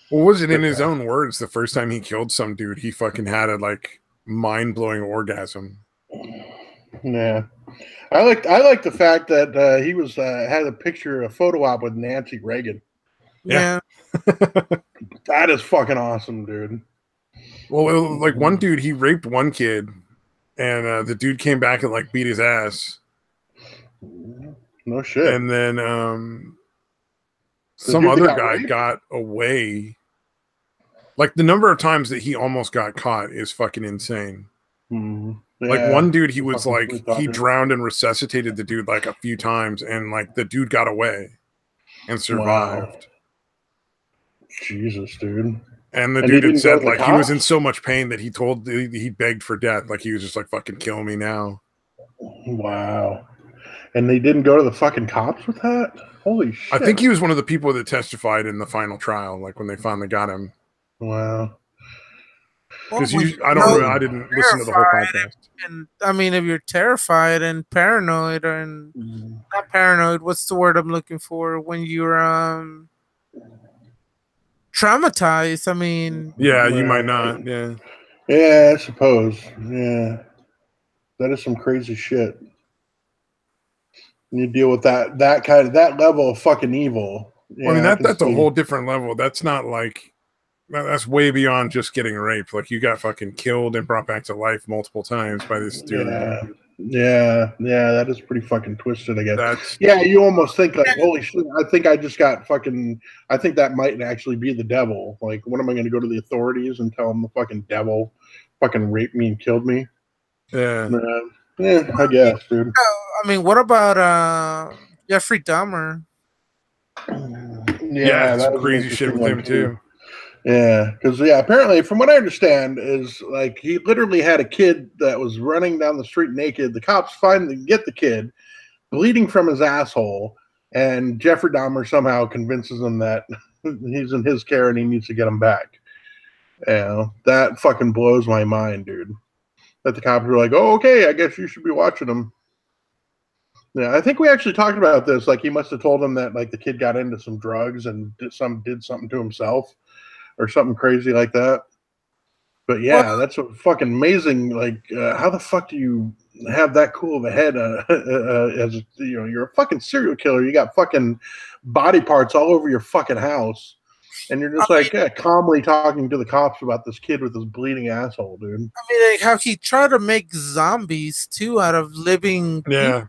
Well, was it in his own words? The first time he killed some dude, he fucking had a, like, mind-blowing orgasm. Yeah. I like the fact that he was had a photo op with Nancy Reagan. Yeah. That is fucking awesome, dude. Well, like one dude, he raped one kid, and the dude came back and like beat his ass. No shit. And then some other guy got away. Like the number of times that he almost got caught is fucking insane. Mm-hmm. Yeah, like one dude, he was like, he drowned and resuscitated the dude like a few times, and like the dude got away and survived. Wow. Jesus, dude. And the dude had said like he was in so much pain that he begged for death. Like he was just like, fucking kill me now. Wow. And they didn't go to the fucking cops with that? Holy shit. I think he was one of the people that testified in the final trial, like when they finally got him. Wow. Because I didn't listen to the whole podcast. And I mean, if you're terrified and paranoid, and not paranoid, what's the word I'm looking for? When you're traumatized, I mean. Yeah, you might not. Yeah. Yeah, I suppose. Yeah. That is some crazy shit. You deal with that level of fucking evil. Yeah, I mean, that's a whole different level. That's not like. That's way beyond just getting raped. Like you got fucking killed and brought back to life multiple times by this dude. Yeah, that is pretty fucking twisted, I guess. You almost think like, holy shit, I think I just got fucking. I think that might actually be the devil. Like, what am I going to go to the authorities and tell them the fucking devil fucking raped me and killed me? Yeah, I guess, dude. I mean, what about Jeffrey Dahmer? Yeah, that's crazy shit with him too. Yeah, because apparently, from what I understand, is like he literally had a kid that was running down the street naked. The cops finally get the kid bleeding from his asshole, and Jeffrey Dahmer somehow convinces him that he's in his care and he needs to get him back. That fucking blows my mind, dude. That the cops were like, "Oh, okay, I guess you should be watching him." Yeah, I think we actually talked about this. Like, he must have told him that like the kid got into some drugs and did something to himself or something crazy like that. But yeah, that's a fucking amazing. Like, how the fuck do you have that cool of a head? As you're a fucking serial killer. You got fucking body parts all over your fucking house, and you're just calmly talking to the cops about this kid with his bleeding asshole, dude. I mean, like how he tried to make zombies too out of living. Yeah.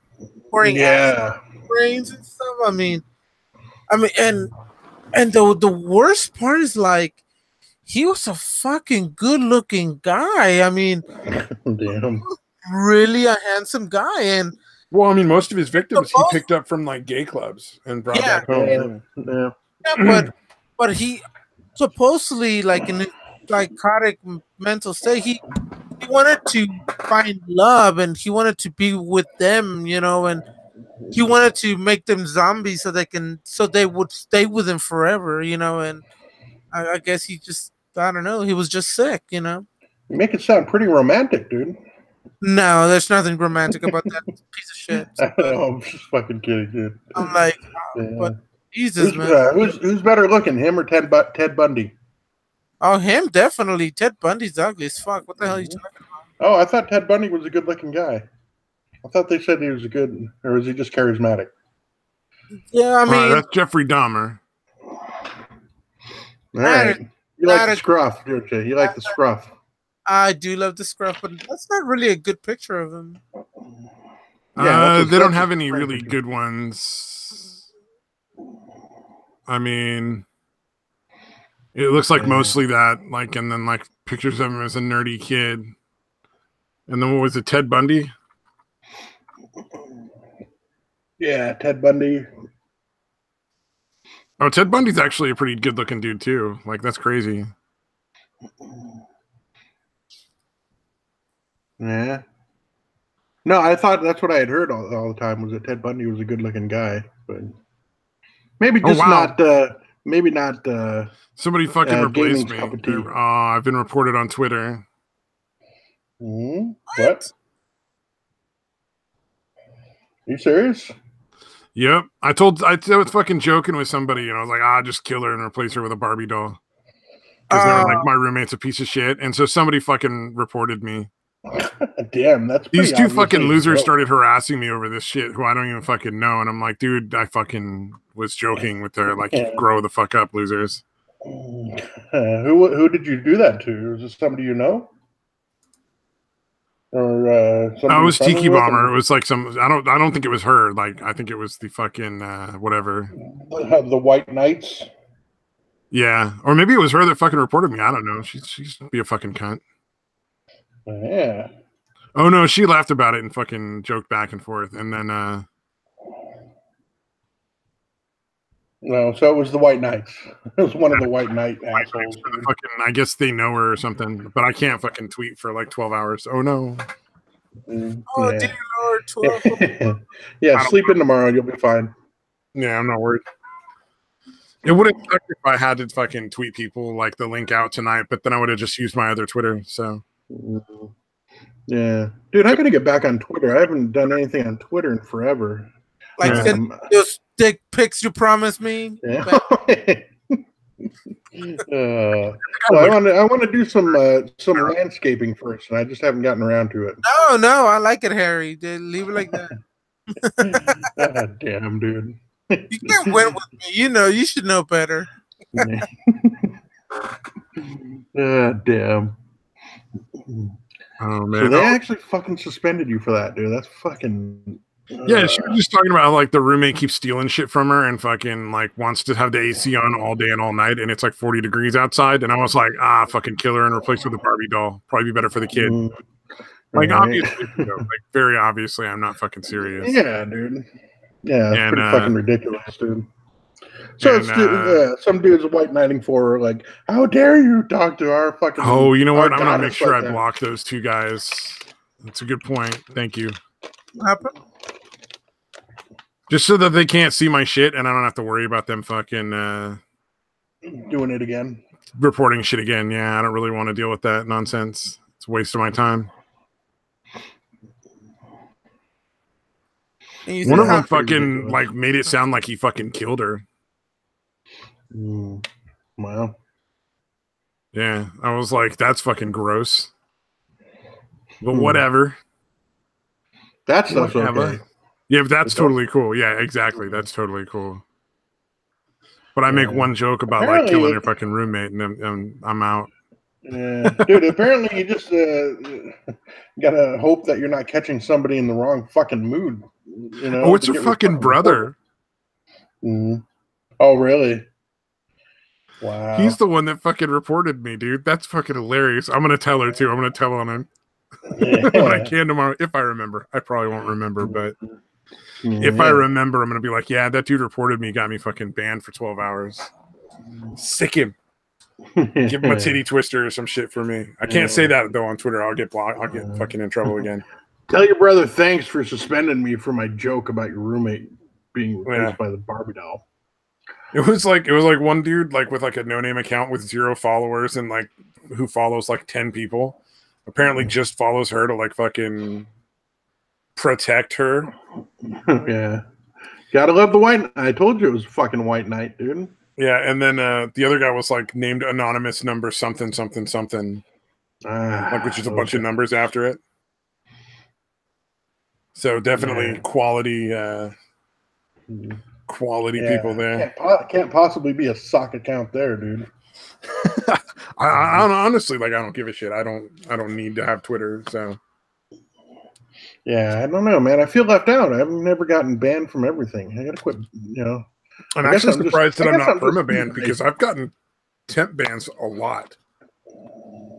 Pouring brains and stuff. I mean, and the worst part is like he was a fucking good-looking guy. I mean, damn, really a handsome guy. And well, I mean, most of his victims he picked up from like gay clubs and brought back home. But he supposedly, like in his psychotic mental state, he wanted to find love and he wanted to be with them, and he wanted to make them zombies so they would stay with him forever, and I guess he just, I don't know, he was just sick, You make it sound pretty romantic, dude. No, there's nothing romantic about that piece of shit. I'm just fucking kidding, dude. I'm like, but Jesus, man. Who's better looking, him or Ted Bundy? Oh, him, definitely. Ted Bundy's ugly as fuck. What the hell are you talking about? Oh, I thought Ted Bundy was a good-looking guy. I thought they said he was or was he just charismatic? Yeah, I mean... that's Jeffrey Dahmer. All right. You like the scruff, don't you? You like the scruff. I do love the scruff, but that's not really a good picture of him. Yeah, they don't have any really good ones. I mean... It looks like mostly that, like, and then like pictures of him as a nerdy kid. And then what was it, Ted Bundy? Yeah, Ted Bundy. Oh, Ted Bundy's actually a pretty good looking dude too. Like, that's crazy. Yeah. No, I thought that's what I had heard all the time was that Ted Bundy was a good looking guy, but maybe just not. Maybe not. Somebody fucking replaced me. I've been reported on Twitter. What? Are you serious? Yep. I was fucking joking with somebody, and I was like, just kill her and replace her with a Barbie doll. Because they were like, my roommate's a piece of shit. And so somebody fucking reported me. Damn, that's these two fucking losers started harassing me over this shit who I don't even fucking know. And I'm like, dude, I fucking was joking with their grow the fuck up, losers. Who did you do that to? Was this somebody you know? Or it was Tiki Bomber. It was like some I don't think it was her. Like, I think it was the fucking whatever. The White Knights. Yeah. Or maybe it was her that fucking reported me. I don't know. She's be a fucking cunt. Yeah. Oh no, she laughed about it and fucking joked back and forth, and then no, so it was the White Knights. It was one of the White Knight assholes. Fucking, I guess they know her or something, but I can't fucking tweet for like 12 hours. Oh no. Oh dear Lord, 12. Yeah, sleep in tomorrow and you'll be fine. Yeah, I'm not worried. It would have sucked if I had to fucking tweet people like the link out tonight, but then I would have just used my other Twitter. So yeah, dude, I gotta get back on Twitter. I haven't done anything on Twitter in forever. Like those dick pics you promised me. Yeah. I want to do some landscaping first, and I just haven't gotten around to it. No, I like it, Harry. Leave it like that. God damn, dude. You can't win with me. You should know better. Damn. Oh man! So they actually fucking suspended you for that, dude. That's fucking. Yeah, she was just talking about how, like, the roommate keeps stealing shit from her and fucking like wants to have the AC on all day and all night, and it's like 40 degrees outside. And I was like, fucking kill her and replace her with a Barbie doll. Probably be better for the kid. Like, obviously, like very obviously, I'm not fucking serious. Yeah, dude. Yeah, it's pretty fucking ridiculous, dude. So And, it's some dude's white knighting for her, like, how dare you talk to our fucking. Oh, you know what? I'm gonna make goddess sure like I that. block those two guys. That's a good point. Thank you. What happened? Just so that they can't see my shit, and I don't have to worry about them fucking Doing it again. reporting shit again. Yeah, I don't really want to deal with that nonsense. It's a waste of my time. One of them fucking like made it sound like he fucking killed her. Wow. Yeah, I was like, that's fucking gross. But whatever. That's okay. Yeah, but that's totally cool. Yeah, exactly. That's totally cool. But I make one joke about like killing your fucking roommate, and I'm out. Yeah, dude. Apparently, you just gotta hope that you're not catching somebody in the wrong fucking mood. You know? Oh, it's her fucking brother. Oh, really? Wow. He's the one that fucking reported me, dude. That's fucking hilarious. I'm gonna tell her too. I'm gonna tell on him when I can tomorrow, if I remember. I probably won't remember, but if I remember, I'm gonna be like, yeah, that dude reported me, got me fucking banned for 12 hours. Sick him. Give him a titty twister or some shit for me. I can't say that though on Twitter. I'll get blocked. I'll get fucking in trouble again. Tell your brother thanks for suspending me for my joke about your roommate being replaced by the Barbie doll. It was like one dude like with like a no-name account with 0 followers and like who follows like 10 people. Apparently just follows her to like fucking protect her. Yeah. Gotta love the white. I told you it was fucking white knight, dude. Yeah, and then the other guy was like named anonymous number something something something, like which is a bunch of numbers after it. So definitely quality people there. Can't possibly be a sock account there, dude. I honestly like I don't give a shit. I don't need to have Twitter. So yeah, I don't know, man. I feel left out. I've never gotten banned from everything. I gotta quit. You know. I'm actually surprised that I'm not perma-banned because I've gotten temp bans a lot.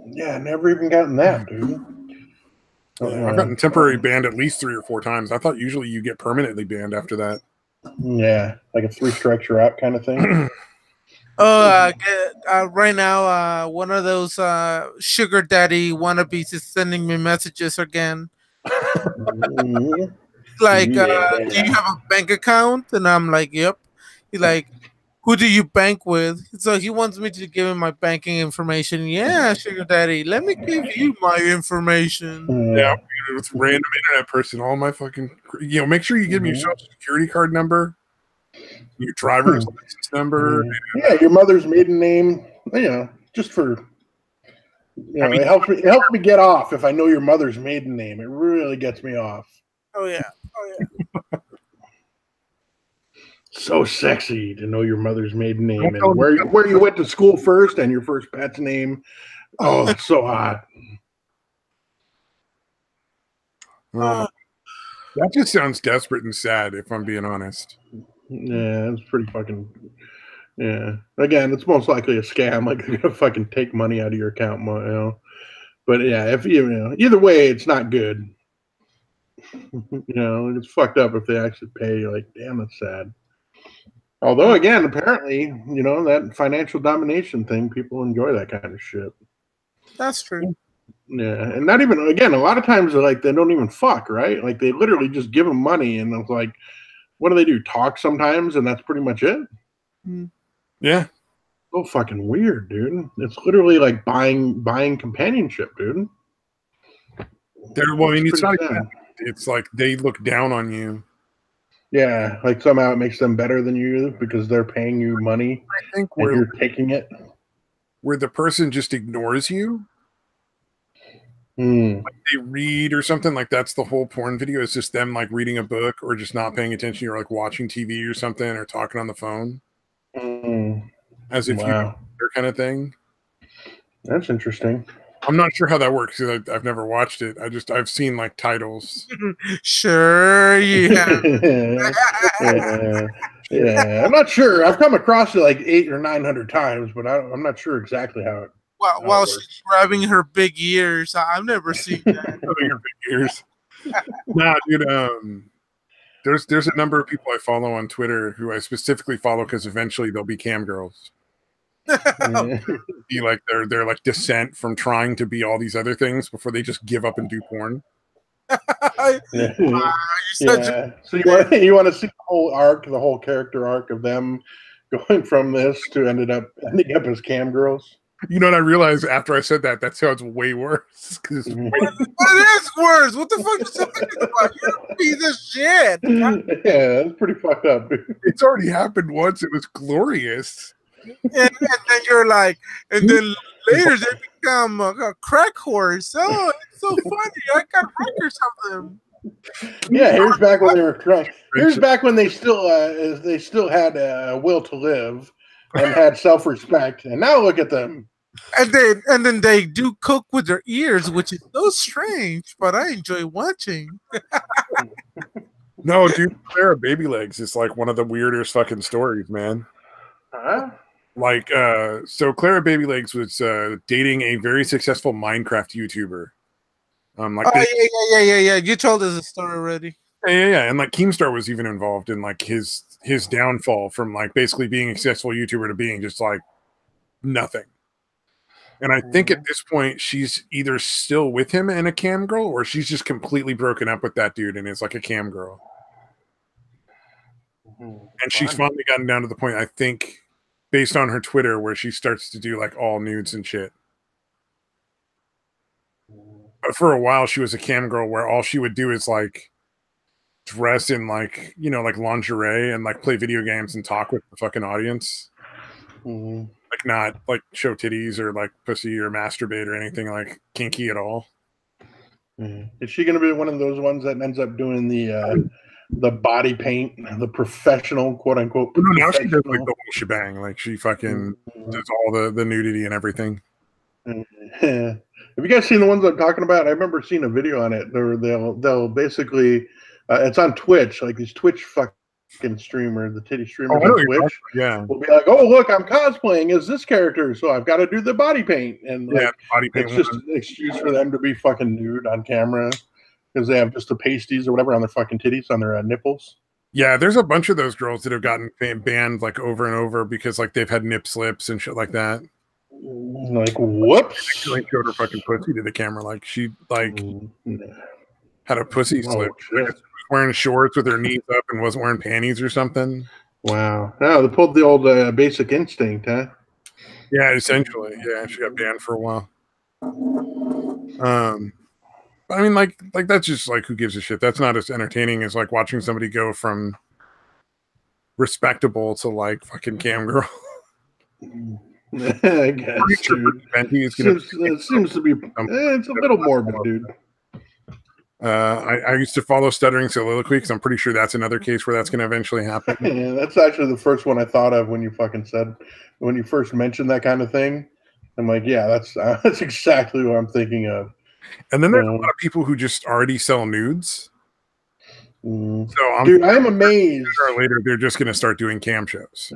Yeah, never even gotten that, dude. I've gotten temporary banned at least 3 or 4 times. I thought usually you get permanently banned after that. Yeah, like a 3 strikes you're out kind of thing. Right now, one of those sugar daddy wannabes is sending me messages again. Like, do you have a bank account? And I'm like, yep. He's like, who do you bank with? So he wants me to give him my banking information. Yeah, sugar daddy, let me give you my information. Yeah, it's random internet person. All my fucking, make sure you give me your social security card number, your driver's license number. Yeah, your mother's maiden name. Yeah, just for it helps me get off if I know your mother's maiden name. It really gets me off. Oh yeah. So sexy to know your mother's maiden name and where you went to school first and your first pet's name. Oh, that's so hot. That just sounds desperate and sad, if I'm being honest. Yeah, it's pretty fucking. Yeah, again, it's most likely a scam. Like they're gonna fucking take money out of your account, But yeah, if either way, it's not good. It's fucked up if they actually pay. Like, damn, that's sad. Although, again, apparently, that financial domination thing, people enjoy that kind of shit. That's true. Yeah, and not even, again, a lot of times they don't even fuck, right? Like, they literally just give them money, and it's like, what do they do? Talk sometimes, and that's pretty much it? Yeah. So fucking weird, dude. It's literally like buying companionship, dude. It's not even, it's like they look down on you. Yeah, like somehow it makes them better than you because they're paying you money. I think and you're taking it. Where the person just ignores you. Like they read or something, like that's the whole porn video. It's just them like reading a book or just not paying attention. You're like watching TV or something or talking on the phone. As if you're kind of thing. That's interesting. I'm not sure how that works because I've never watched it. I've seen like titles. Sure, yeah. Yeah. I'm not sure. I've come across it like 800 or 900 times, but I'm not sure exactly how it. While she's grabbing her big ears, I've never seen that. Her big ears. Nah, dude. There's a number of people I follow on Twitter who I specifically follow because eventually they'll be cam girls. Be like their like descent from trying to be all these other things before they just give up and do porn. So you want to see the whole arc, the whole character arc of them going from this to ending up as cam girls. You know what I realized after I said that sounds way worse. It is worse. What the fuck are you talking about? You're a piece of shit. Yeah, that's pretty fucked up. It's already happened once. It was glorious. And then you're like, and then later they become a crack horse. Oh, it's so funny. I got records of them. Yeah, here's back when they were trying. Here's back when they still had a will to live and had self-respect. And now look at them. And then they do cook with their ears, which is so strange, but I enjoy watching. No, dude, Clara Baby Legs is like one of the weirdest fucking stories, man. Like, so Clara Baby Legs was dating a very successful Minecraft YouTuber. Yeah. You told us the story already. Yeah. And like Keemstar was even involved in like his downfall from like basically being a successful YouTuber to being just like nothing. And I think at this point she's either still with him and a cam girl, or she's just completely broken up with that dude and is like a cam girl. And she's finally gotten down to the point, I think, based on her Twitter, where she starts to do like all nudes and shit. But for a while she was a cam girl where all she would do is like dress in like, you know, like lingerie and like play video games and talk with the fucking audience. Like not like show titties or like pussy or masturbate or anything like kinky at all. Is she going to be one of those ones that ends up doing the body paint, the professional quote unquote? No, now she does like the whole shebang. Like she fucking does all the nudity and everything. Have you guys seen the ones I'm talking about? I remember seeing a video on it. They'll basically it's on Twitch, like these Twitch fucking streamers, the titty streamers on Twitch. Yeah, will be like, oh look, I'm cosplaying as this character, so I've got to do the body paint, and like, body paint. It's just an excuse for them to be fucking nude on camera because they have just the pasties or whatever on their fucking titties, on their nipples. Yeah, there's a bunch of those girls that have gotten banned like over and over because like they've had nip slips and shit like that. Like, whoops! She showed her fucking pussy to the camera, like she like had a pussy slip. Wearing shorts with her knees up and wasn't wearing panties or something. Wow! No, they pulled the old Basic Instinct, huh? Yeah, essentially. Yeah, she got banned for a while. I mean, like that's just like, who gives a shit? That's not as entertaining as like watching somebody go from respectable to like fucking cam girl. I guess. It seems to be. It's a little morbid, dude. I used to follow Stuttering Soliloquy because I'm pretty sure that's another case where that's going to eventually happen. Yeah, that's actually the first one I thought of when you first mentioned that kind of thing. I'm like, yeah, that's exactly what I'm thinking of. And then there's a lot of people who just already sell nudes. So I'm amazed. Sooner or later, they're just going to start doing cam shows.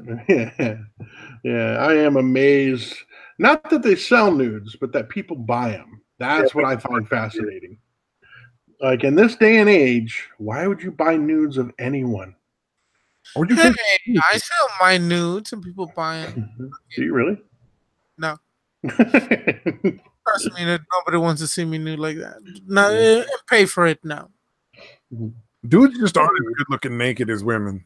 Yeah, I am amazed. Not that they sell nudes, but that people buy them. That's what I find fascinating. Like, in this day and age, why would you buy nudes of anyone? I sell my nudes and people buy them. Do you really? No. Trust me, that nobody wants to see me nude like that. No, pay for it now. Dudes just aren't as good looking naked as women.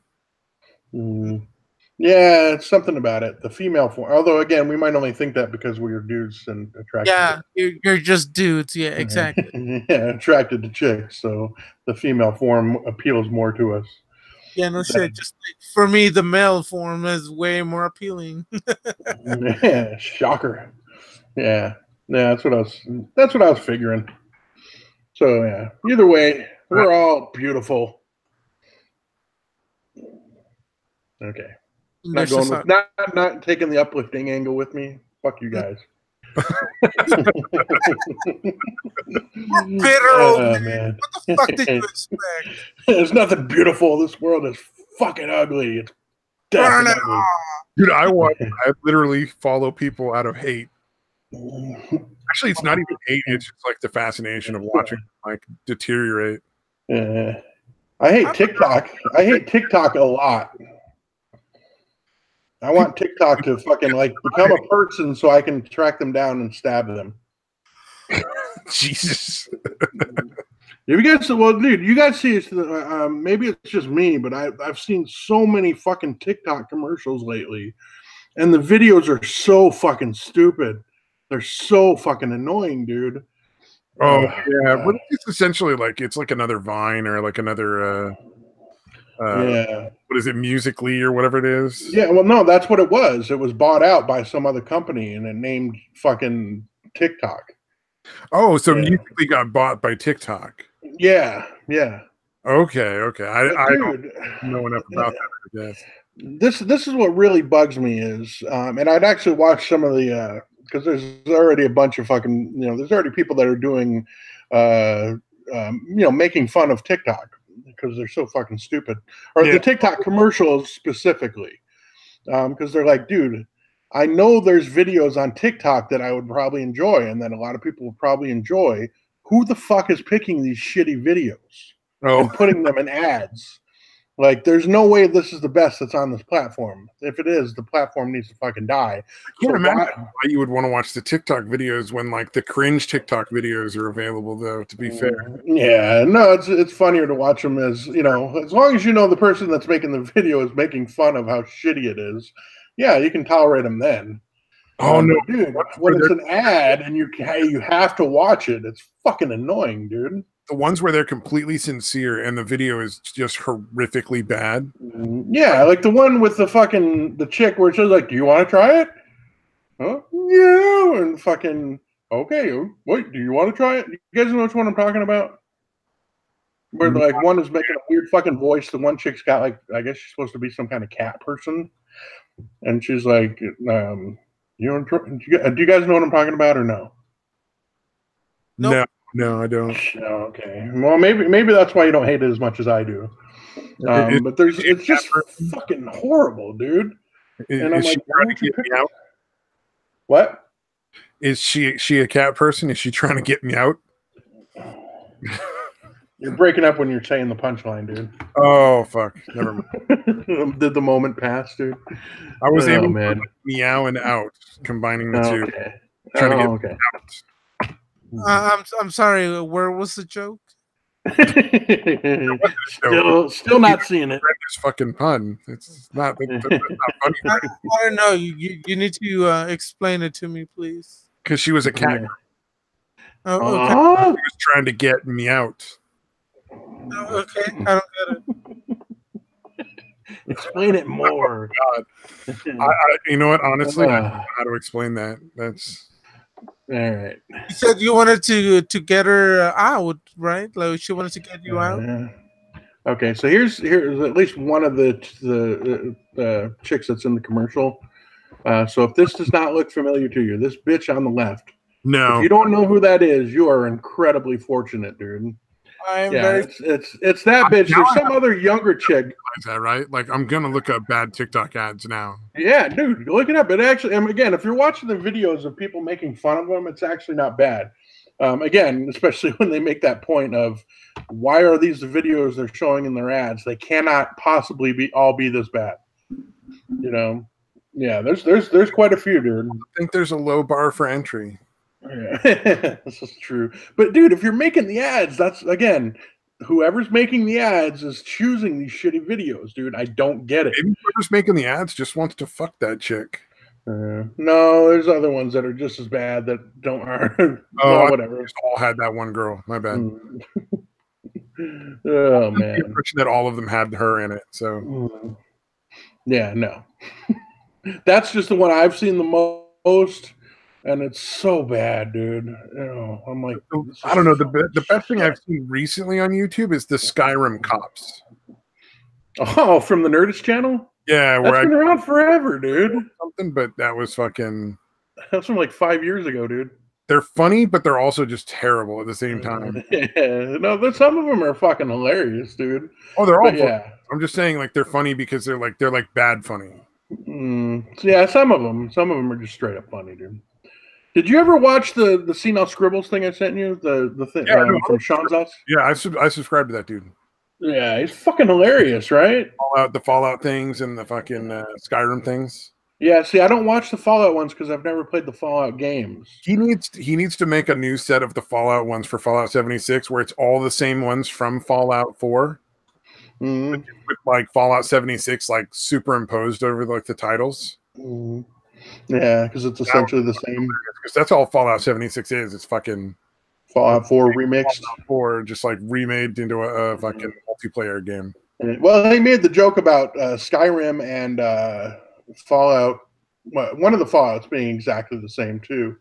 Yeah, it's something about it. The female form. Although, again, we might only think that because we're dudes and attracted. Yeah, you're just dudes. Yeah, exactly. Yeah, attracted to chicks. So the female form appeals more to us. Yeah, no shit. Just for me, the male form is way more appealing. Yeah, shocker. Yeah, that's what I was figuring. So yeah, either way, we're all beautiful. Okay. Not taking the uplifting angle with me. Fuck you guys. Bitter old man. What the fuck did you expect? There's nothing beautiful. This world is fucking ugly. It's definitely ugly. Dude, I literally follow people out of hate. Actually, it's not even hate. It's just like the fascination of watching like deteriorate. I hate TikTok. I hate TikTok a lot. I want TikTok to fucking like become a person so I can track them down and stab them. Jesus. If you guys, well, dude, you guys see, maybe it's just me, but I've seen so many fucking TikTok commercials lately, and the videos are so fucking stupid. They're so fucking annoying, dude. Oh yeah, but it's essentially like it's like another Vine or like another yeah. What is it, Musical.ly or whatever it is? Yeah, well, no, that's what it was. It was bought out by some other company and it named fucking TikTok. Oh, so Musical.ly got bought by TikTok. Yeah, yeah. Okay. I dude, don't know enough about that, I guess. This is what really bugs me is, and I'd actually watch some of the because there's already a bunch of fucking, there's already people that are doing, making fun of TikTok because they're so fucking stupid, or the TikTok commercials specifically, because they're like, dude, I know there's videos on TikTok that I would probably enjoy and that a lot of people would probably enjoy. Who the fuck is picking these shitty videos and putting them in ads? Like, there's no way this is the best that's on this platform. If it is, the platform needs to fucking die. I can't imagine why you would want to watch the TikTok videos when, like, the cringe TikTok videos are available, though, to be fair. Yeah, no, it's funnier to watch them as, as long as the person that's making the video is making fun of how shitty it is, yeah, you can tolerate them then. Oh, no. Dude, when it's an ad and you have to watch it, it's fucking annoying, dude. The ones where they're completely sincere and the video is just horrifically bad. Yeah, like the one with the chick where it says, like, do you want to try it? Huh? Yeah. And fucking, okay, wait, do you want to try it? You guys know which one I'm talking about? Where like one is making a weird fucking voice. The one chick's got like, I guess she's supposed to be some kind of cat person. And she's like, do you guys know what I'm talking about or no? Nope. No, I don't. Okay. Well, maybe that's why you don't hate it as much as I do. But it's just fucking horrible, dude. And I'm like, trying to get me out? What? Is she a cat person? Is she trying to get me out? You're breaking up when you're saying the punchline, dude. Oh, fuck. Never mind. Did the moment pass, dude? I was able to meow and out, combining the two. Trying to get out. I'm sorry. Where was the joke? still not seeing it. This fucking pun. It's not. That's not funny. I don't know. You need to explain it to me, please. Because she was a cat. Oh, okay. She was trying to get me out. Oh, okay, I don't get it. Explain it more. Oh, God. You know what? Honestly, I don't know how to explain that. That's. All right. You said you wanted to get her out, right? Like she wanted to get you out. Okay, so here's at least one of the chicks that's in the commercial. So if this does not look familiar to you, this bitch on the left. No. If you don't know who that is, you are incredibly fortunate, dude. It's that bitch. There's some other younger chick. Is that right? Like, I'm gonna look up bad TikTok ads now. Yeah, dude, look it up. It actually, again, if you're watching the videos of people making fun of them, it's actually not bad. Again, especially when they make that point of why are these videos they're showing in their ads? They cannot possibly be this bad. Yeah, there's quite a few, dude. I think there's a low bar for entry. Yeah, this is true. But dude, if you're making the ads, that's again, whoever's making the ads is choosing these shitty videos, dude. I don't get it. Maybe whoever's making the ads just wants to fuck that chick. No, there's other ones that are just as bad that aren't. Whatever. We just all had that one girl. My bad. Oh man. The impression that all of them had her in it. So. Yeah, no. That's just the one I've seen the most. And it's so bad, dude. I'm like, I don't know. The best thing I've seen recently on YouTube is the Skyrim cops. Oh, from the Nerdist channel? Yeah, that's been around forever, dude. Something, but that was fucking. That's from like 5 years ago, dude. They're funny, but they're also just terrible at the same time. Yeah, no, some of them are fucking hilarious, dude. Oh, they're all. Yeah, I'm just saying, like they're funny because they're like bad funny. Yeah, some of them are just straight up funny, dude. Did you ever watch the See Now Scribbles thing I sent you? The thing from Sean's house? Yeah, I subscribed to that dude. Yeah, he's fucking hilarious, right? The Fallout things and the fucking Skyrim things. Yeah, see, I don't watch the Fallout ones because I've never played the Fallout games. He needs to make a new set of the Fallout ones for Fallout 76 where it's all the same ones from Fallout 4. Mm-hmm. With like Fallout 76 like superimposed over like the titles. Mm-hmm. Yeah, because it's essentially the same. Because that's all Fallout 76 is. It's fucking Fallout 4 remixed. Fallout 4 just like remade into a fucking multiplayer game. Well, they made the joke about Skyrim and Fallout. Well, one of the Fallouts being exactly the same too.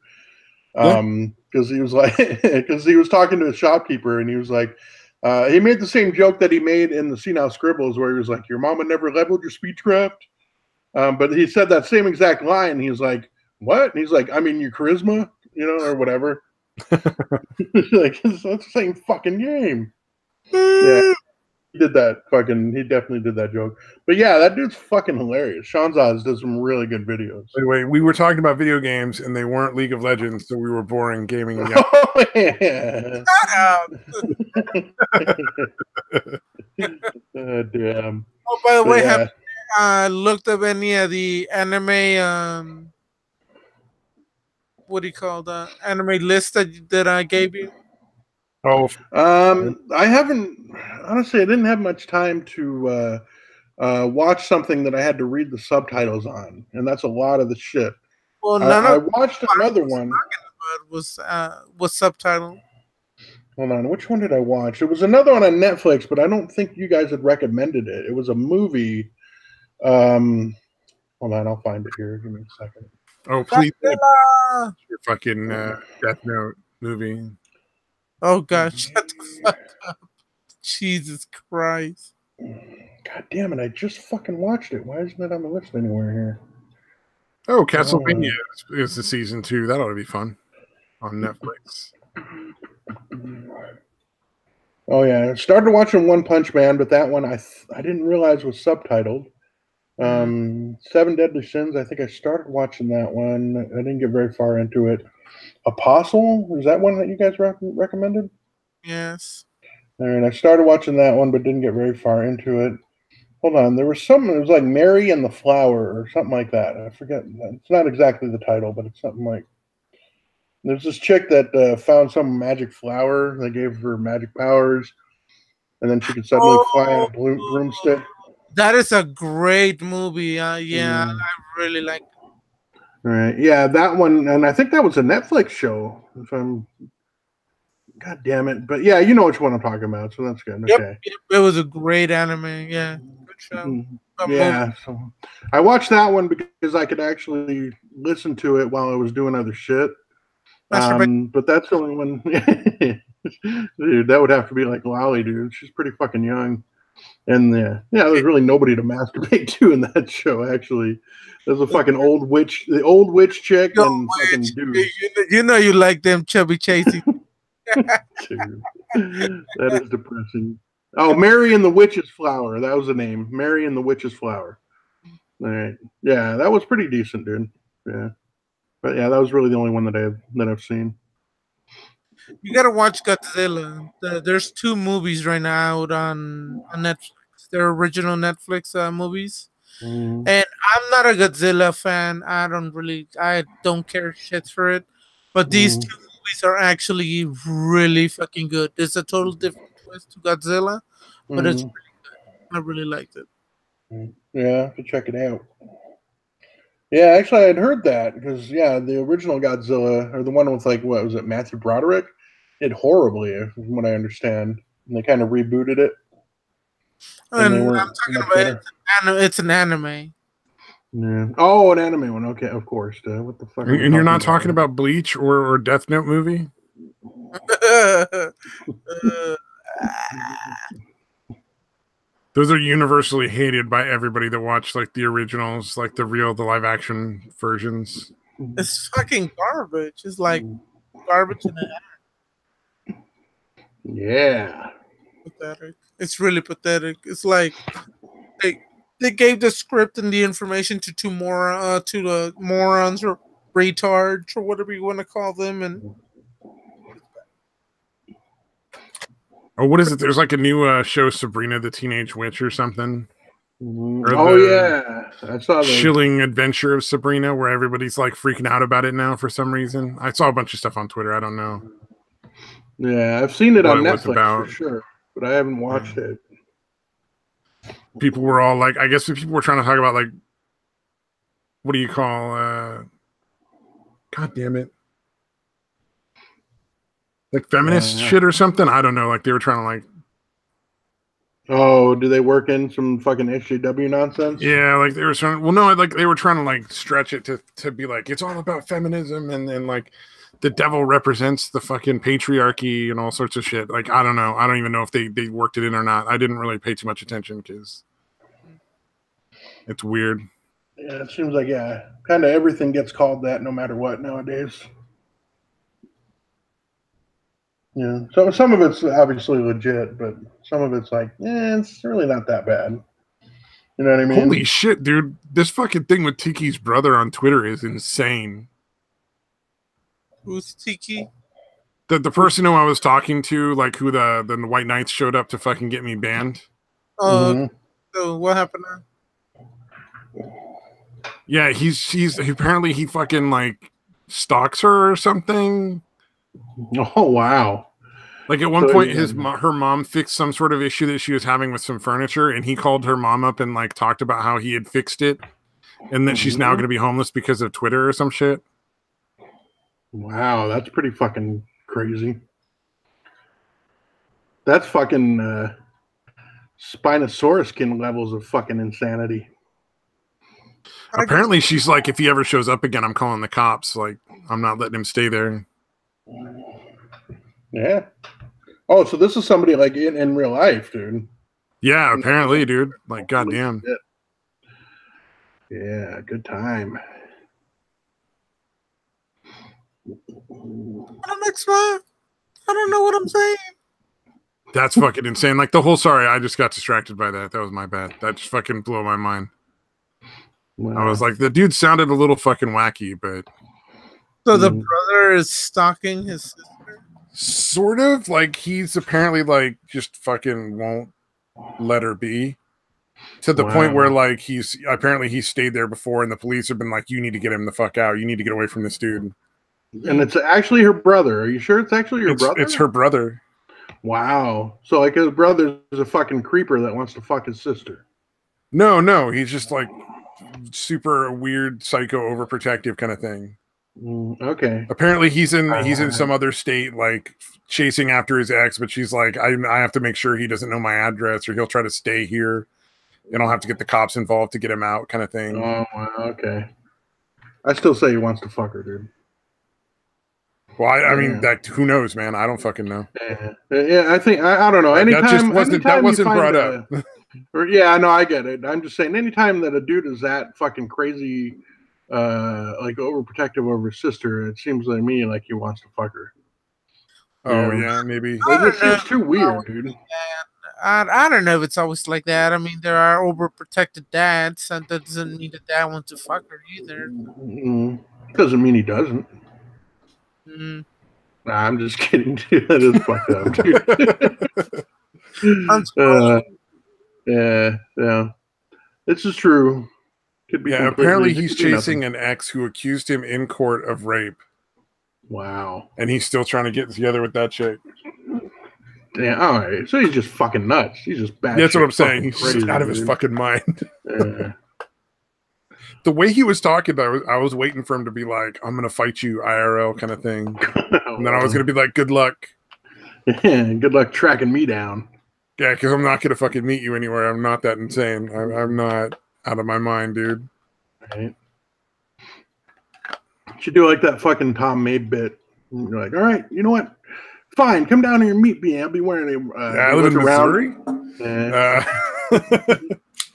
Because he was like, because he was talking to a shopkeeper and he was like, he made the same joke that he made in the Senile Scribbles, where he was like, "Your mama never leveled your speechcraft." But he said that same exact line. And he was like, "What?" And he's like, "I mean, your charisma, or whatever." Like, that's the same fucking game. Yeah. He did that he definitely did that joke. But yeah, that dude's fucking hilarious. Sean Zaz does some really good videos. Anyway, we were talking about video games and they weren't League of Legends, so we were boring gaming. Oh, yeah. Damn. Oh, by the way, have you looked up any of the anime, what do you call the anime list that I gave you? Oh, I haven't, honestly, I didn't have much time to watch something that I had to read the subtitles on, and that's a lot of the shit. Well, I watched another one. Was subtitled. Hold on, which one did I watch? It was another one on Netflix, but I don't think you guys had recommended it. It was a movie. Hold on, I'll find it here. Give me a second. Oh, please. Your fucking Death Note movie. Oh, God, shut the fuck up. Jesus Christ. God damn it, I just fucking watched it. Why isn't it on the list anywhere here? Oh, Castlevania is the season 2. That ought to be fun on Netflix. Oh, yeah. I started watching One Punch Man, but that one I didn't realize was subtitled. 7 Deadly Sins, I think I started watching that one. I didn't get very far into it. Apostle, is that one that you guys recommended? Yes. All right, I started watching that one, but didn't get very far into it. Hold on, there was something. It was like Mary and the Flower or something like that. I forget. It's not exactly the title, but it's something like. There's this chick that found some magic flower. They gave her magic powers, and then she could suddenly fly on a broomstick. That is a great movie. Yeah, I really like it. All right, yeah, that one, and I think that was a Netflix show. If I'm, God damn it! But yeah, you know which one I'm talking about, so that's good. Yep, Okay, it was a great anime. Yeah, good show. Yeah, so I watched that one because I could actually listen to it while I was doing other shit. But that's the only one. Dude, that would have to be like Lolly, dude. She's pretty fucking young. And there's really nobody to masturbate to in that show, actually. There's a fucking old witch, the old witch chick, and fucking dude. You know you like them chubby chasing. Dude, that is depressing. Oh, Mary and the Witch's Flower. That was the name. Mary and the Witch's Flower. All right. Yeah, that was pretty decent, dude. Yeah. But yeah, that was really the only one that I've seen. You gotta watch Godzilla. There's 2 movies right now out on Netflix. They're original Netflix movies. And I'm not a Godzilla fan. I don't care shit for it. But these 2 movies are actually really fucking good. It's a total different twist to Godzilla, but it's really good. I really liked it. Yeah, I have to check it out. Yeah, actually, I had heard that because the original Godzilla, or the one with what was it, Matthew Broderick, did horribly, from what I understand, and they kind of rebooted it. And I'm talking about it's an anime. Yeah. Oh, an anime one. Okay, of course. What the fuck? And you're not talking about Bleach or Death Note movie? Those are universally hated by everybody that watched the originals, the live action versions. It's fucking garbage. It's like garbage in a hat. Yeah. Pathetic. It's really pathetic. It's like they gave the script and the information to the morons or retards or whatever you want to call them, and Oh, what is it? There's like a new show, Sabrina the Teenage Witch or something. Oh yeah, I saw that. Chilling Adventure of Sabrina, where everybody's like freaking out about it now for some reason. I saw a bunch of stuff on Twitter. I don't know. Yeah, I've seen it on Netflix for sure, but I haven't watched it. People were all like, I guess people were trying to talk about like, what do you call? God damn it! Like feminist shit or something. I don't know. Like they were trying to like. Oh, do they work in some fucking SJW nonsense? Yeah, like they were trying. Well, no, like they were trying to like stretch it to be like it's all about feminism and like the devil represents the fucking patriarchy and all sorts of shit. Like I don't know. I don't even know if they worked it in or not. I didn't really pay too much attention because it's weird. Yeah, it seems like kind of everything gets called that no matter what nowadays. Yeah, so some of it's obviously legit, but some of it's like, it's really not that bad. You know what I mean? Holy shit, dude! This fucking thing with Tiki's brother on Twitter is insane. Who's Tiki? The person who I was talking to, like who the White Knights showed up to fucking get me banned. Oh, so what happened now? Yeah, he's apparently he fucking like stalks her or something. Oh wow! Like at one point, her mom fixed some sort of issue that she was having with some furniture, and he called her mom up and like talked about how he had fixed it, and that she's now going to be homeless because of Twitter or some shit. Wow, that's pretty fucking crazy. That's fucking Spinosaurus-kin levels of fucking insanity. Apparently, she's like, if he ever shows up again, I'm calling the cops. Like, I'm not letting him stay there. Yeah. Oh, so this is somebody like in real life, dude. Yeah, apparently, dude. Like, goddamn. Yeah, good time. I don't know what I'm saying. That's fucking insane. Like the whole. Sorry, I just got distracted by that. That was my bad. That just fucking blew my mind. Wow. I was like, the dude sounded a little fucking wacky, but. So the brother is stalking his sister? Sort of. Like he's apparently like just fucking won't let her be. To the point where like he stayed there before, and the police have been like, you need to get him the fuck out. You need to get away from this dude. And it's actually her brother. Are you sure it's actually her brother? It's her brother. Wow. So like his brother's a fucking creeper that wants to fuck his sister. No. He's just like super weird, psycho, overprotective kind of thing. Okay. Apparently he's in some other state, like chasing after his ex, but she's like, I have to make sure he doesn't know my address, or he'll try to stay here, and I'll have to get the cops involved to get him out, kind of thing. Oh, wow. Okay. I still say he wants to fuck her, dude. Well, I mean, that who knows, man? I don't fucking know. Yeah, I think I don't know. Anytime that wasn't brought up. Yeah, no, I get it. I'm just saying, anytime that a dude is that fucking crazy, like overprotective over his sister, it seems to me like he wants to fuck her. Oh yeah, maybe. It seems too weird, dude. I don't know if it's always like that. I mean, there are overprotected dads, and that doesn't mean the dad wants to fuck her either. Doesn't mean he doesn't. Nah, I'm just kidding, dude. That is fucked up, dude. Yeah. This is true. Could be apparently he's chasing an ex who accused him in court of rape. Wow. And he's still trying to get together with that chick. Damn, all right. So he's just fucking nuts. He's just bad. That's what I'm saying. He's crazy, just out of his fucking mind. Yeah. The way he was talking, I was waiting for him to be like, I'm going to fight you IRL kind of thing. And then I was going to be like, good luck. Yeah, good luck tracking me down. Yeah, because I'm not going to fucking meet you anywhere. I'm not that insane. I'm not out of my mind, dude. Right. You should do like that fucking Tom Mabe bit. You're like, all right, you know what? Fine, come down here and meet me. I'll be wearing a. I live in Missouri.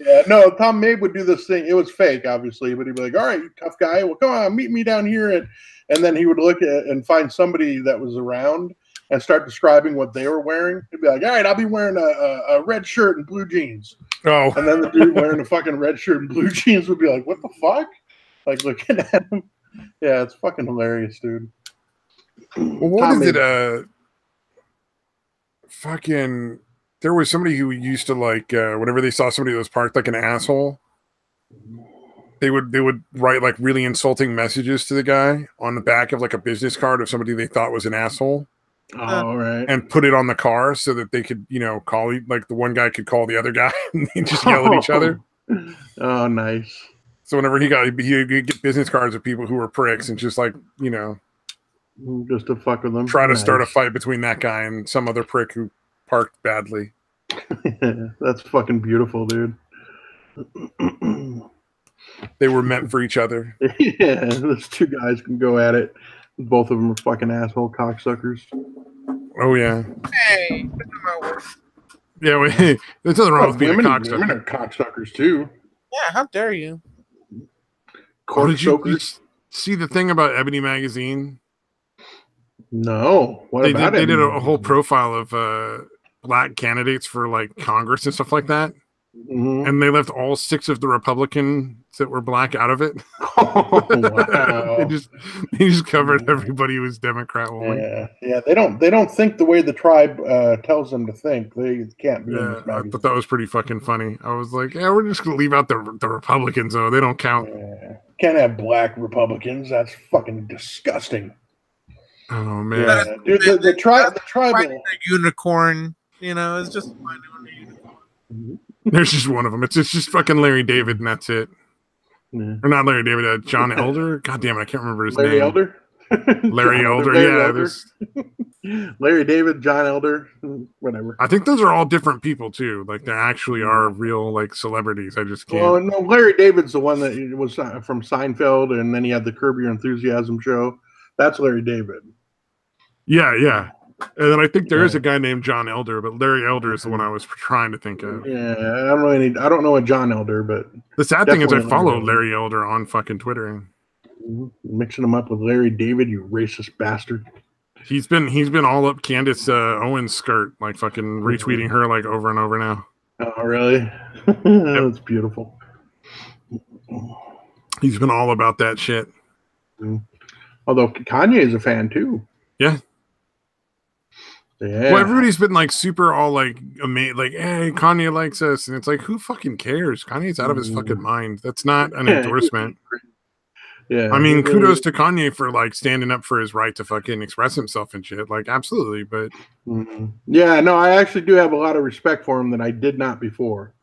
Yeah, no, Tom Mabe would do this thing. It was fake, obviously, but he'd be like, all right, you tough guy. Well, come on, meet me down here. And then he would look at and find somebody that was around and start describing what they were wearing. He'd be like, all right, I'll be wearing a red shirt and blue jeans. Oh. And then the dude wearing a fucking red shirt and blue jeans would be like, what the fuck? Like, looking at him. Yeah, it's fucking hilarious, dude. Well, what is it? fucking, there was somebody who used to like, whenever they saw somebody that was parked like an asshole, they would write like really insulting messages to the guy on the back of like a business card of somebody they thought was an asshole. All right. And put it on the car so that they could, call, like the one guy could call the other guy and they just yell at each other. Oh, nice. So whenever he'd get business cards of people who were pricks and just like, just to fuck with them. Try to start a fight between that guy and some other prick who parked badly. That's fucking beautiful, dude. They were meant for each other. Yeah, those two guys can go at it. Both of them are fucking asshole cocksuckers. Oh, yeah. Hey, yeah, wait. There's nothing wrong with being a cocksucker. Women are cocksuckers, too. Yeah, how dare you? Did you see the thing about Ebony Magazine? No. What about it? They did a whole profile of black candidates for like Congress and stuff like that. Mm-hmm. And they left all 6 of the Republicans that were black out of it. Oh, wow. they just covered everybody who was Democrat only. Yeah. They don't think the way the tribe tells them to think. They can't be. In this I thought that was pretty fucking funny. I was like, yeah, we're just gonna leave out the Republicans though. They don't count. Can't have black Republicans. That's fucking disgusting. Oh man, yeah. Dude, the tribal unicorn. It's just finding a unicorn. Mm-hmm. There's just one of them. It's just fucking Larry David, and that's it. Yeah. Or not Larry David, John Elder. God damn it, I can't remember his name. Elder? Larry Elder, yeah. Larry David, John Elder, whatever. I think those are all different people too. Like they actually are real like celebrities. I just can't. Well, no, Larry David's the one that was from Seinfeld, and then he had the Curb Your Enthusiasm show. That's Larry David. Yeah. And then I think there is a guy named John Elder, but Larry Elder is the one I was trying to think of. Yeah, I don't know a John Elder, but the sad thing is I follow Larry Elder on fucking Twitter. Mixing him up with Larry David, you racist bastard. He's been all up Candace Owens' skirt, like fucking retweeting her like over and over now. Oh, really? That's beautiful. He's been all about that shit. Although Kanye is a fan too. Yeah. Yeah. Well, everybody's been like super all like amazed, like, hey, Kanye likes us, and it's like, who fucking cares? Kanye's out of his fucking mind. That's not an endorsement. Yeah, I mean, kudos to Kanye for like standing up for his right to fucking express himself and shit. Like, absolutely, but yeah, no, I actually do have a lot of respect for him that I did not before.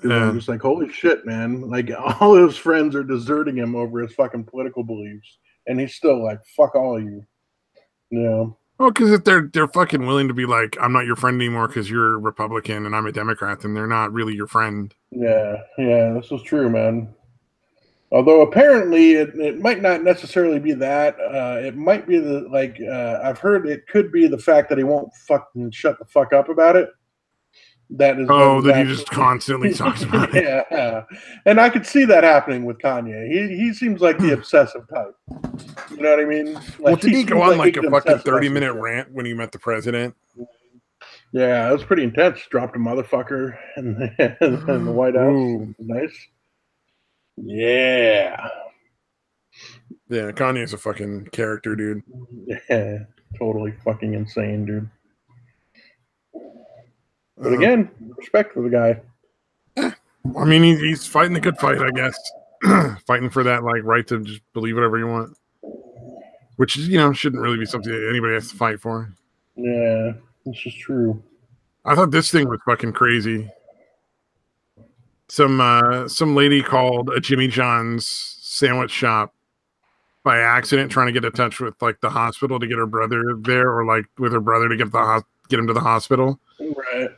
I'm just like, holy shit, man! Like, all his friends are deserting him over his fucking political beliefs, and he's still like, fuck all of you. Well, because if they're fucking willing to be like, I'm not your friend anymore because you're a Republican and I'm a Democrat, then they're not really your friend. Yeah, this is true, man. Although apparently it might not necessarily be that. It might be I've heard it could be the fact that he won't fucking shut the fuck up about it. That is. That he just constantly talks about it. Yeah, and I could see that happening with Kanye. He seems like the obsessive type. You know what I mean? Like, well, did he go on like a fucking 30-minute rant when he met the president? Yeah, it was pretty intense. Dropped a motherfucker in the White House. Ooh. Nice. Yeah. Yeah, Kanye's a fucking character, dude. Yeah, totally fucking insane, dude. But again, respect for the guy. I mean, he's fighting the good fight, I guess. Fighting for that like right to just believe whatever you want, which is shouldn't really be something that anybody has to fight for. Yeah, this is true. I thought this thing was fucking crazy. Some lady called a Jimmy John's sandwich shop by accident, trying to get in touch with like the hospital to get her brother there, or like with her brother to get him to the hospital. Right.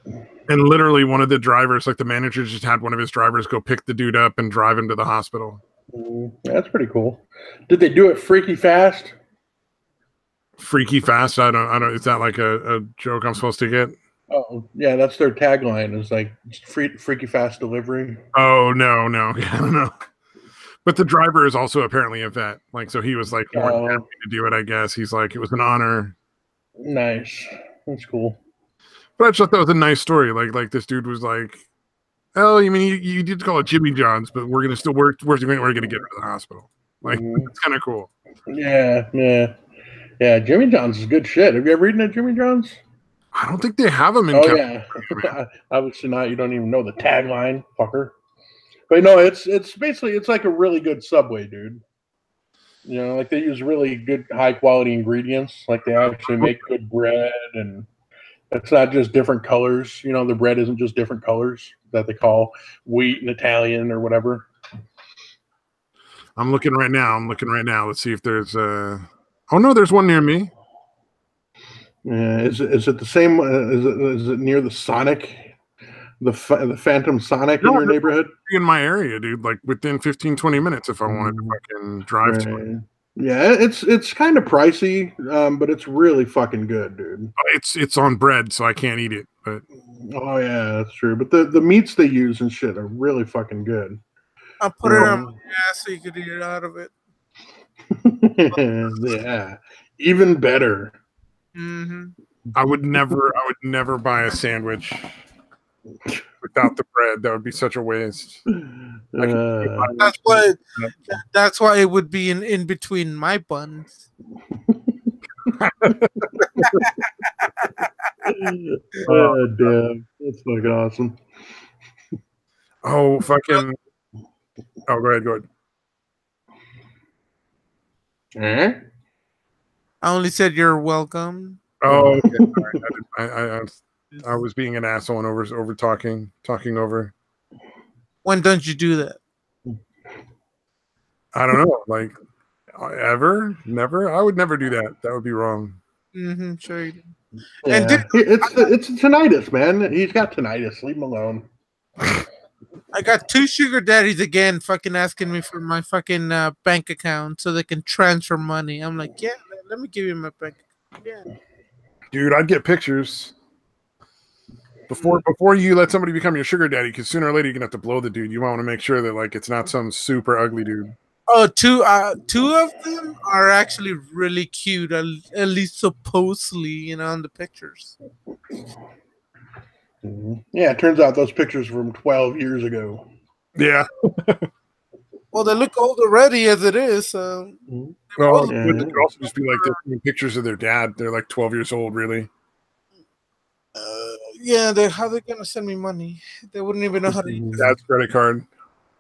And literally one of the drivers, like the manager, just had one of his drivers go pick the dude up and drive him to the hospital. That's pretty cool. Did they do it freaky fast? Freaky fast? I don't. Is that like a joke I'm supposed to get? Oh yeah, that's their tagline. Is like freaky fast delivery. Oh no, I don't know. But the driver is also apparently a vet. Like, so he was like more than happy to do it. I guess he's like, it was an honor. Nice, that's cool. But I just thought that was a nice story. Like this dude was like, "Oh, you mean you did call it Jimmy John's, but we're gonna still we're gonna get her to the hospital." Like, it's kind of cool. Yeah. Jimmy John's is good shit. Have you ever eaten at Jimmy John's? I don't think they have them in. Oh yeah, obviously not. You don't even know the tagline, fucker. But no, it's basically it's like a really good Subway, dude. You know, like they use really good, high quality ingredients. Like they actually make good bread, and it's not just different colors. You know, the bread isn't just different colors that they call wheat and Italian or whatever. I'm looking right now. Let's see if there's oh no, there's one near me. Yeah, is it the same? Is it near the Sonic, the Phantom Sonic in your neighborhood? In my area, dude. Like within 15, 20 minutes, if I wanted to fucking drive to it. Yeah, it's kind of pricey, but it's really fucking good, dude. It's on bread, so I can't eat it. But oh yeah, that's true. But the meats they use and shit are really fucking good. I'll put it on my ass so you could eat it out of it. Yeah, even better. Mm-hmm. I would never buy a sandwich without the bread. That would be such a waste. That's why it would be in between my buns. Oh damn, that's fucking awesome. Oh fucking. Oh, go ahead. I only said you're welcome. Oh, okay. I was being an asshole and over talking over. When don't you do that? I don't know. Like ever, never. I would never do that. That would be wrong. Mm-hmm, sure you do. Yeah. And dude, it's tinnitus, man. He's got tinnitus. Leave him alone. I got 2 sugar daddies again fucking asking me for my fucking bank account so they can transfer money. I'm like, yeah, let me give you my bank account. Yeah. Dude, I'd get pictures before you let somebody become your sugar daddy, because sooner or later you're gonna have to blow the dude. You want to make sure that like it's not some super ugly dude. Oh, two of them are actually really cute, at least supposedly, you know, in the pictures. Yeah, it turns out those pictures from 12 years ago. Yeah. Well, they look old already as it is. So. Well, it could also just be like they're taking pictures of their dad. They're like 12 years old, really. Yeah, how are they gonna send me money? They wouldn't even know how to use dad's credit card.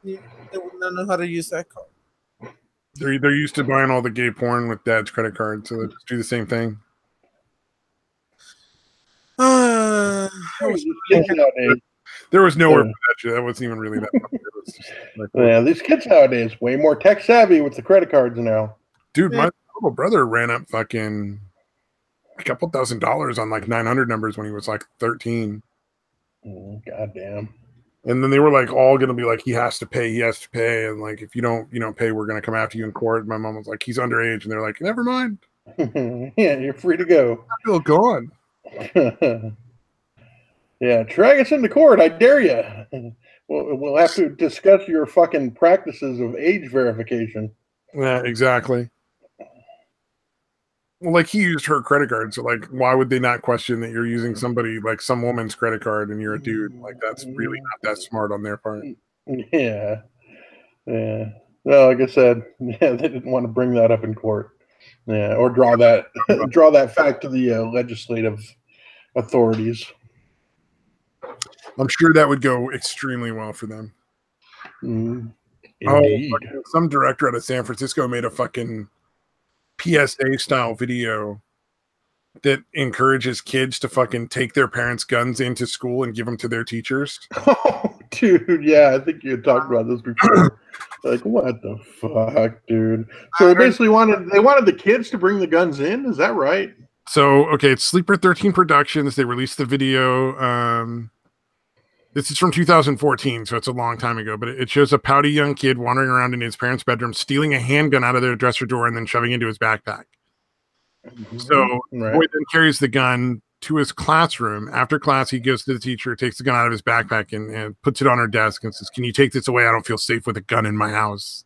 Yeah, they would not know how to use that card. They're used to buying all the gay porn with dad's credit card, so they just do the same thing. There was nowhere for that shit. That wasn't even really that popular. Yeah, these kids nowadays way more tech savvy with the credit cards now. Dude, my little brother ran up fucking a couple $1,000s on like 900 numbers when he was like 13. God damn. And then they were like all gonna be like, he has to pay, and like if you don't pay, we're gonna come after you in court. My mom was like, he's underage, and they're like, never mind. Yeah, you're free to go. I feel gone. Yeah, drag us into court. I dare you. We'll have to discuss your fucking practices of age verification. Yeah, exactly. Well, like he used her credit card, so like, why would they not question that you're using somebody like some woman's credit card and you're a dude? Like that's really not that smart on their part. Yeah. Well, like I said, yeah, they didn't want to bring that up in court. Yeah, or draw that fact to the legislative authorities. I'm sure that would go extremely well for them. Indeed. Some director out of San Francisco made a fucking PSA style video that encourages kids to fucking take their parents' guns into school and give them to their teachers. Oh, dude, yeah, I think you had talked about this before. Like, what the fuck, dude? So they basically wanted the kids to bring the guns in. Is that right? So okay, it's Sleeper 13 Productions. They released the video. This is from 2014, so it's a long time ago, but it shows a pouty young kid wandering around in his parents' bedroom, stealing a handgun out of their dresser drawer and then shoving it into his backpack. So the boy then carries the gun to his classroom. After class, he goes to the teacher, takes the gun out of his backpack and puts it on her desk and says, "Can you take this away? I don't feel safe with a gun in my house."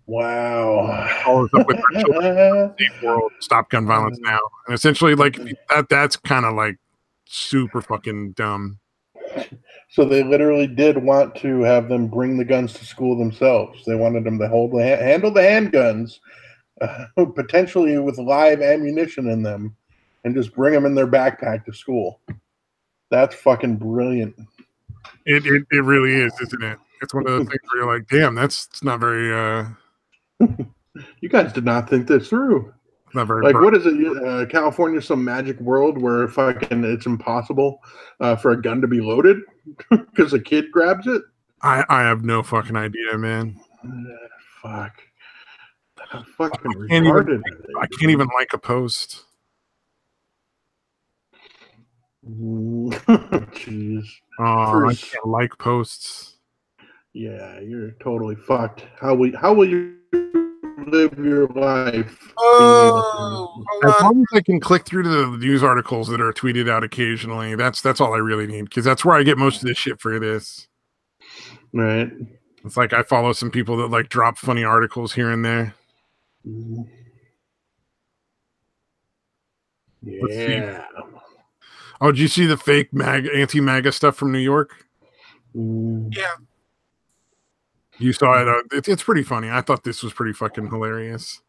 Wow. Follows up with our children, safe world, stop gun violence now. And essentially, like that's kind of like super fucking dumb. So they literally did want to have them bring the guns to school themselves. They wanted them to handle the handguns, potentially with live ammunition in them, and just bring them in their backpack to school. That's fucking brilliant. It really is, isn't it? It's one of those things where you're like, damn, it's not very. You guys did not think this through. Not very. Like, what is it? California, some magic world where fucking it's impossible for a gun to be loaded because a kid grabs it. I have no fucking idea, man. Fuck. That's fucking retarded. I can't even like a post. Jeez. Oh, I can't like posts. Yeah, you're totally fucked. How will you live your life? Oh, as long as I can click through to the news articles that are tweeted out occasionally, that's all I really need, because that's where I get most of this shit for this. Right. It's like I follow some people that like drop funny articles here and there. Yeah. Oh, did you see the fake anti-MAGA stuff from New York? Yeah. You saw it. It's pretty funny. I thought this was pretty fucking hilarious.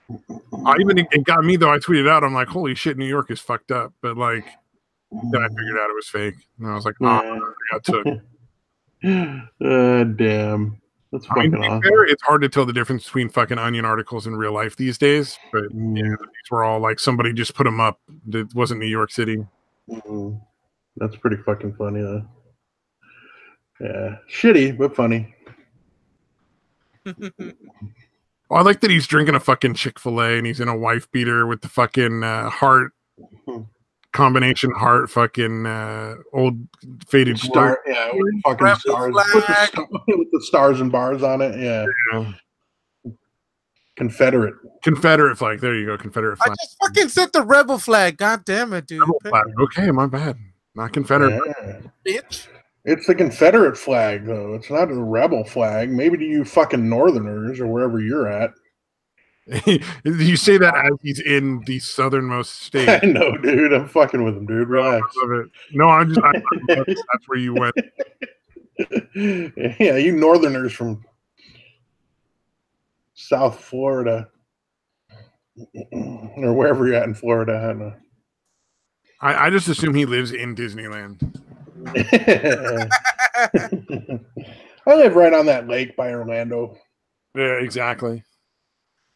It got me, though. I tweeted out, I'm like, holy shit, New York is fucked up. But like, then I figured out it was fake. And I was like, I got took. Damn. That's fucking awesome. Fair, it's hard to tell the difference between fucking Onion articles in real life these days. But yeah, these were all like somebody just put them up. It wasn't New York City. That's pretty fucking funny, though. Yeah. Shitty, but funny. Oh, I like that he's drinking a fucking Chick-fil-A and he's in a wife beater with the fucking heart combination heart fucking old faded star. Yeah, with fucking stars with the stars and bars on it. Yeah. Confederate flag. There you go, Confederate flag. I just fucking said the rebel flag. God damn it, dude. Rebel flag. Okay, my bad. Not Confederate. Bitch. It's the Confederate flag, though. It's not a rebel flag. Maybe to you fucking Northerners or wherever you're at. You say that as he's in the southernmost state. I know, dude. I'm fucking with him, dude. Relax. I love it. No, that's where you went. Yeah, you Northerners from South Florida or wherever you're at in Florida. I don't know. I just assume he lives in Disneyland. I live right on that lake by Orlando. Yeah, exactly.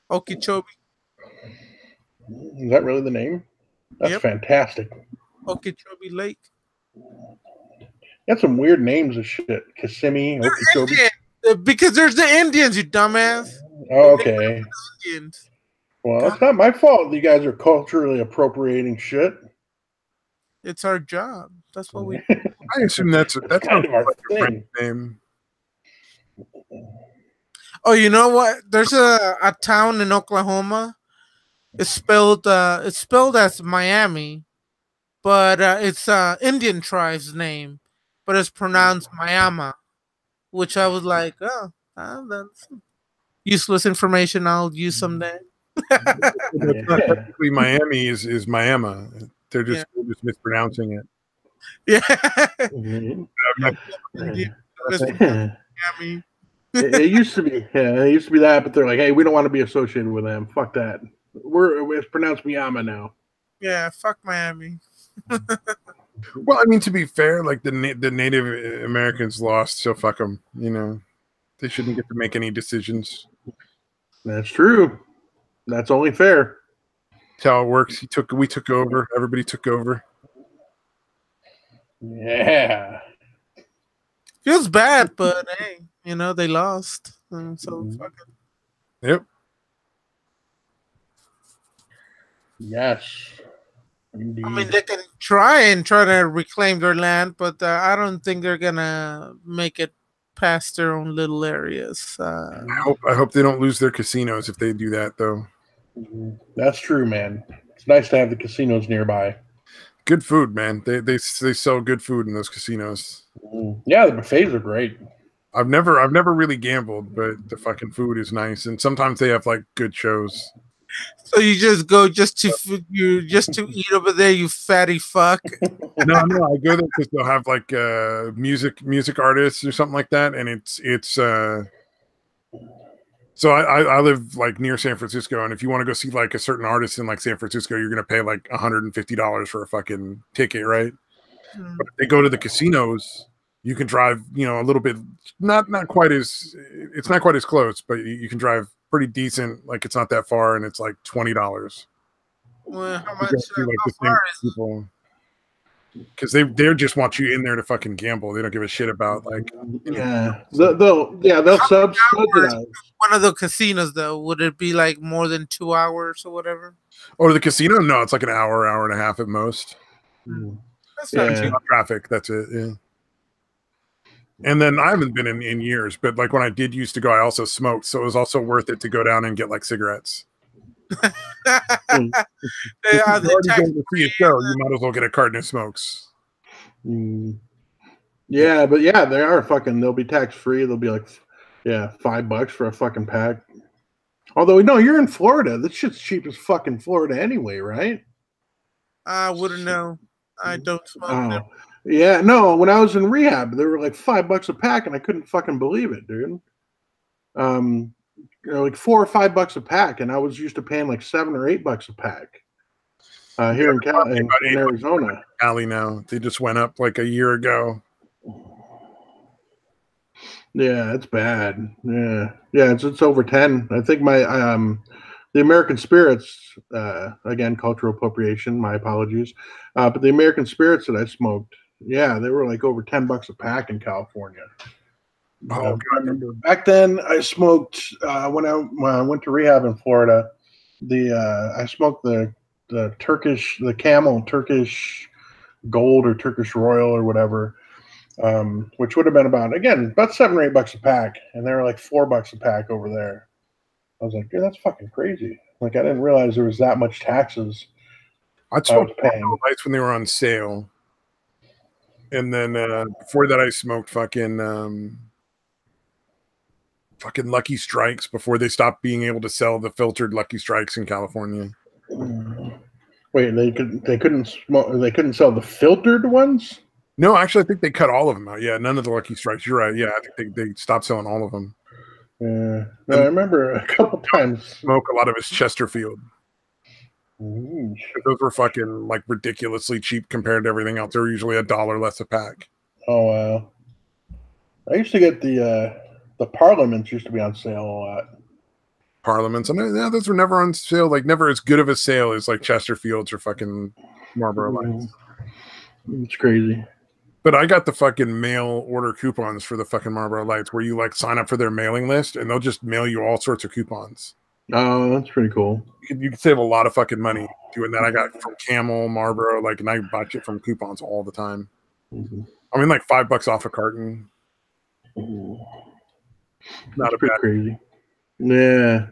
Okeechobee. Is that really the name? That's fantastic. Okeechobee Lake. That's some weird names of shit. Kissimmee, Okeechobee. Because there's the Indians, you dumbass. Oh, okay. Indians. Well, it's not my fault. You guys are culturally appropriating shit. It's our job. That's what we. I assume that's kind of our thing. Name. Oh, you know what? There's a town in Oklahoma. It's spelled as Miami, but it's Indian tribe's name, but it's pronounced Miami, which I was like, that's useless information. I'll use someday. Technically, Miami is Miami. They're just mispronouncing it. Yeah. Miami. It used to be, that, but they're like, hey, we don't want to be associated with them. Fuck that. It's pronounced Miami now. Yeah, fuck Miami. Well, I mean, to be fair, like the Native Americans lost, so fuck them. You know, they shouldn't get to make any decisions. That's true. That's only fair. That's how it works. We took over. Everybody took over. Yeah. Feels bad, but hey, they lost. So fuck it. Yep. Yes. Indeed. I mean, they can try to reclaim their land, but I don't think they're gonna make it past their own little areas. I hope they don't lose their casinos if they do that, though. That's true, man. It's nice to have the casinos nearby. Good food, man. They sell good food in those casinos. Yeah, the buffets are great. I've never really gambled, but the fucking food is nice, and sometimes they have like good shows. So you just go just to eat over there, you fatty fuck. No, I go there because they'll have like music artists or something like that, and it's So I live like near San Francisco, and if you want to go see like a certain artist in like San Francisco, you're gonna pay like $150 for a fucking ticket, right? But if they go to the casinos, you can drive, a little bit, not quite as, it's not quite as close, but you can drive pretty decent. Like it's not that far, and it's like $20. Well, how You much? go see like the same people. Because they just want you in there to fucking gamble. They don't give a shit about like. They'll subsidize. One of the casinos though, would it be like more than 2 hours or whatever? Or the casino? No, it's like an hour and a half at most. That's not too traffic. That's it. Yeah. And then I haven't been in years, but like when I did used to go, I also smoked, so it was also worth it to go down and get like cigarettes. They are going to see a show, you might as well get a carton of smokes. Yeah, but yeah, they are fucking. They'll be tax free. They'll be like, $5 for a fucking pack. Although no, you're in Florida. This shit's cheap as fucking Florida anyway, right? I wouldn't know. I don't smoke. Yeah, no. When I was in rehab, they were like $5 a pack, and I couldn't fucking believe it, dude. Like $4 or $5 a pack, and I was used to paying like $7 or $8 a pack. Here in Arizona. Cali now. They just went up like a year ago. Yeah, it's bad. Yeah, it's over 10. I think the American Spirits, again, cultural appropriation. My apologies, but the American Spirits that I smoked, they were like over $10 a pack in California. Oh, I remember back then I smoked when I went to rehab in Florida. I smoked the Camel Turkish Gold or Turkish Royal or whatever. Which would have been about $7 or $8 a pack, and they were like $4 a pack over there. I was like, dude, that's fucking crazy. Like I didn't realize there was that much taxes. I smoked Marlboro Lights when they were on sale, and then before that, I smoked fucking Lucky Strikes before they stopped being able to sell the filtered Lucky Strikes in California. Wait, they couldn't smoke. They couldn't sell the filtered ones. No, actually, I think they cut all of them out. Yeah, none of the Lucky Strikes. You're right. Yeah, I think they stopped selling all of them. Yeah, I remember a couple times. Smoke a lot of his Chesterfield. Those were fucking like ridiculously cheap compared to everything else. They were usually $1 less a pack. Oh wow! I used to get the Parliaments used to be on sale a lot. Parliaments, and those were never on sale. Like never as good of a sale as like Chesterfields or fucking Marlboro Lights. It's crazy. But I got the fucking mail order coupons for the fucking Marlboro Lights where you like sign up for their mailing list and they'll just mail you all sorts of coupons. Oh, that's pretty cool. You can save a lot of fucking money doing that. I got from Camel, Marlboro, and I buy shit from coupons all the time. I mean, like $5 off a carton. Not a bad crazy. Yeah.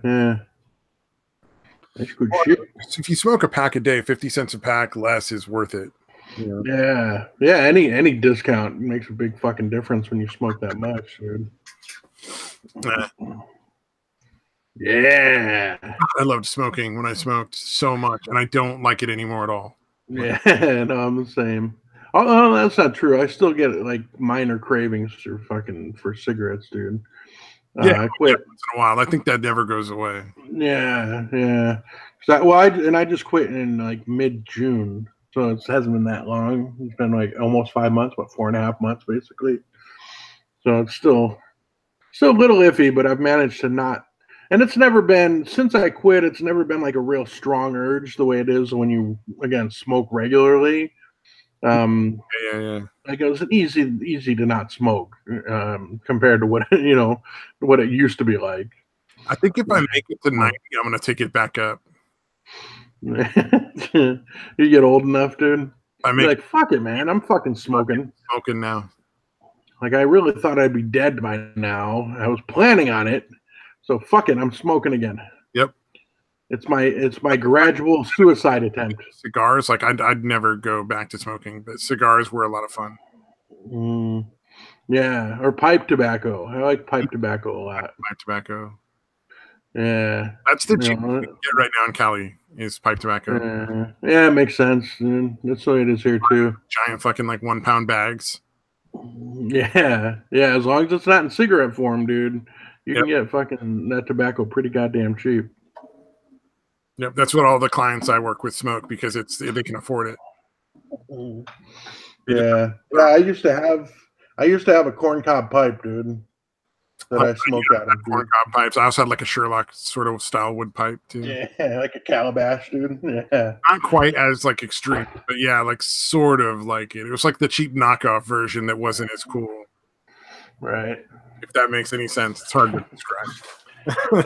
That's good shit. If you smoke a pack a day, 50 cents a pack less is worth it. Yeah. Any discount makes a big fucking difference when you smoke that much, dude. Yeah. I loved smoking when I smoked so much, and I don't like it anymore at all. Yeah, no, I'm the same. Oh, that's not true. I still get like minor cravings for cigarettes, dude. Yeah, I quit once in a while. I think that never goes away. Yeah. I just quit in like mid-June. So it hasn't been that long. It's been like almost 5 months, 4.5 months basically. So it's still a little iffy, but I've managed to not. And it's never been, since I quit, it's never been like a real strong urge the way it is when you, again, smoke regularly. Yeah. Like it was easy to not smoke compared to what, what it used to be like. I think if I make it to 90, I'm going to take it back up. You get old enough, dude. You're like, fuck it, man. I'm fucking smoking. Smoking now. Like I really thought I'd be dead by now. I was planning on it. So fuck it, I'm smoking again. Yep. It's my gradual suicide attempt. Cigars, like I'd never go back to smoking, but cigars were a lot of fun. Yeah, or pipe tobacco. I like pipe tobacco a lot. Pipe tobacco. Yeah. That's the cheapest you can get right now in Cali is pipe tobacco. Yeah, it makes sense. That's the way it is here too. Giant fucking like 1 pound bags. Yeah. As long as it's not in cigarette form, dude. You can get fucking that tobacco pretty goddamn cheap. Yep, that's what all the clients I work with smoke because they can afford it. Yeah, I used to have a corncob pipe, dude, that I smoked out of. Corncob pipes. I also had like a Sherlock sort of style wood pipe too. Yeah, like a calabash, dude. Yeah, not quite as like extreme, but yeah, like sort of like it. It was like the cheap knockoff version that wasn't as cool. Right. If that makes any sense, it's hard to describe.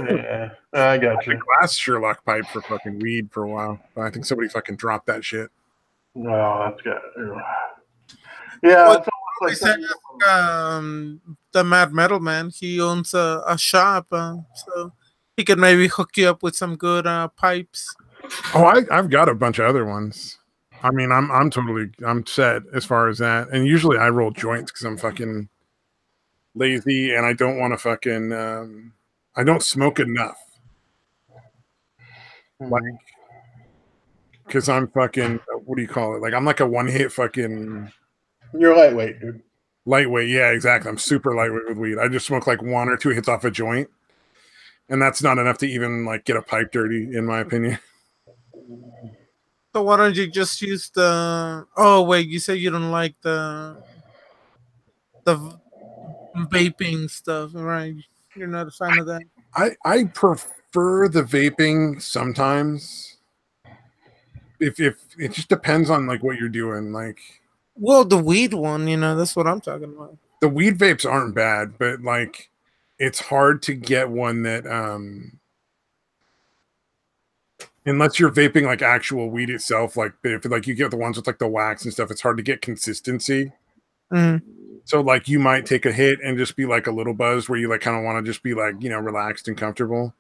Yeah, I got you. Glass Sherlock pipe for fucking weed for a while, but I think somebody fucking dropped that shit. Oh, that's good. Yeah, well, it's like the Mad Metal Man. He owns a shop, so he could maybe hook you up with some good pipes. Oh, I've got a bunch of other ones. I mean, I'm set as far as that. And usually I roll joints because I'm fucking lazy and I don't want to fucking I don't smoke enough. Like, because I'm fucking, what do you call it? Like, I'm like a one-hit fucking. You're lightweight, dude. Lightweight, yeah, exactly. I'm super lightweight with weed. I just smoke like 1 or 2 hits off a joint, and that's not enough to even like get a pipe dirty, in my opinion. So why don't you just use the? Oh wait, you say you don't like the vaping stuff, right? You're not a fan of that. I prefer the vaping sometimes. If it just depends on like what you're doing, like. Well, the weed one, that's what I'm talking about. The weed vapes aren't bad, but like, it's hard to get one that unless you're vaping like actual weed itself, like if like you get the ones with like the wax and stuff, it's hard to get consistency. So like you might take a hit and just be like a little buzz where you like kind of want to just be like, relaxed and comfortable.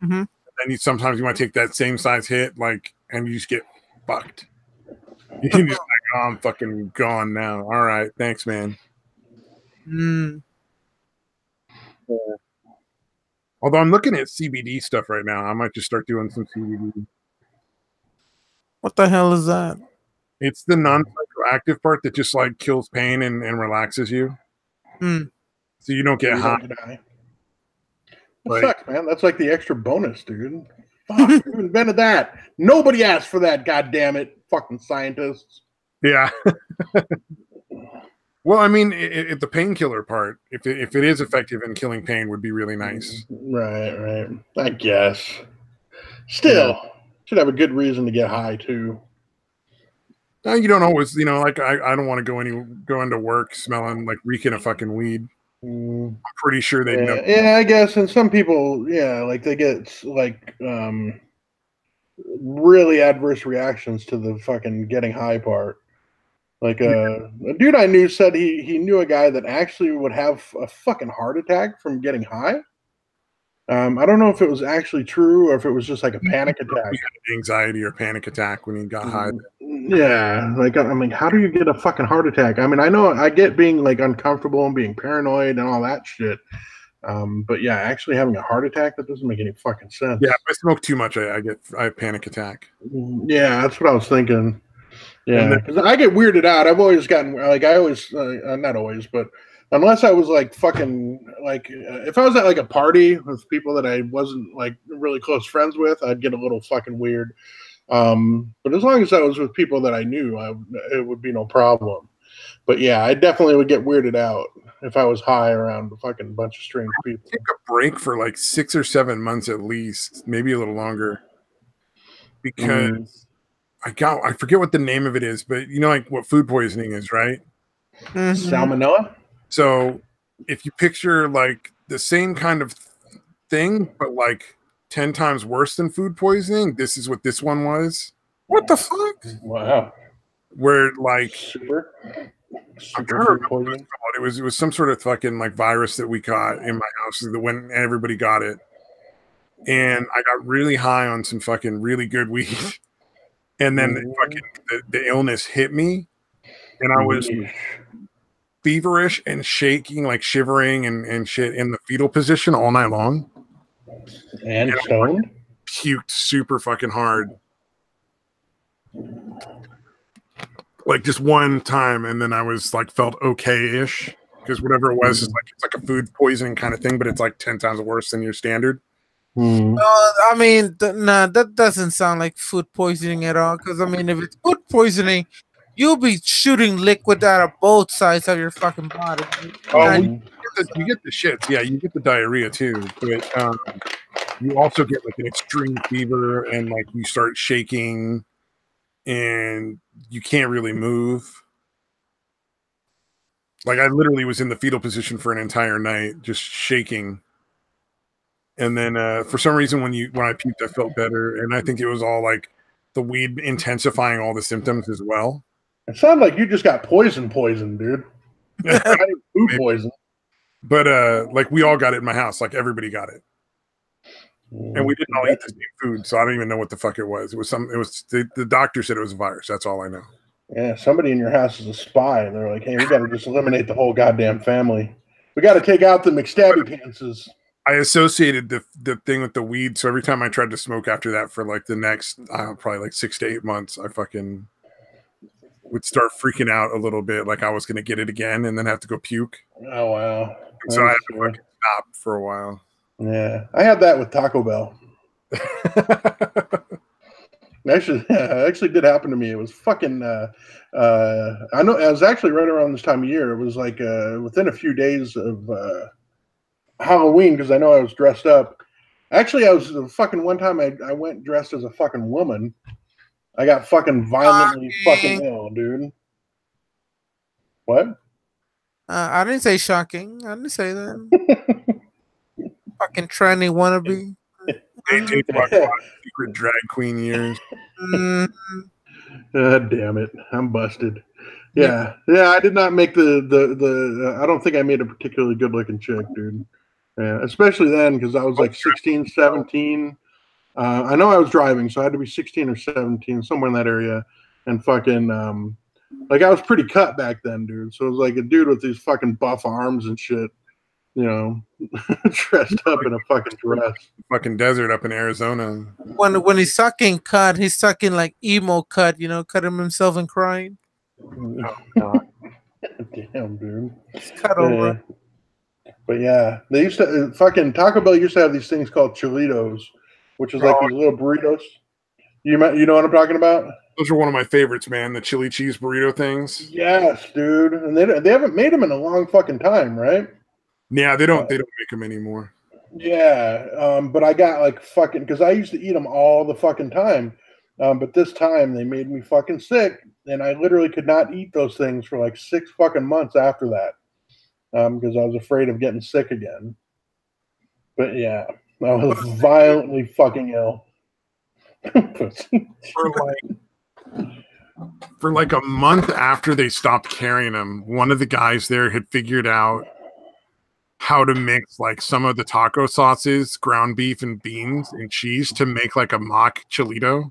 And then sometimes you might take that same size hit, like, and you just get fucked. You can just like, oh, I'm fucking gone now. All right, thanks, man. Although I'm looking at CBD stuff right now, I might just start doing some CBD. What the hell is that? It's the non-psychoactive part that just like kills pain and relaxes you. So you don't get high. That sucks, man. That's like the extra bonus, dude. Fuck, who invented that? Nobody asked for that, goddamn it. Fucking scientists. Yeah. Well, I mean, the painkiller part, if it is effective in killing pain, would be really nice. Right. I guess. Still, should have a good reason to get high too. No, you don't always, like I don't want to go into work smelling like reeking of fucking weed. I'm pretty sure they know. Yeah, I guess. And some people, like they get like really adverse reactions to the fucking getting high part. Like a dude I knew said he knew a guy that actually would have a fucking heart attack from getting high. I don't know if it was actually true or if it was just like a panic attack. He had anxiety or panic attack when he got high. Yeah, like I mean, how do you get a fucking heart attack? I mean, I know I get being like uncomfortable and being paranoid and all that shit. But yeah, actually having a heart attack, that doesn't make any fucking sense. Yeah, if I smoke too much, I have panic attack. Yeah, that's what I was thinking. Yeah, because I get weirded out. I've always gotten like not always, but unless I was like fucking like if I was at like a party with people that I wasn't like really close friends with, I'd get a little fucking weird. But as long as I was with people that I knew, it would be no problem. But yeah, I definitely would get weirded out if I was high around a fucking bunch of strange people. Take a break for like 6 or 7 months at least, maybe a little longer, because I forget what the name of it is, but like what food poisoning is, right? Salmonella. So if you picture like the same kind of thing, but like 10 times worse than food poisoning, this is what this one was. What the fuck? Wow. Where like super food poisoning. It was some sort of fucking like virus that we caught in my house when everybody got it. And I got really high on some fucking really good weed. And then the illness hit me, and I was feverish and shaking, like shivering and shit in the fetal position all night long. And stoned? Puked super fucking hard. Like just one time, and then I was like felt okay-ish. because whatever it was is like it's like a food poisoning kind of thing, but it's like 10 times worse than your standard. I mean, nah, that doesn't sound like food poisoning at all. Because I mean, if it's food poisoning, you'll be shooting liquid out of both sides of your fucking body. Oh, you get the shits. Yeah, you get the diarrhea too, but you also get like an extreme fever and like you start shaking and you can't really move. Like I literally was in the fetal position for an entire night, just shaking. And then for some reason, when I puked, I felt better, and I think it was all like the weed intensifying all the symptoms as well. It sounded like you just got poison, dude. Food poison. But like we all got it in my house, like everybody got it, and we didn't all eat the same food, so I don't even know what the fuck it was. It was the doctor said it was a virus. That's all I know. Yeah, somebody in your house is a spy, and they're like, "Hey, we got to just eliminate the whole goddamn family. We got to take out the McStabby pantses." I associated the thing with the weed, so every time I tried to smoke after that for like the next, probably like 6 to 8 months, I fucking would start freaking out a little bit, like I was gonna get it again and then have to go puke. Oh wow! And so I had to fucking stop for a while. Yeah, I had that with Taco Bell. It actually did happen to me. It was fucking. I know it was actually right around this time of year. It was like within a few days of Halloween, because I know I was dressed up. Actually, I was fucking one time. I went dressed as a fucking woman. I got fucking violently fucking ill, dude. What? I didn't say shocking. I didn't say that. Fucking tranny wannabe. They take like secret drag queen years. Damn it! I'm busted. Yeah. I did not make the. I don't think I made a particularly good looking chick, dude. Yeah, especially then because I was like 16, 17. I know I was driving, so I had to be 16 or 17, somewhere in that area, and fucking like I was pretty cut back then, dude. So it was like a dude with these fucking buff arms and shit. You know, dressed up in a fucking dress. Fucking desert up in Arizona. When he's sucking cut, he's sucking like emo cut, cut himself and crying. Oh, God. Damn, dude. Cut over. But yeah, they used to fucking Taco Bell used to have these things called Cholitos, which is like these little burritos. You know what I'm talking about? Those are one of my favorites, man. The chili cheese burrito things. Yes, dude. And they haven't made them in a long fucking time, right? Yeah, they don't make them anymore. Yeah, but I got like fucking because I used to eat them all the fucking time, but this time they made me fucking sick, and I literally could not eat those things for like 6 fucking months after that, because I was afraid of getting sick again. But yeah, I was violently fucking ill. For like a month after they stopped carrying them, one of the guys there had figured out how to mix like some of the taco sauces, ground beef and beans and cheese to make like a mock cholito.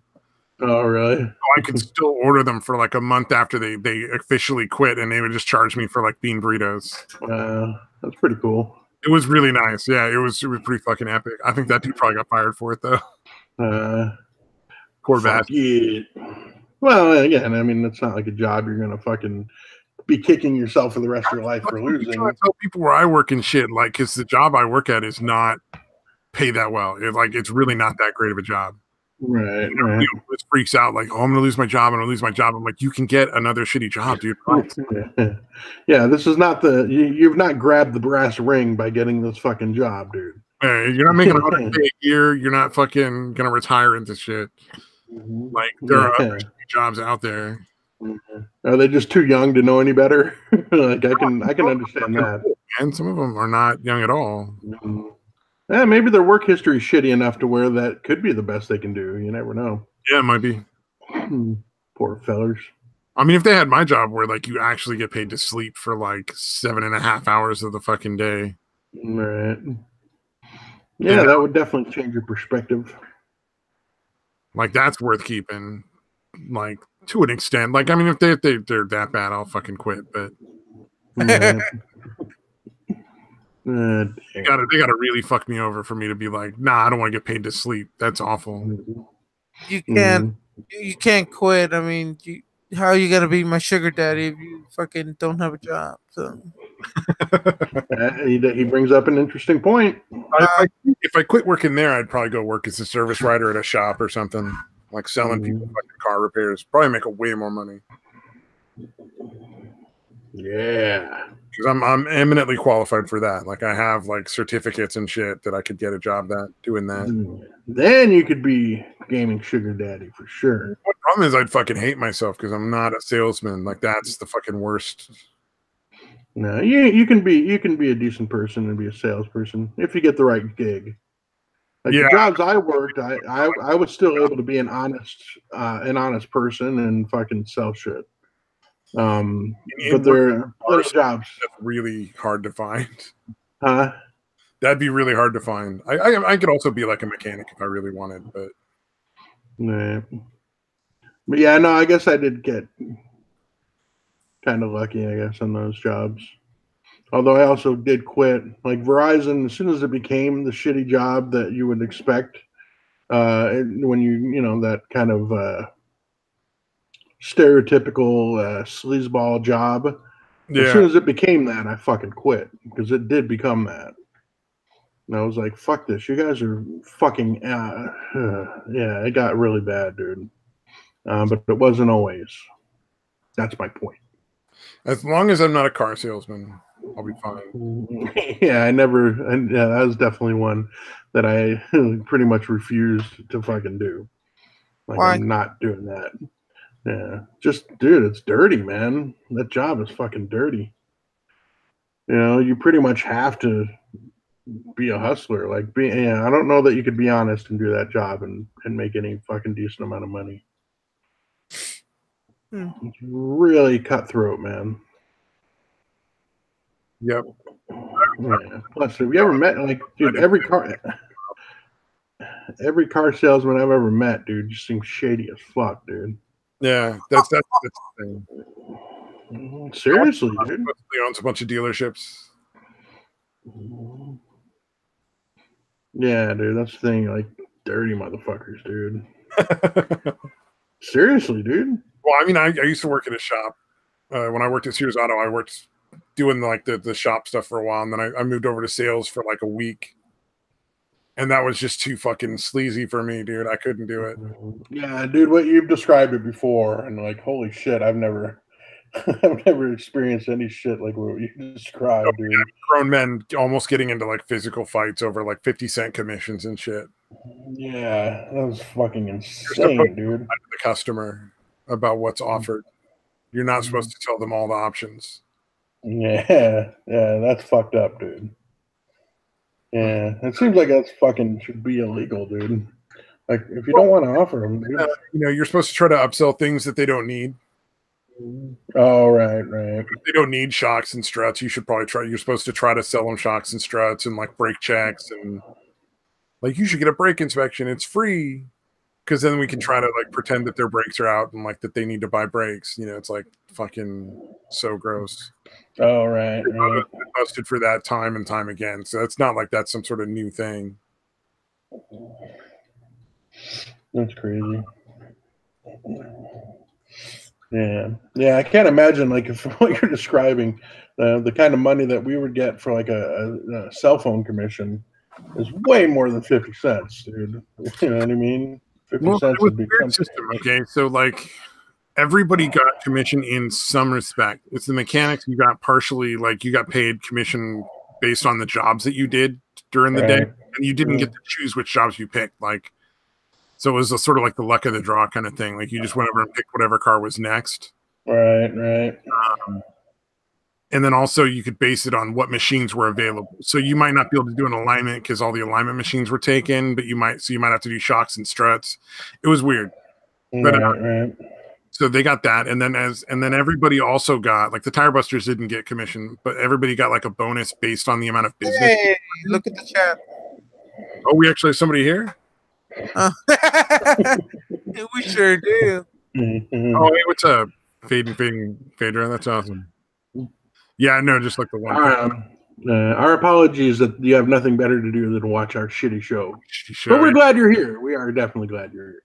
Oh, really? So I could still order them for like a month after they officially quit, and they would just charge me for like bean burritos. That's pretty cool. It was really nice. Yeah, it was pretty fucking epic. I think that dude probably got fired for it though. Poor bastard. Yeah. Well, again, I mean, it's not like a job you're gonna fucking be kicking yourself for the rest of your life for losing. I tell people where I work and shit, like, because the job I work at is not pay that well. It's really not that great of a job. Right. It freaks out like, oh, I'm gonna lose my job. I'm like, you can get another shitty job, dude. Yeah, this is not you've not grabbed the brass ring by getting this fucking job, dude. You're not making $100K a year. You're not fucking gonna retire into shit. Like there are other jobs out there. Are they just too young to know any better? Like I can understand that. And some of them are not young at all. Yeah, maybe their work history is shitty enough to where that could be the best they can do. You never know. Yeah, it might be. Poor fellers. I mean, if they had my job where like you actually get paid to sleep for like 7.5 hours of the fucking day. Right. Yeah, that would definitely change your perspective. Like that's worth keeping. Like to an extent. Like I mean, if they're that bad, I'll fucking quit. But they gotta really fuck me over for me to be like, nah, I don't want to get paid to sleep. That's awful. You can't quit. I mean, how are you gonna be my sugar daddy if you fucking don't have a job? So He brings up an interesting point. If I quit working there, I'd probably go work as a service writer at a shop or something, like selling people fucking car repairs. Probably make way more money. Yeah, because I'm eminently qualified for that. Like I have like certificates and shit that I could get a job doing that. Then you could be gaming sugar daddy for sure. The problem is I'd fucking hate myself because I'm not a salesman. Like that's the fucking worst. No, you can be a decent person and be a salesperson if you get the right gig. Like the jobs I worked, I was still able to be an honest person and fucking sell shit. But there are jobs that's really hard to find. Huh? That'd be really hard to find. I could also be like a mechanic if I really wanted, but yeah. But yeah, no, I guess I did get kind of lucky, I guess, on those jobs. Although I also did quit. Like Verizon, as soon as it became the shitty job that you would expect, when you know that kind of stereotypical sleazeball job. As soon as it became that, I fucking quit because it did become that. And I was like, fuck this. You guys are fucking, yeah, it got really bad, dude. But it wasn't always. That's my point. As long as I'm not a car salesman, I'll be fine. Yeah, that was definitely one that I pretty much refused to fucking do. Like, why? I'm not doing that. Yeah, just, dude, it's dirty, man. That job is fucking dirty. You know, you pretty much have to be a hustler. Like, I don't know that you could be honest and do that job and make any fucking decent amount of money. It's really cutthroat, man. Yep. Yeah. Plus, have you ever met, like, dude, every car salesman I've ever met, dude, just seems shady as fuck, dude. Yeah, that's the thing. Seriously, dude. He owns a bunch of dealerships. Yeah, dude, that's the thing. Like, dirty motherfuckers, dude. Seriously, dude. Well, I mean, I used to work at a shop. When I worked at Sears Auto, I worked doing like the shop stuff for a while, and then I moved over to sales for like a week. And that was just too fucking sleazy for me, dude. I couldn't do it. Yeah, dude, what you've described it before, and like, holy shit, I've never experienced any shit like what you described, dude. Grown men almost getting into like physical fights over like 50-cent commissions and shit. Yeah, that was fucking insane, dude. The customer about what's offered. You're not supposed to tell them all the options. Yeah, that's fucked up, dude. Yeah, it seems like that's fucking should be illegal, dude. Like, if you don't want to offer them, dude. You know, you're supposed to try to upsell things that they don't need. Oh, right. If they don't need shocks and struts, you should probably try. You're supposed to try to sell them shocks and struts and like brake checks and like you should get a brake inspection. It's free because then we can try to like pretend that their brakes are out and like that they need to buy brakes. You know, it's like fucking so gross. Oh, right. Busted for that time and time again. So it's not like that's some sort of new thing. That's crazy. Yeah. I can't imagine like if what you're describing, the kind of money that we would get for like a cell phone commission is way more than 50 cents, dude. You know what I mean? 50 cents would be system. Okay, so like. Everybody got commission in some respect. It's the mechanics you got partially, like you got paid commission based on the jobs that you did during the day, and you didn't get to choose which jobs you picked. Like, so it was a sort of like the luck of the draw kind of thing. Like you just went over and picked whatever car was next. Right. And then also you could base it on what machines were available. So you might not be able to do an alignment because all the alignment machines were taken, but you might have to do shocks and struts. It was weird. But, right. So they got that, and then everybody also got like the tire busters didn't get commission, but everybody got like a bonus based on the amount of business. Hey, look at the chat. Oh, we actually have somebody here. We sure do. Mm-hmm. Oh, hey, what's up, fading Phaedra? That's awesome. Yeah, no, just like the one. Our apologies that you have nothing better to do than watch our shitty show. But we're glad you're here. We are definitely glad you're here.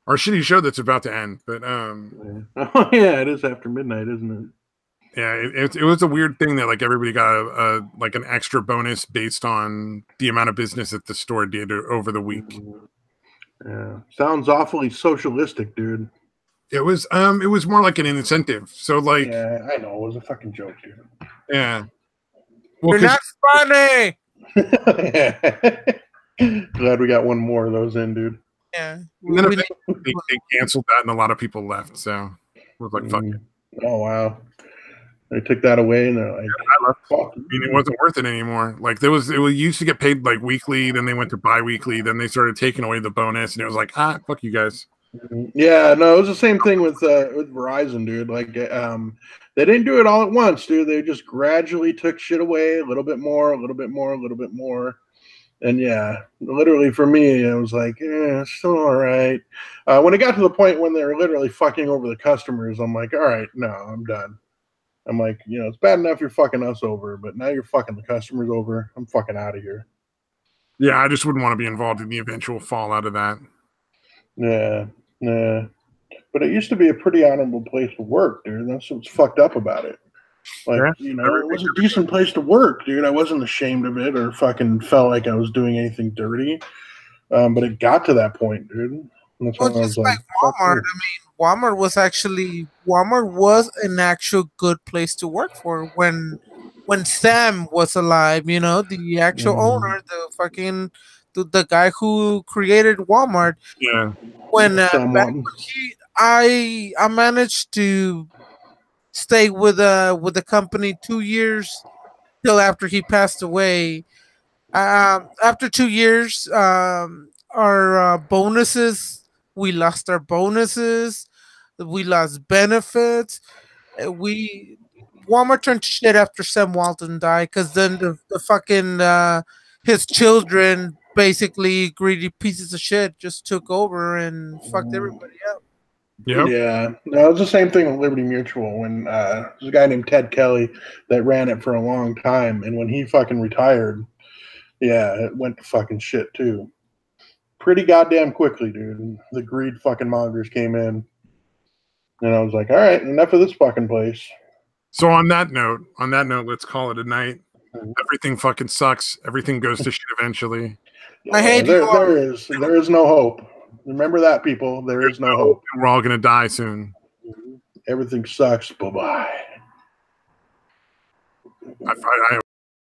Our shitty show that's about to end, but Oh yeah, it is after midnight, isn't Yeah, it was a weird thing that like everybody got a like an extra bonus based on the amount of business that the store did over the week. Yeah, sounds awfully socialistic, dude. It was more like an incentive. So like, Yeah, I know it was a fucking joke, dude. yeah. Well, You're not funny. Glad we got one more of those in, dude. Yeah. And then they canceled that, and a lot of people left. So it was like, fuck it. Oh wow. They took that away, and they're like, I left. I mean, it wasn't worth it anymore. Like it used to get paid like weekly, then they went to bi-weekly, then they started taking away the bonus, and it was like, fuck you guys. Yeah, no, it was the same thing with Verizon, dude. Like, they didn't do it all at once, dude. They just gradually took shit away, a little bit more, a little bit more, a little bit more. And yeah, literally for me, it was like, it's still all right. When it got to the point when they were literally fucking over the customers, I'm like, all right, no, I'm done. I'm like, it's bad enough you're fucking us over, but now you're fucking the customers over. I'm fucking out of here. Yeah, I just wouldn't want to be involved in the eventual fallout of that. Yeah. But it used to be a pretty honorable place to work, dude. That's what's fucked up about it. Like, it was a decent place to work, dude. I wasn't ashamed of it or fucking felt like I was doing anything dirty. But it got to that point, dude. That's well, just like Walmart. I mean, Walmart was an actual good place to work for when Sam was alive. The actual owner, the fucking the guy who created Walmart. Yeah. When I managed to stay with the company 2 years till after he passed away. After 2 years, our bonuses, we lost our bonuses, we lost benefits. Walmart turned to shit after Sam Walton died, because then the fucking his children, basically greedy pieces of shit, just took over and fucked everybody up. Yep. Yeah, no, it was the same thing with Liberty Mutual when there's a guy named Ted Kelly that ran it for a long time, and when he fucking retired, yeah, it went to fucking shit too. Pretty goddamn quickly, dude. The greed fucking mongers came in, and I was like, all right, enough of this fucking place. So on that note, let's call it a night. Everything fucking sucks. Everything goes to shit eventually. Yeah, I hate there is no hope. Remember that, people. There is no hope. We're all gonna die soon. Everything sucks. Bye-bye. I